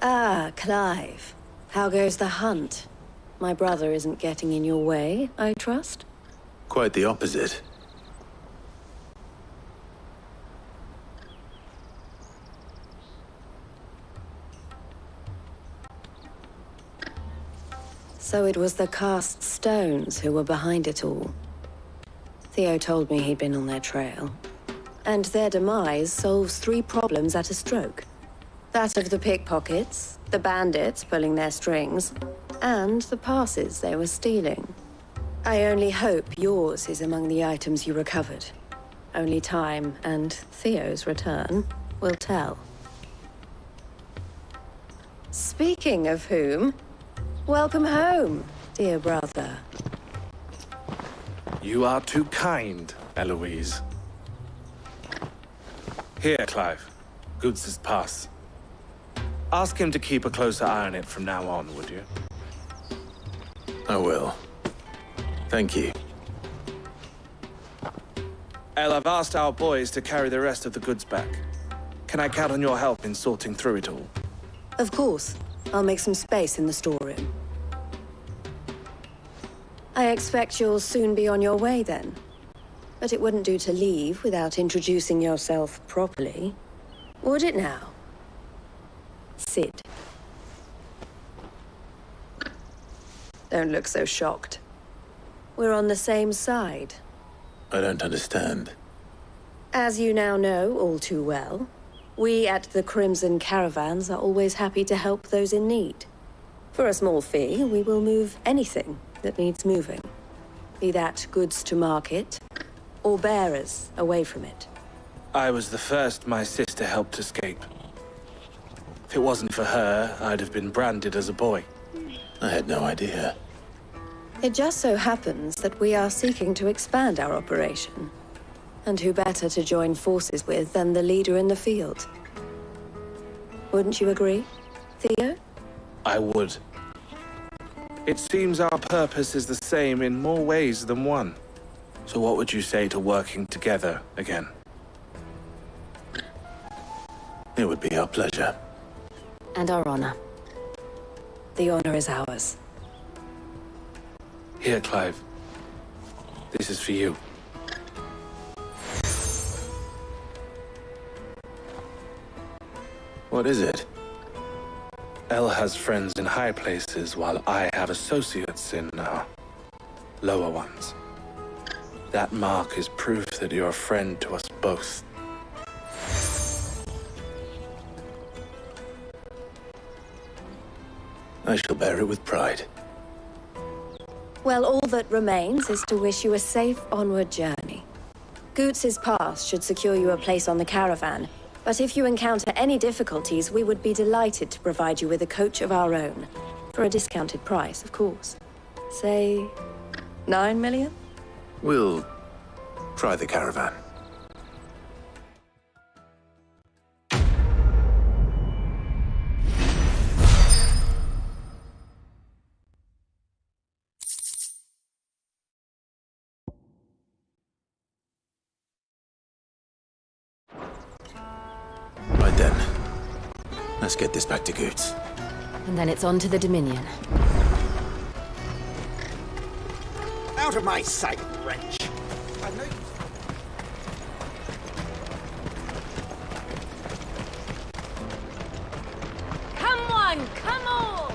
Ah, Clive. How goes the hunt? My brother isn't getting in your way, I trust? Quite the opposite. So it was the cast stones who were behind it all. Theo told me he'd been on their trail. And their demise solves 3 problems at a stroke. That of the pickpockets, the bandits pulling their strings, and the passes they were stealing. I only hope yours is among the items you recovered. Only time and Theo's return will tell. Speaking of whom, welcome home, dear brother. You are too kind, Eloise. Here, Clive. Goots's pass. Ask him to keep a closer eye on it from now on, would you? I will. Thank you. El, I've asked our boys to carry the rest of the goods back. Can I count on your help in sorting through it all? Of course. I'll make some space in the storeroom. I expect you'll soon be on your way then. But it wouldn't do to leave without introducing yourself properly. Would it now? Sid. Don't look so shocked. We're on the same side. I don't understand. As you now know all too well, we at the Crimson Caravans are always happy to help those in need. For a small fee, we will move anything that needs moving. Be that goods to market, or bearers away from it. I was the first my sister helped escape. If it wasn't for her, I'd have been branded as a boy. I had no idea. It just so happens that we are seeking to expand our operation. And who better to join forces with than the leader in the field? Wouldn't you agree, Theo? I would. It seems our purpose is the same in more ways than one. So what would you say to working together again? It would be our pleasure. And our honor. The honor is ours. Here, Clive. This is for you. What is it? Elle has friends in high places, while I have associates in, lower ones. That mark is proof that you're a friend to us both. I shall bear it with pride. Well, all that remains is to wish you a safe onward journey. Goots's pass should secure you a place on the caravan, but if you encounter any difficulties, we would be delighted to provide you with a coach of our own. For a discounted price, of course. Say, 9 million? We'll try the caravan. Right then. Let's get this back to Goots. And then it's on to the Dominion. Out of my sight, wretch! Come on, come on!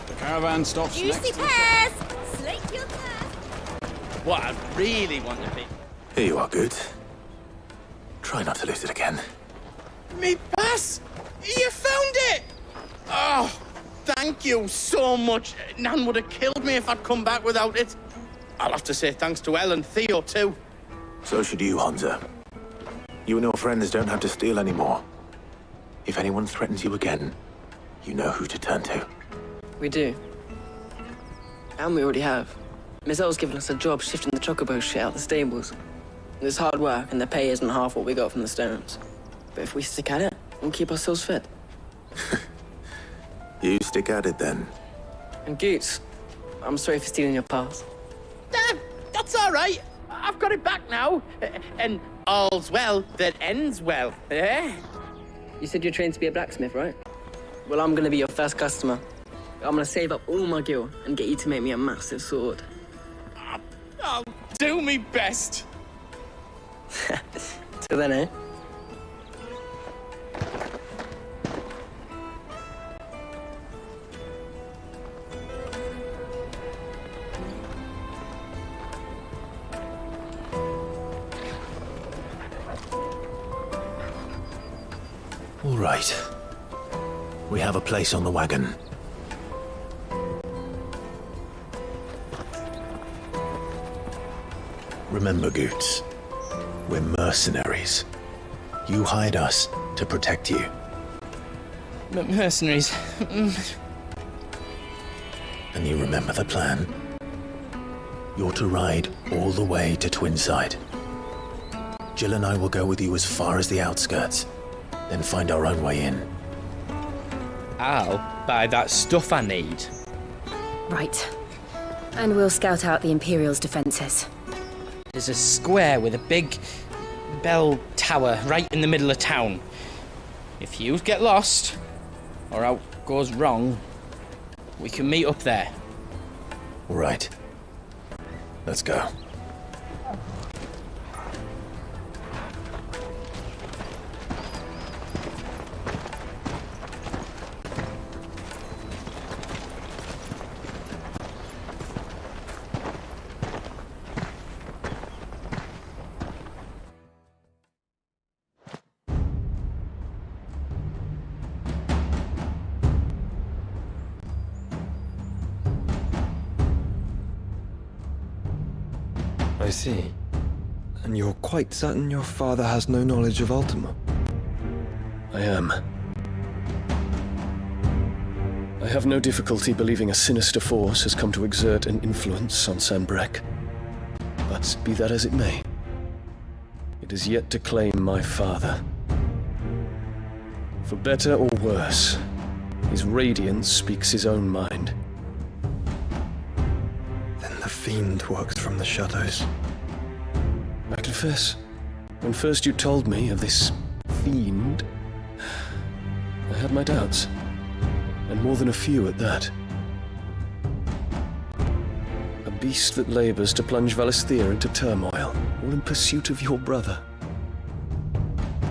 The caravan stops Juicy next to the pears! Slake your thirst! What I really want to be. Here you are, Goots. Try not to lose it again. Me pass! You found it! Oh, thank you so much. Nan would have killed me if I'd come back without it. I'll have to say thanks to Elle and Theo, too. So should you, Hansa. You and your friends don't have to steal anymore. If anyone threatens you again, you know who to turn to. We do. And we already have. Miss Elle's given us a job shifting the chocobo shit out the stables. It's hard work, and the pay isn't half what we got from the stones. But if we stick at it, we'll keep ourselves fit. You stick at it, then. And Goots, I'm sorry for stealing your pass. That's all right. I've got it back now. And all's well that ends well, eh? You said you're trained to be a blacksmith, right? Well, I'm gonna be your first customer. I'm gonna save up all my gil and get you to make me a massive sword. I'll do me best. Till then, eh? All right. We have a place on the wagon. Remember, Goots, we're mercenaries. You hired us to protect you. Mercenaries. And you remember the plan? You're to ride all the way to Twinside. Jill and I will go with you as far as the outskirts, then find our own way in. I'll buy that stuff I need. Right. And we'll scout out the Imperial's defenses. There's a square with a big bell tower right in the middle of town. If you get lost, or out goes wrong, we can meet up there. Right. Let's go. I see. And you're quite certain your father has no knowledge of Ultima? I am. I have no difficulty believing a sinister force has come to exert an influence on Sanbreque. But be that as it may, it is yet to claim my father. For better or worse, his radiance speaks his own mind. Then the fiend works from the shadows. I confess, when first you told me of this fiend, I had my doubts, and more than a few at that. A beast that labors to plunge Valisthea into turmoil, all in pursuit of your brother.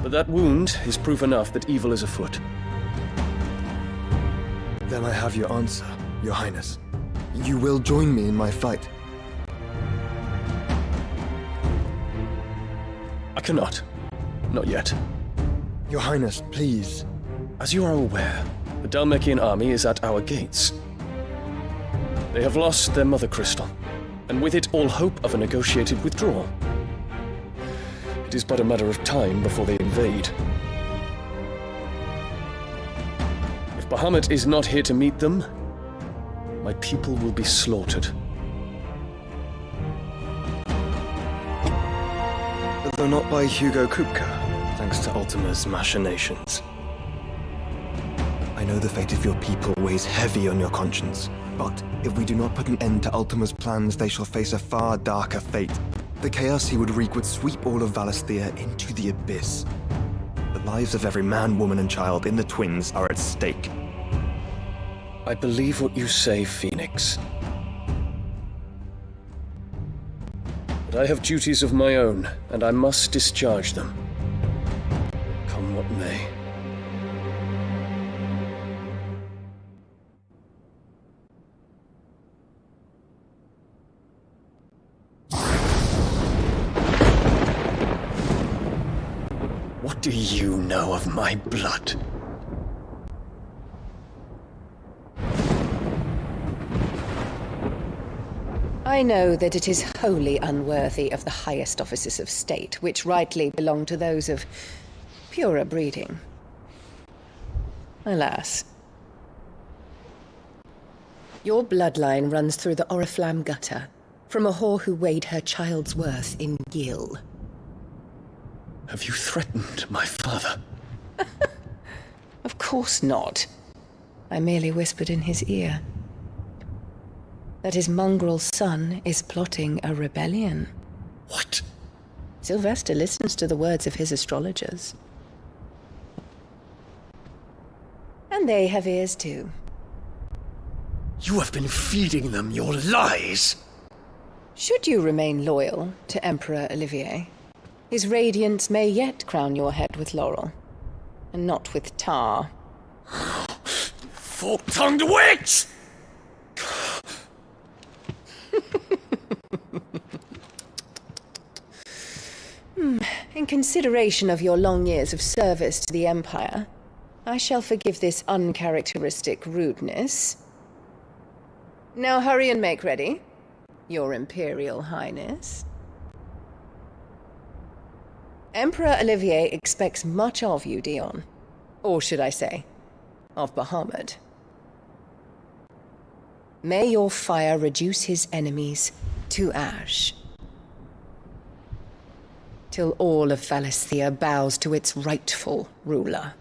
But that wound is proof enough that evil is afoot. Then I have your answer, Your Highness. You will join me in my fight. I cannot. Not yet. Your Highness, please. As you are aware, the Dhalmekian army is at our gates. They have lost their mother crystal, and with it all hope of a negotiated withdrawal. It is but a matter of time before they invade. If Bahamut is not here to meet them, my people will be slaughtered. Though not by Hugo Kupka, thanks to Ultima's machinations. I know the fate of your people weighs heavy on your conscience, but if we do not put an end to Ultima's plans, they shall face a far darker fate. The chaos he would wreak would sweep all of Valisthea into the abyss. The lives of every man, woman, and child in the Twins are at stake. I believe what you say, Phoenix. But I have duties of my own, and I must discharge them. Come what may. What do you know of my blood? I know that it is wholly unworthy of the highest offices of state, which rightly belong to those of purer breeding. Alas. Your bloodline runs through the Oriflamme gutter, from a whore who weighed her child's worth in gil. Have you threatened my father? Of course not. I merely whispered in his ear that his mongrel son is plotting a rebellion. What? Sylvester listens to the words of his astrologers. And they have ears too. You have been feeding them your lies! Should you remain loyal to Emperor Olivier, his radiance may yet crown your head with laurel, and not with tar. Fork-tongued witch! In consideration of your long years of service to the Empire, I shall forgive this uncharacteristic rudeness. Now hurry and make ready, Your Imperial Highness. Emperor Olivier expects much of you, Dion. Or should I say, of Bahamut. May your fire reduce his enemies to ash, till all of Valisthea bows to its rightful ruler.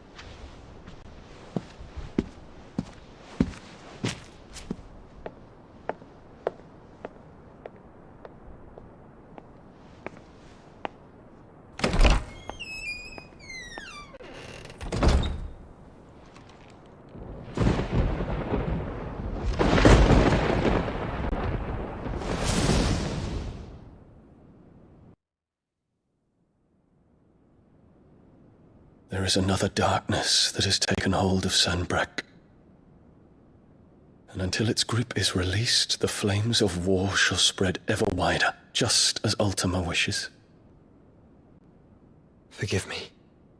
There is another darkness that has taken hold of Sanbreque. And until its grip is released, the flames of war shall spread ever wider, just as Ultima wishes. Forgive me.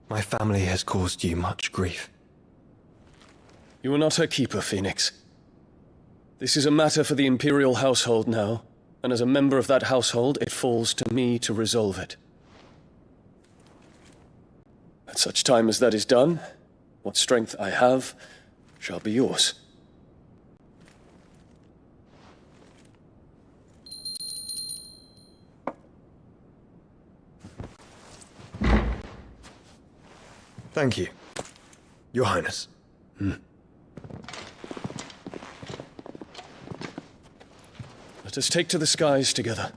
My family has caused you much grief. You are not her keeper, Phoenix. This is a matter for the Imperial household now, and as a member of that household, it falls to me to resolve it. At such time as that is done, what strength I have shall be yours. Thank you, Your Highness. Let us take to the skies together,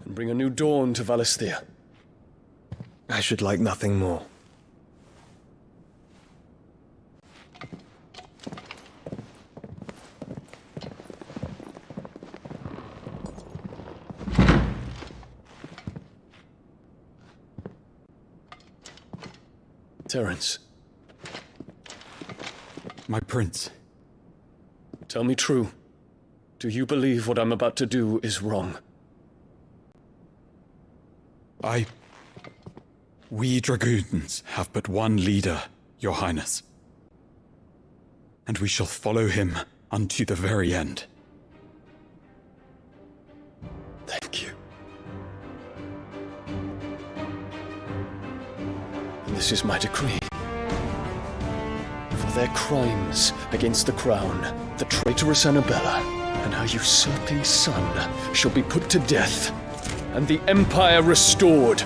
and bring a new dawn to Valisthea. I should like nothing more. Terence. My prince. Tell me true. Do you believe what I'm about to do is wrong? We dragoons have but one leader, Your Highness. And we shall follow him unto the very end. Thank you. And this is my decree. For their crimes against the crown, the traitorous Annabella and her usurping son shall be put to death, and the Empire restored.